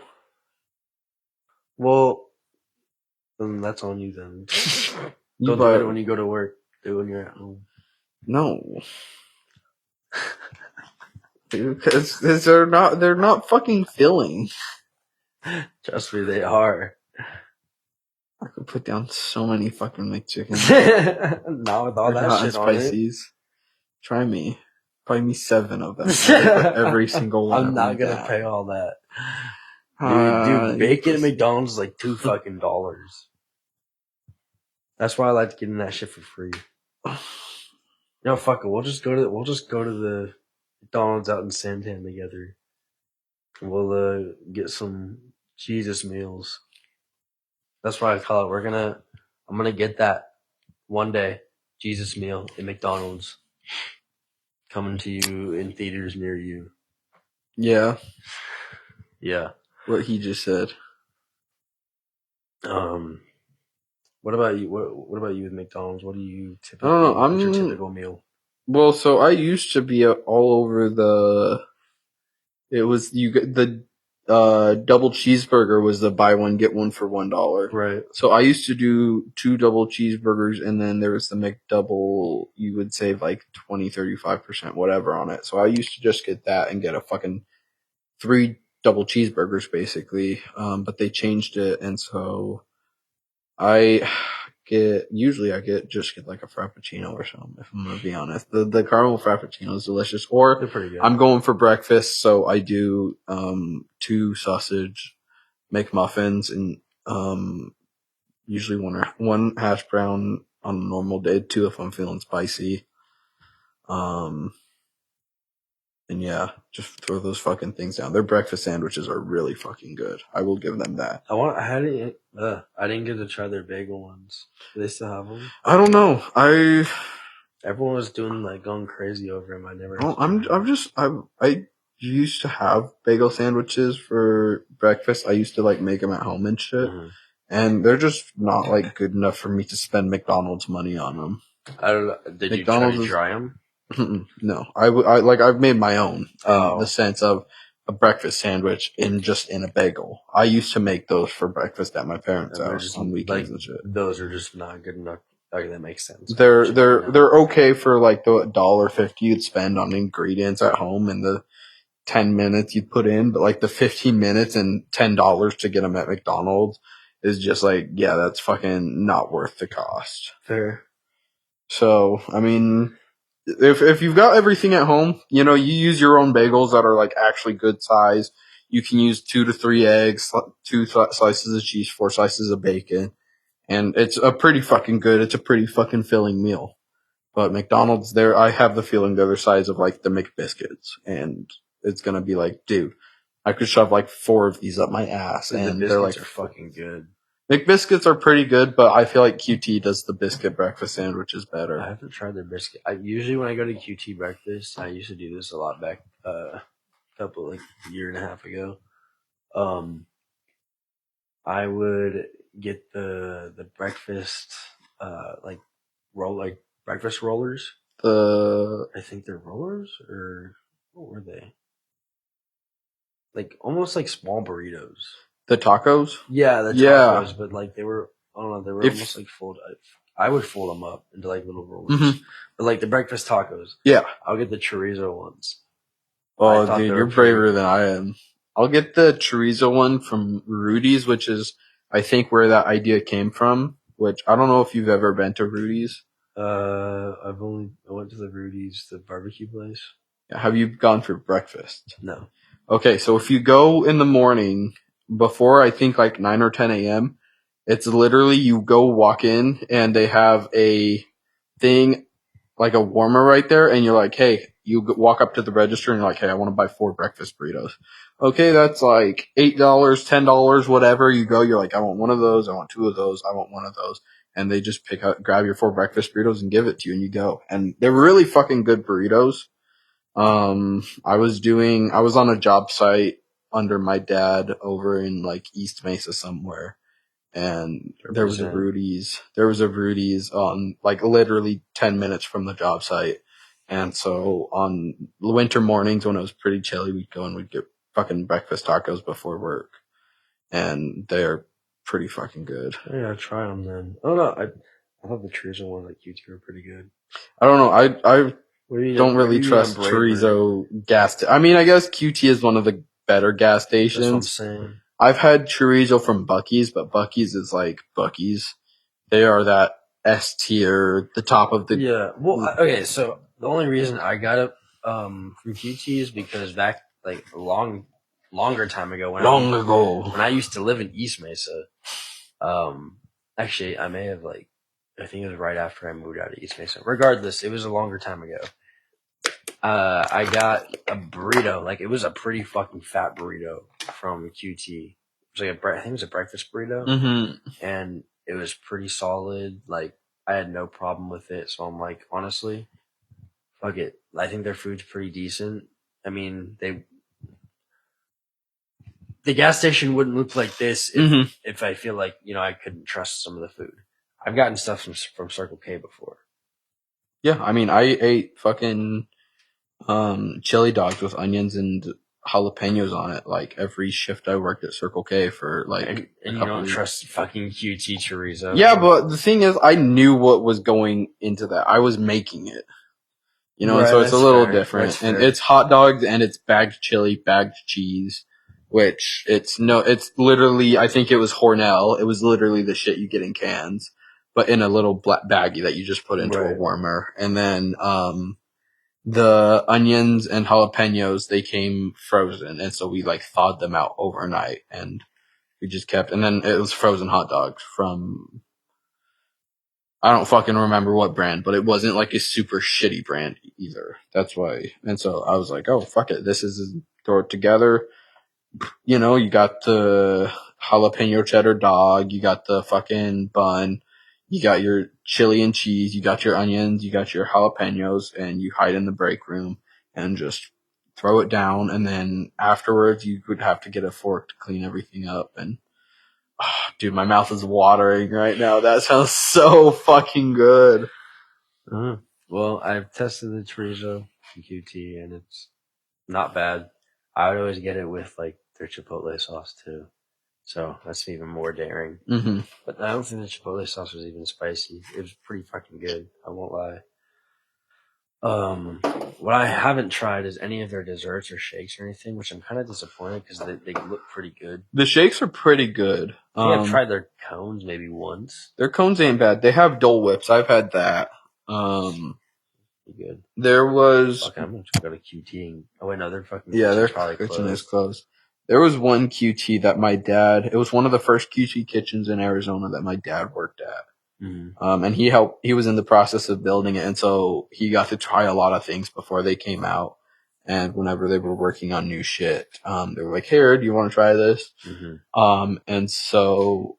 Well, then that's on you then. Don't do it when you go to work. Do it when you're at home. No. Because they're not fucking filling. Trust me, they are. I could put down so many fucking McChickens. Not with all that shit on it. Try me. Buy me 7 of them. Every single one. I'm not gonna pay all that. Dude, bacon at McDonald's is like $2 fucking dollars. That's why I like to get in that shit for free. No, fuck it. We'll just go to the McDonald's out in Santan together. We'll get some Jesus meals. That's why I call it. I'm gonna get that one day. Jesus meal at McDonald's. Coming to you in theaters near you. Yeah. Yeah. What he just said. What about you? What about you with McDonald's? What do you typically? I don't know. What's your typical meal? Well, so I used to be all over the. It was you get the double cheeseburger was the buy one get one for $1. Right. So I used to do 2 double cheeseburgers, and then there was the McDouble. You would save like 20-35% whatever on it. So I used to just get that and get a fucking 3 double cheeseburgers basically. But they changed it, and so I usually just get like a frappuccino or something, if I'm gonna be honest. The caramel frappuccino is delicious. Or they're pretty good. I'm going for breakfast, so I do 2 sausage McMuffins and usually one hash brown on a normal day, 2 if I'm feeling spicy. And yeah, just throw those fucking things down. Their breakfast sandwiches are really fucking good. I will give them that. I didn't get to try their bagel ones. Do they still have them? I don't know. Everyone was going crazy over them. I never. I used to have bagel sandwiches for breakfast. I used to like make them at home and shit. Mm-hmm. And they're just not like good enough for me to spend McDonald's money on them. I don't know. Did McDonald's you try them? No, I've made my own, in the sense of a breakfast sandwich in a bagel. I used to make those for breakfast at my parents' house on weekends and shit. Those are just not good enough. Okay, that makes sense. They're okay for like the $1.50 you'd spend on ingredients at home and the 10 minutes you'd put in, but like the 15 minutes and $10 to get them at McDonald's is just like, yeah, that's fucking not worth the cost. Fair. So, I mean, if you've got everything at home, you use your own bagels that are like actually good size. You can use 2 to 3 eggs, 2 slices of cheese, 4 slices of bacon, and it's a pretty fucking filling meal. But McDonald's, I have the feeling they're the size of like the McBiscuits, and it's gonna be like, dude, I could shove like 4 of these up my ass, and they're like, are fucking good. McBiscuits are pretty good, but I feel like QT does the biscuit breakfast sandwiches better. I haven't tried their biscuit. Usually when I go to QT breakfast, I used to do this a lot back a year and a half ago. I would get the breakfast breakfast rollers. I think they're rollers, or what were they? Like almost like small burritos. The tacos? Yeah, the tacos, but like they were, I don't know, they were almost like folded. I would fold them up into like little rollers. Mm-hmm. But like the breakfast tacos. Yeah. I'll get the chorizo ones. Oh, dude, you're braver than I am. I'll get the chorizo one from Rudy's, which is, I think, where that idea came from, which I don't know if you've ever been to Rudy's. I went to the Rudy's, the barbecue place. Have you gone for breakfast? No. Okay, so if you go in the morning before I think like 9 or 10 a.m., it's literally you go walk in and they have a thing like a warmer right there, and you're like, hey, you walk up to the register and you're like, hey, I want to buy 4 breakfast burritos. Okay, that's like $8, $10, whatever. You go, you're like, I want one of those, I want 2 of those, I want 1 of those. And they just grab your 4 breakfast burritos and give it to you, and you go. And they're really fucking good burritos. I was on a job site under my dad over in like East Mesa somewhere. And there was a Rudy's on like literally 10 minutes from the job site. And so on winter mornings when it was pretty chilly, we'd go and we'd get fucking breakfast tacos before work. And they're pretty fucking good. Yeah, try them then. Oh no, I thought the chorizo ones like QT were pretty good. I don't know. I don't really trust chorizo gas. I mean, I guess QT is one of the better gas stations. That's what I'm saying. I've had chorizo from Buc-ee's, but Buc-ee's is like Buc-ee's. They are that S tier, the top of the. Yeah. Well, okay. So the only reason I got it from QT is because back like longer time ago when I used to live in East Mesa. Actually, I may have I think it was right after I moved out of East Mesa. Regardless, it was a longer time ago. I got a burrito. Like, it was a pretty fucking fat burrito from QT. It was like I think it was a breakfast burrito. Mm-hmm. And it was pretty solid. Like, I had no problem with it. So I'm like, honestly, fuck it. I think their food's pretty decent. I mean, the gas station wouldn't look like this if I feel like, I couldn't trust some of the food. I've gotten stuff from Circle K before. Yeah, I mean, I ate fucking chili dogs with onions and jalapenos on it like every shift I worked at Circle K for like and you don't trust fucking QT chorizo. Yeah, but the thing is, I knew what was going into that. I was making it. Right, and so it's a little different. And it's hot dogs and it's bagged chili, bagged cheese, which it's literally, I think it was Hornell. It was literally the shit you get in cans, but in a little black baggie that you just put into a warmer. And then, the onions and jalapenos, they came frozen. And so we thawed them out overnight and we just kept, and then it was frozen hot dogs from, I don't fucking remember what brand, but it wasn't like a super shitty brand either. That's why. And so I was like, oh, fuck it. This is throw it together. You got the jalapeno cheddar dog. You got the fucking bun. You got your chili and cheese. You got your onions. You got your jalapenos, and you hide in the break room and just throw it down. And then afterwards, you would have to get a fork to clean everything up. And dude, my mouth is watering right now. That sounds so fucking good. Well, I've tested the chorizo from QT, and it's not bad. I would always get it with their chipotle sauce too. So that's even more daring. Mm-hmm. But I don't think the chipotle sauce was even spicy. It was pretty fucking good. I won't lie. What I haven't tried is any of their desserts or shakes or anything, which I'm kind of disappointed because they look pretty good. The shakes are pretty good. I think I've tried their cones maybe once. Their cones ain't bad. They have Dole Whips. I've had that. Good. There was. Fuck, I'm gonna go to QT. Oh wait, no, they're fucking. Yeah, their kitchen is closed. There was one QT that my dad. It was one of the first QT kitchens in Arizona that my dad worked at. Mm-hmm. And he was in the process of building it. And so he got to try a lot of things before they came out. And whenever they were working on new shit, they were like, hey, do you want to try this? Mm-hmm. And so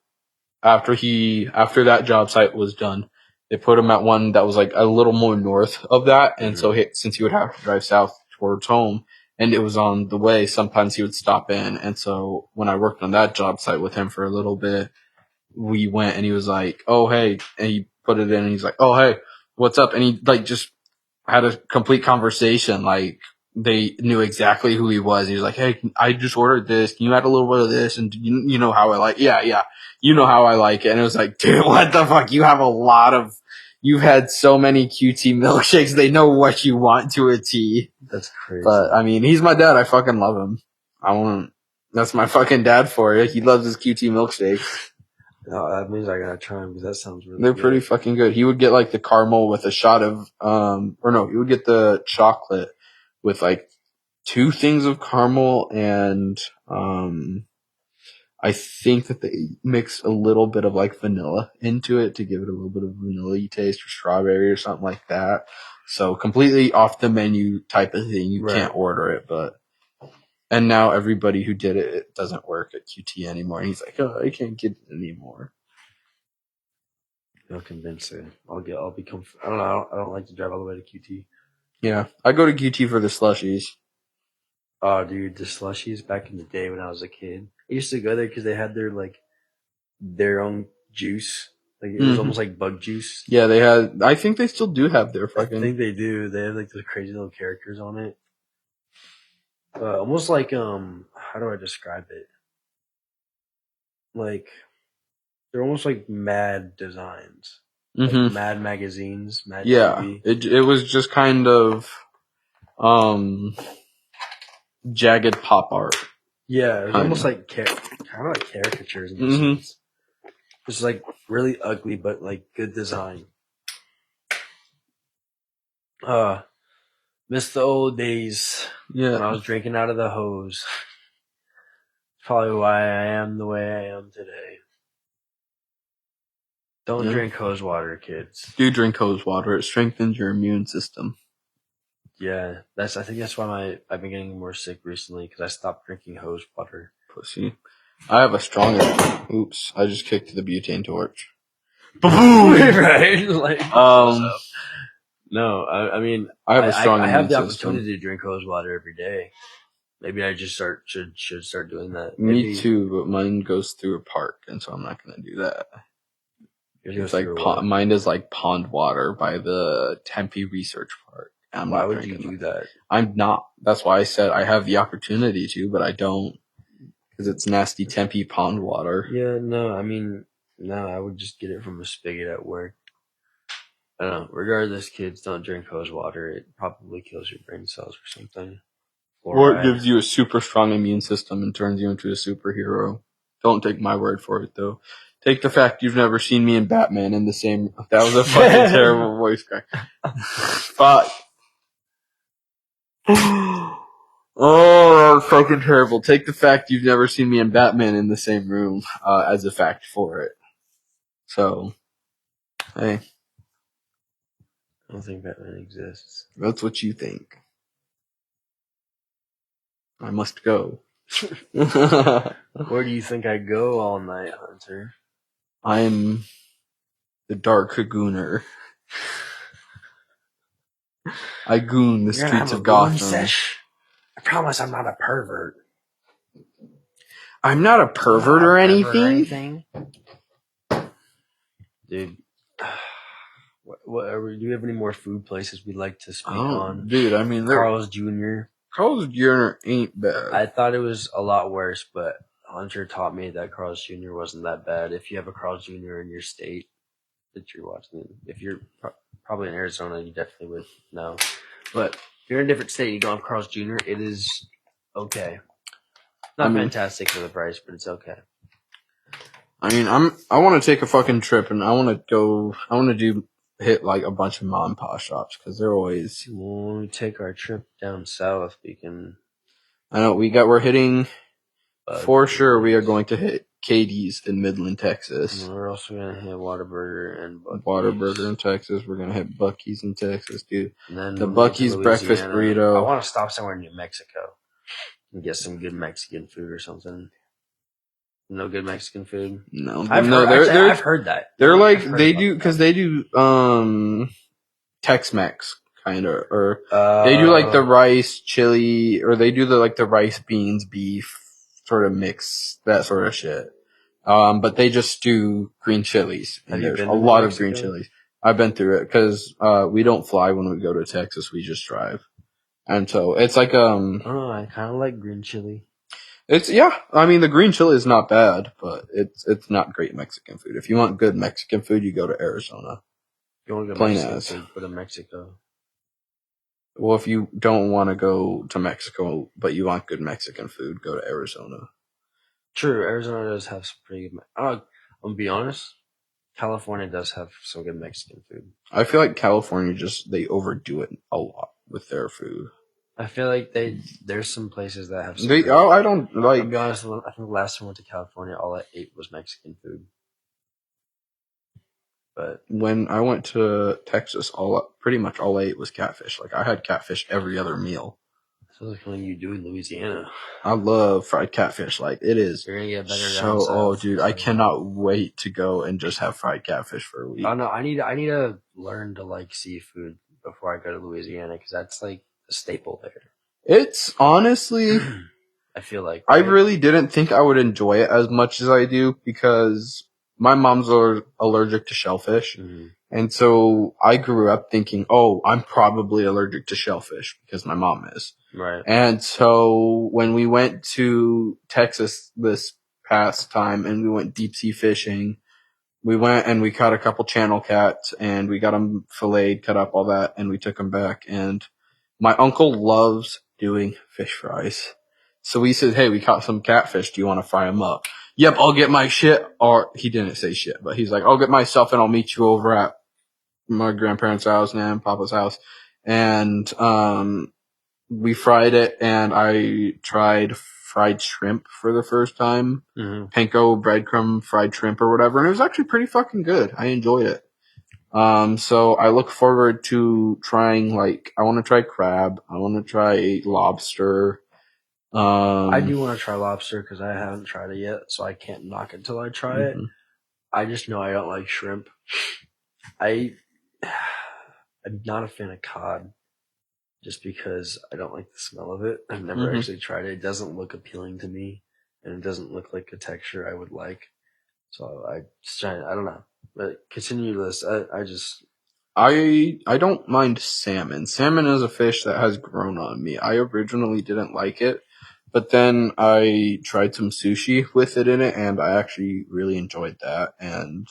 after that job site was done, they put him at one that was a little more north of that. And so since he would have to drive south towards home and it was on the way, sometimes he would stop in. And so when I worked on that job site with him for a little bit, we went and he was like, oh, hey, and he put it in and he's like, oh, hey, what's up? And he just had a complete conversation. They knew exactly who he was. He was like, hey, I just ordered this. Can you add a little bit of this? And you know how I like it? Yeah. You know how I like it. And it was like, dude, what the fuck? You've had so many QT milkshakes. They know what you want to a T. That's crazy. But I mean, he's my dad. I fucking love him. That's my fucking dad for you. He loves his QT milkshakes. No, that means I gotta try them because that sounds really They're good. pretty fucking good. He would get the caramel with a shot of, he would get the chocolate with like 2 things of caramel and I think that they mix a little bit of like vanilla into it to give it a little bit of vanilla-y taste or strawberry or something like that. So completely off the menu type of thing. You can't order it, and now everybody who did it, it doesn't work at QT anymore. And he's like, oh, I can't get it anymore. I'm convinced it. I'll become. I don't know. I don't like to drive all the way to QT. Yeah, I go to QT for the slushies. Oh, dude, the slushies back in the day when I was a kid. I used to go there because they had their own juice. Like it was almost like bug juice. Yeah, they had. I think they still do have their fucking. I think they do. They have like those crazy little characters on it. Almost like how do I describe it? Like they're almost like Mad designs, like Mad magazines. Mad TV. It was just kind of jagged pop art. Yeah, it was almost like kind of like caricatures in a sense. It's like really ugly, but like good design. Miss the old days. Yeah, when I was drinking out of the hose. Probably why I am the way I am today. Don't drink hose water, kids. Do drink hose water. It strengthens your immune system. Yeah, I think that's why I've been getting more sick recently because I stopped drinking hose water. Pussy. I have a stronger. Oops! I just kicked the butane torch. Right? Like, no, I mean, I have a strong. I have the opportunity to drink hose water every day. Maybe I just should start doing that. Me too, but mine goes through a park, and so I'm not going to do that. It's like mine is like pond water by the Tempe Research Park. Why would you do that? I'm not. That's why I said I have the opportunity to, but I don't because it's nasty Tempe pond water. Yeah, no, I mean, no, I would just get it from a spigot at work. I don't know. Regardless, kids, don't drink hose water. It probably kills your brain cells or something. Or it gives you a super strong immune system and turns you into a superhero. Don't take my word for it, though. Take the fact you've never seen me and Batman in the same... That was a fucking terrible voice crack. Fuck. Oh, that was fucking terrible. Take the fact you've never seen me and Batman in the same room as a fact for it. So, hey. I don't think Batman exists. That's what you think. I must go. Where do you think I go all night, Hunter? I'm the Dark Gooner. I goon the streets of Gotham. I promise I'm not a pervert. I'm not a pervert or anything. Dude. Do you have any more food places we'd like to speak on? Dude, I mean... Carl's Jr. Carl's Jr. ain't bad. I thought it was a lot worse, but Hunter taught me that Carl's Jr. wasn't that bad. If you have a Carl's Jr. in your state that you're watching, if you're probably in Arizona, you definitely would know. But if you're in a different state, you go have Carl's Jr., it is okay. Not fantastic for the price, but it's okay. I mean, I want to take a fucking trip, and I want to hit like a bunch of mom and pop shops because they're always. When we take our trip down south, we can. I know we're hitting. For sure, we are going to hit Katie's in Midland, Texas. And we're also gonna hit Whataburger and Buc-ee's. Whataburger in Texas. We're gonna hit Buc-ee's in Texas, dude. And then the Buc-ee's breakfast burrito. I want to stop somewhere in New Mexico and get some good Mexican food or something. No good Mexican food. No, I've heard that. They're like they do because they do Tex-Mex kind of, or they do like the rice chili, or they do the rice beans beef sort of mix, that sort of shit. But they just do green chilies, and there's a lot of green chilies. I've been through it because we don't fly when we go to Texas; we just drive, and so it's like I kind of like green chili. I mean, the green chili is not bad, but it's not great Mexican food. If you want good Mexican food, you go to Arizona. You want to go Mexican food, go to Mexico. Well, if you don't want to go to Mexico, but you want good Mexican food, go to Arizona. True, Arizona does have some pretty good... I'm going to be honest, California does have some good Mexican food. I feel like California they overdo it a lot with their food. I feel like there's some places that have. I don't like. I'll be honest. I think the last time I went to California, all I ate was Mexican food. But when I went to Texas, pretty much all I ate was catfish. Like I had catfish every other meal. So like when you do in Louisiana. I love fried catfish. Like it is. You're gonna get better so. down south. Oh, dude, I cannot wait to go and just have fried catfish for a week. Oh no, I need to learn to like seafood before I go to Louisiana because that's like a staple there. It's honestly. I feel like right? I really didn't think I would enjoy it as much as I do because my mom's allergic to shellfish. Mm-hmm. And so I grew up thinking, oh, I'm probably allergic to shellfish because my mom is. Right. And so when we went to Texas this past time and we went deep sea fishing, we went and we caught a couple channel cats and we got them filleted, cut up, all that, and we took them back. And my uncle loves doing fish fries. So we said, hey, we caught some catfish. Do you want to fry them up? Yep, I'll get my shit. Or he didn't say shit, but he's like, I'll get my stuff and I'll meet you over at my grandparents' house and Papa's house. And we fried it, and I tried fried shrimp for the first time. Mm-hmm. Panko breadcrumb fried shrimp or whatever, and it was actually pretty fucking good. I enjoyed it. So I look forward to trying, like, I want to try crab. I want to try lobster. I do want to try lobster because I haven't tried it yet, so I can't knock it till I try it. I just know I don't like shrimp. I'm not a fan of cod just because I don't like the smell of it. I've never actually tried it. It doesn't look appealing to me, and it doesn't look like a texture I would like. So I don't know. But continue this. I don't mind salmon. Salmon is a fish that has grown on me. I originally didn't like it, but then I tried some sushi with it in it, and I actually really enjoyed that. And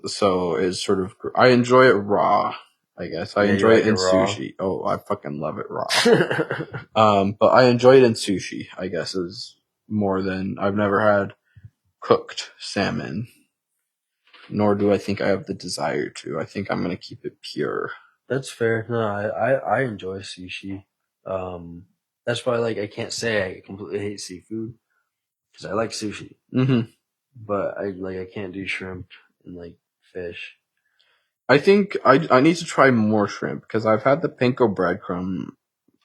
so it's sort of, I enjoy it raw, I guess. I enjoy it in sushi. Oh, I fucking love it raw. But I enjoy it in sushi, I guess, is more than, I've never had cooked salmon. Nor do I think I have the desire to. I think I'm going to keep it pure. That's fair. No, I enjoy sushi. That's why, like, I can't say I completely hate seafood because I like sushi. Mm-hmm. But I can't do shrimp and like fish. I think I need to try more shrimp because I've had the panko breadcrumb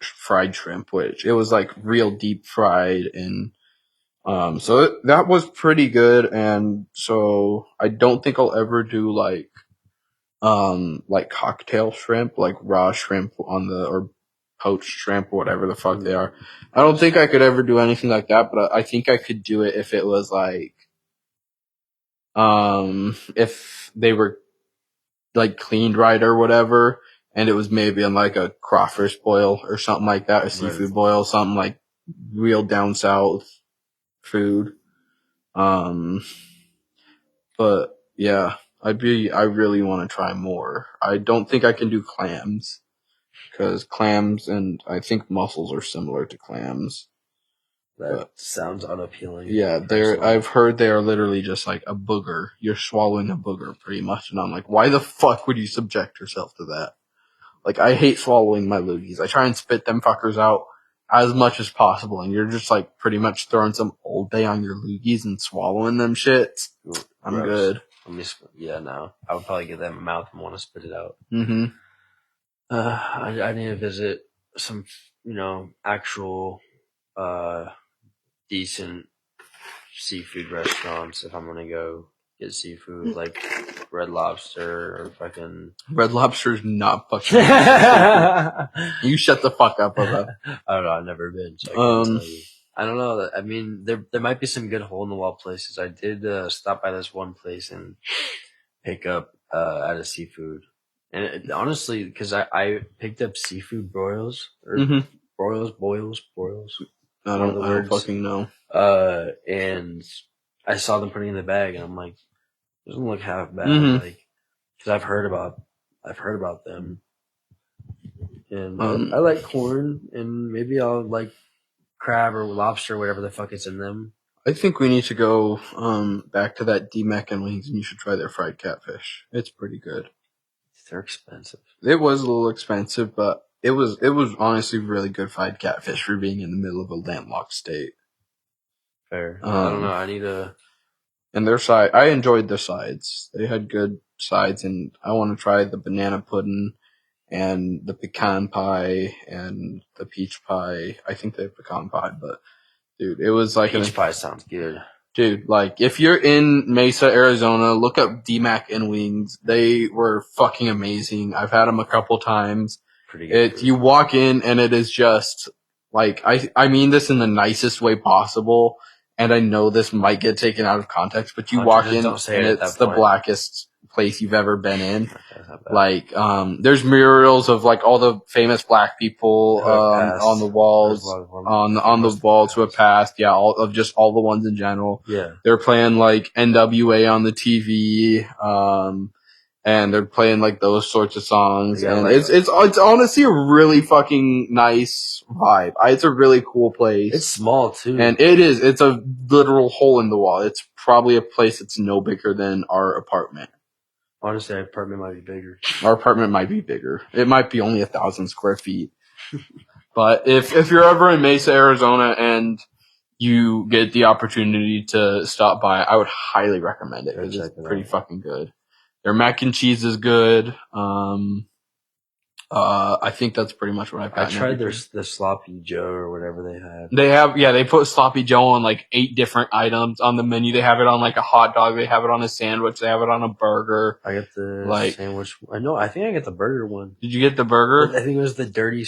fried shrimp, which it was like real deep fried and so that was pretty good. And so I don't think I'll ever do like cocktail shrimp, like raw shrimp or poached shrimp, whatever the fuck they are. I don't think I could ever do anything like that, but I think I could do it if it was like, if they were like cleaned right or whatever, and it was maybe in like a crawfish boil or something like that, a seafood boil, something like real down south food. But yeah, I really want to try more. I don't think I can do clams because clams and I think mussels are similar to clams. That sounds unappealing. Yeah, I've heard they are literally just like a booger. You're swallowing a booger pretty much, and I'm like, why the fuck would you subject yourself to that? Like, I hate swallowing my loogies. I try and spit them fuckers out as much as possible, and you're just like pretty much throwing some Old Bay on your loogies and swallowing them shits. I'm good. No. I would probably get that in my mouth and want to spit it out. Mm-hmm. I need to visit some, actual, decent seafood restaurants if I'm gonna go get seafood, like Red Lobster or fucking. Red Lobster's not fucking. You shut the fuck up, brother. I don't know. I've never been, so I can't tell you. I don't know. I mean, there might be some good hole in the wall places. I did stop by this one place and pick up at a seafood, and honestly, because I picked up seafood broils or boils. I don't fucking know. And I saw them putting in the bag, and I'm like, it doesn't look half bad, like, because I've heard about them, and I like corn, and maybe I'll like crab or lobster, or whatever the fuck is in them. I think we need to go back to that D-Mac and Wings, and you should try their fried catfish. It's pretty good. They're expensive. It was a little expensive, but it was honestly really good fried catfish for being in the middle of a landlocked state. Fair. I don't know. I need to. And their side, I enjoyed their sides. They had good sides, and I want to try the banana pudding and the pecan pie and the peach pie. I think they have pecan pie, but dude, it was like peach pie sounds good. Dude, like, if you're in Mesa, Arizona, look up D-Mac and Wings. They were fucking amazing. I've had them a couple times. Pretty good. You walk in and it is just, like, I mean this in the nicest way possible, and I know this might get taken out of context, but you walk in and it's the blackest place you've ever been in. Like, there's murals of, like, all the famous black people, on the walls, on the walls who have passed. Yeah, all the ones in general. Yeah. They're playing, like, NWA on the TV, and they're playing, like, those sorts of songs. Yeah, and like, it's honestly a really fucking nice vibe. It's a really cool place. It's small, too. And it's a literal hole in the wall. It's probably a place that's no bigger than our apartment. Honestly, our apartment might be bigger. Our apartment might be bigger. It might be only 1,000 square feet. But if you're ever in Mesa, Arizona, and you get the opportunity to stop by, I would highly recommend it. It's pretty fucking good. Their mac and cheese is good. I think that's pretty much what I've had. I tried the Sloppy Joe or whatever they had. They put Sloppy Joe on like 8 different items on the menu. They have it on like a hot dog. They have it on a sandwich. They have it on a burger. I got the sandwich. I think I got the burger one. Did you get the burger? I think it was the dirty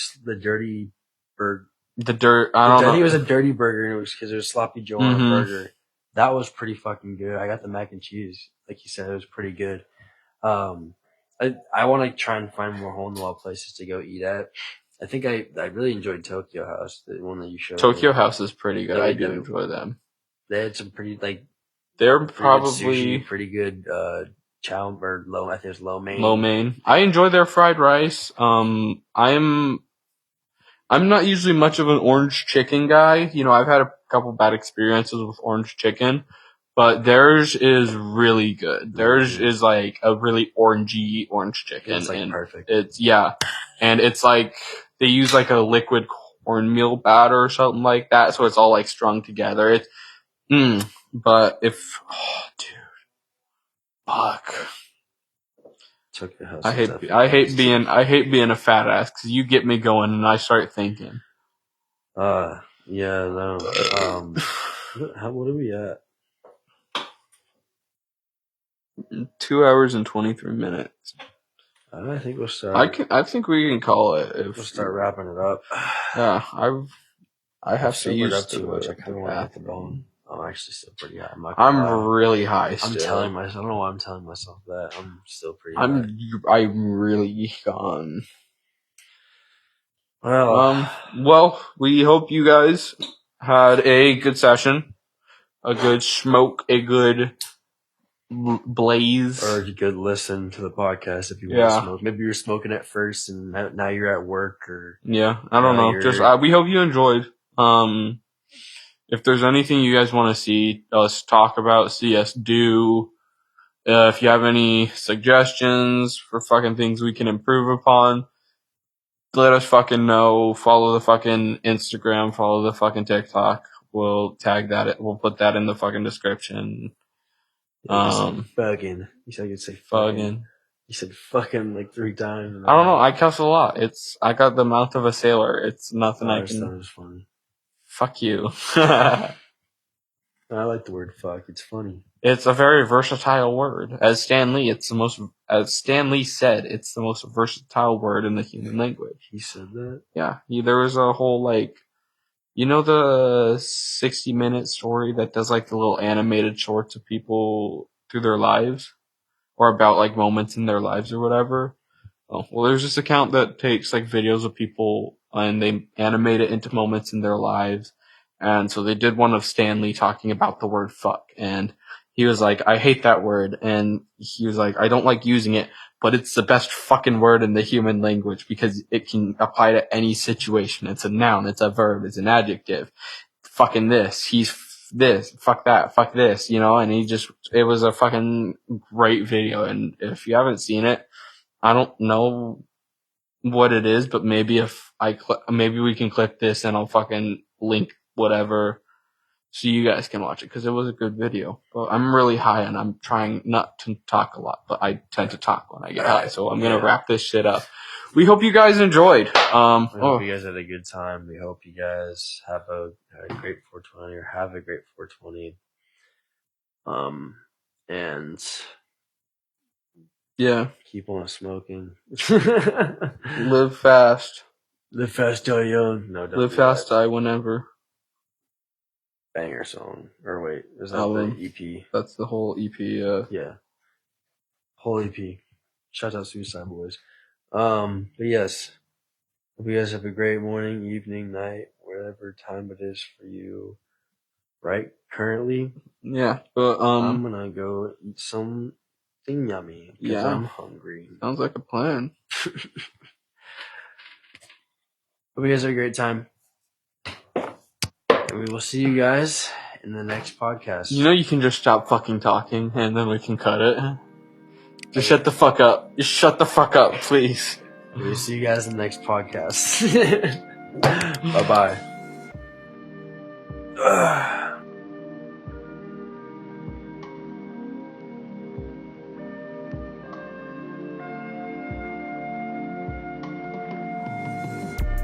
burger. I don't know. I think it was a dirty burger, and it was because it was Sloppy Joe on a burger. That was pretty fucking good. I got the mac and cheese. Like you said, it was pretty good. I want to try and find more hole-in-the-wall places to go eat at. I think I really enjoyed Tokyo House, the one that you showed. Tokyo House is pretty good. I do enjoy them. They had some pretty they're probably sushi, pretty good chow or I think it's lo mein. Lo mein. I enjoy their fried rice. I'm not usually much of an orange chicken guy. You know, I've had a couple bad experiences with orange chicken. But theirs is really good. Theirs is like a really orangey orange chicken. It's like perfect. And it's like they use like a liquid cornmeal batter or something like that, so it's all like strung together. But dude, fuck. I hate being a fat ass because you get me going and I start thinking. Yeah, no. What are we at? 2 hours and 23 minutes. I think we'll start. I think we can call it. We'll start wrapping it up. Yeah, I have to use up too much. I kind of want to hit the bone. I'm actually still pretty high. I'm really high still. I'm telling myself. I don't know why I'm telling myself that. I'm still pretty high. I'm really gone. Well, we hope you guys had a good session, a good smoke, a good blaze, or you could listen to the podcast if you want to smoke. Maybe you're smoking at first and now you're at work, or I don't know. Just we hope you enjoyed. If there's anything you guys want to see us talk about, see us do, if you have any suggestions for fucking things we can improve upon, let us fucking know. Follow the fucking Instagram, follow the fucking TikTok. We'll tag that. We'll put that in the fucking description. Fucking. You said you'd say fucking. You said fucking like 3 times. I don't know. I cuss a lot. I got the mouth of a sailor. It's nothing I can. That was funny. Fuck you. I like the word fuck. It's funny. It's a very versatile word. As Stan Lee said, it's the most versatile word in the human language. He said that? Yeah. There was a whole the 60-minute story that does like the little animated shorts of people through their lives or about like moments in their lives or whatever? Oh, well, there's this account that takes like videos of people and they animate it into moments in their lives. And so they did one of Stan Lee talking about the word fuck. And he was like, I hate that word. And he was like, I don't like using it, but it's the best fucking word in the human language because it can apply to any situation. It's a noun. It's a verb. It's an adjective. Fucking this. He's this. Fuck that. Fuck this. And it was a fucking great video. And if you haven't seen it, I don't know what it is, but maybe if maybe we can click this and I'll fucking link whatever so you guys can watch it, because it was a good video. But I'm really high and I'm trying not to talk a lot, but I tend to talk when I get high, so I'm gonna wrap this shit up. We hope you guys enjoyed. We hope you guys had a good time. We hope you guys have a great 420 or have a great 420. And yeah, keep on smoking. Live fast. Live fast, die young. No, don't Live fast, die whenever. Banger song. Or wait, is that Album. the EP? That's the whole EP. Yeah. Whole EP. Shout out Suicide Boys. But yes, hope you guys have a great morning, evening, night, whatever time it is for you. Right? Currently. Yeah, but I'm gonna go eat something yummy because I'm hungry. Sounds like a plan. Hope you guys have a great time. And we will see you guys in the next podcast. You know you can just stop fucking talking and then we can cut it. Just shut the fuck up. Just shut the fuck up, please. We'll see you guys in the next podcast. Bye-bye.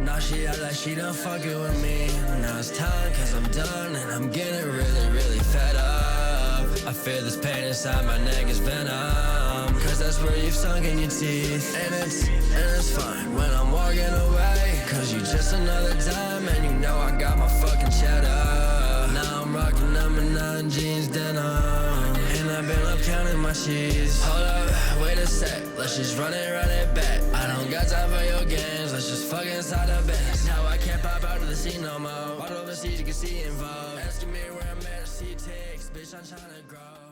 Now she act like she done fucking with me. Now it's time cause I'm done and I'm getting really, really fed up. I feel this pain inside my neck is venom, cause that's where you've sunk in your teeth. And it's fine when I'm walking away, cause you just another dime and you know I got my fucking cheddar. Now I'm rocking number 9 jeans denim, and I've been up counting my cheese. Hold up, wait a sec, let's just run it back. I don't got time for your games, let's just fuck inside the best. Now I can't pop out of the scene no more. All overseas you can see involved. Asking me where I'm at, see ticks, bitch I'm trying to grow.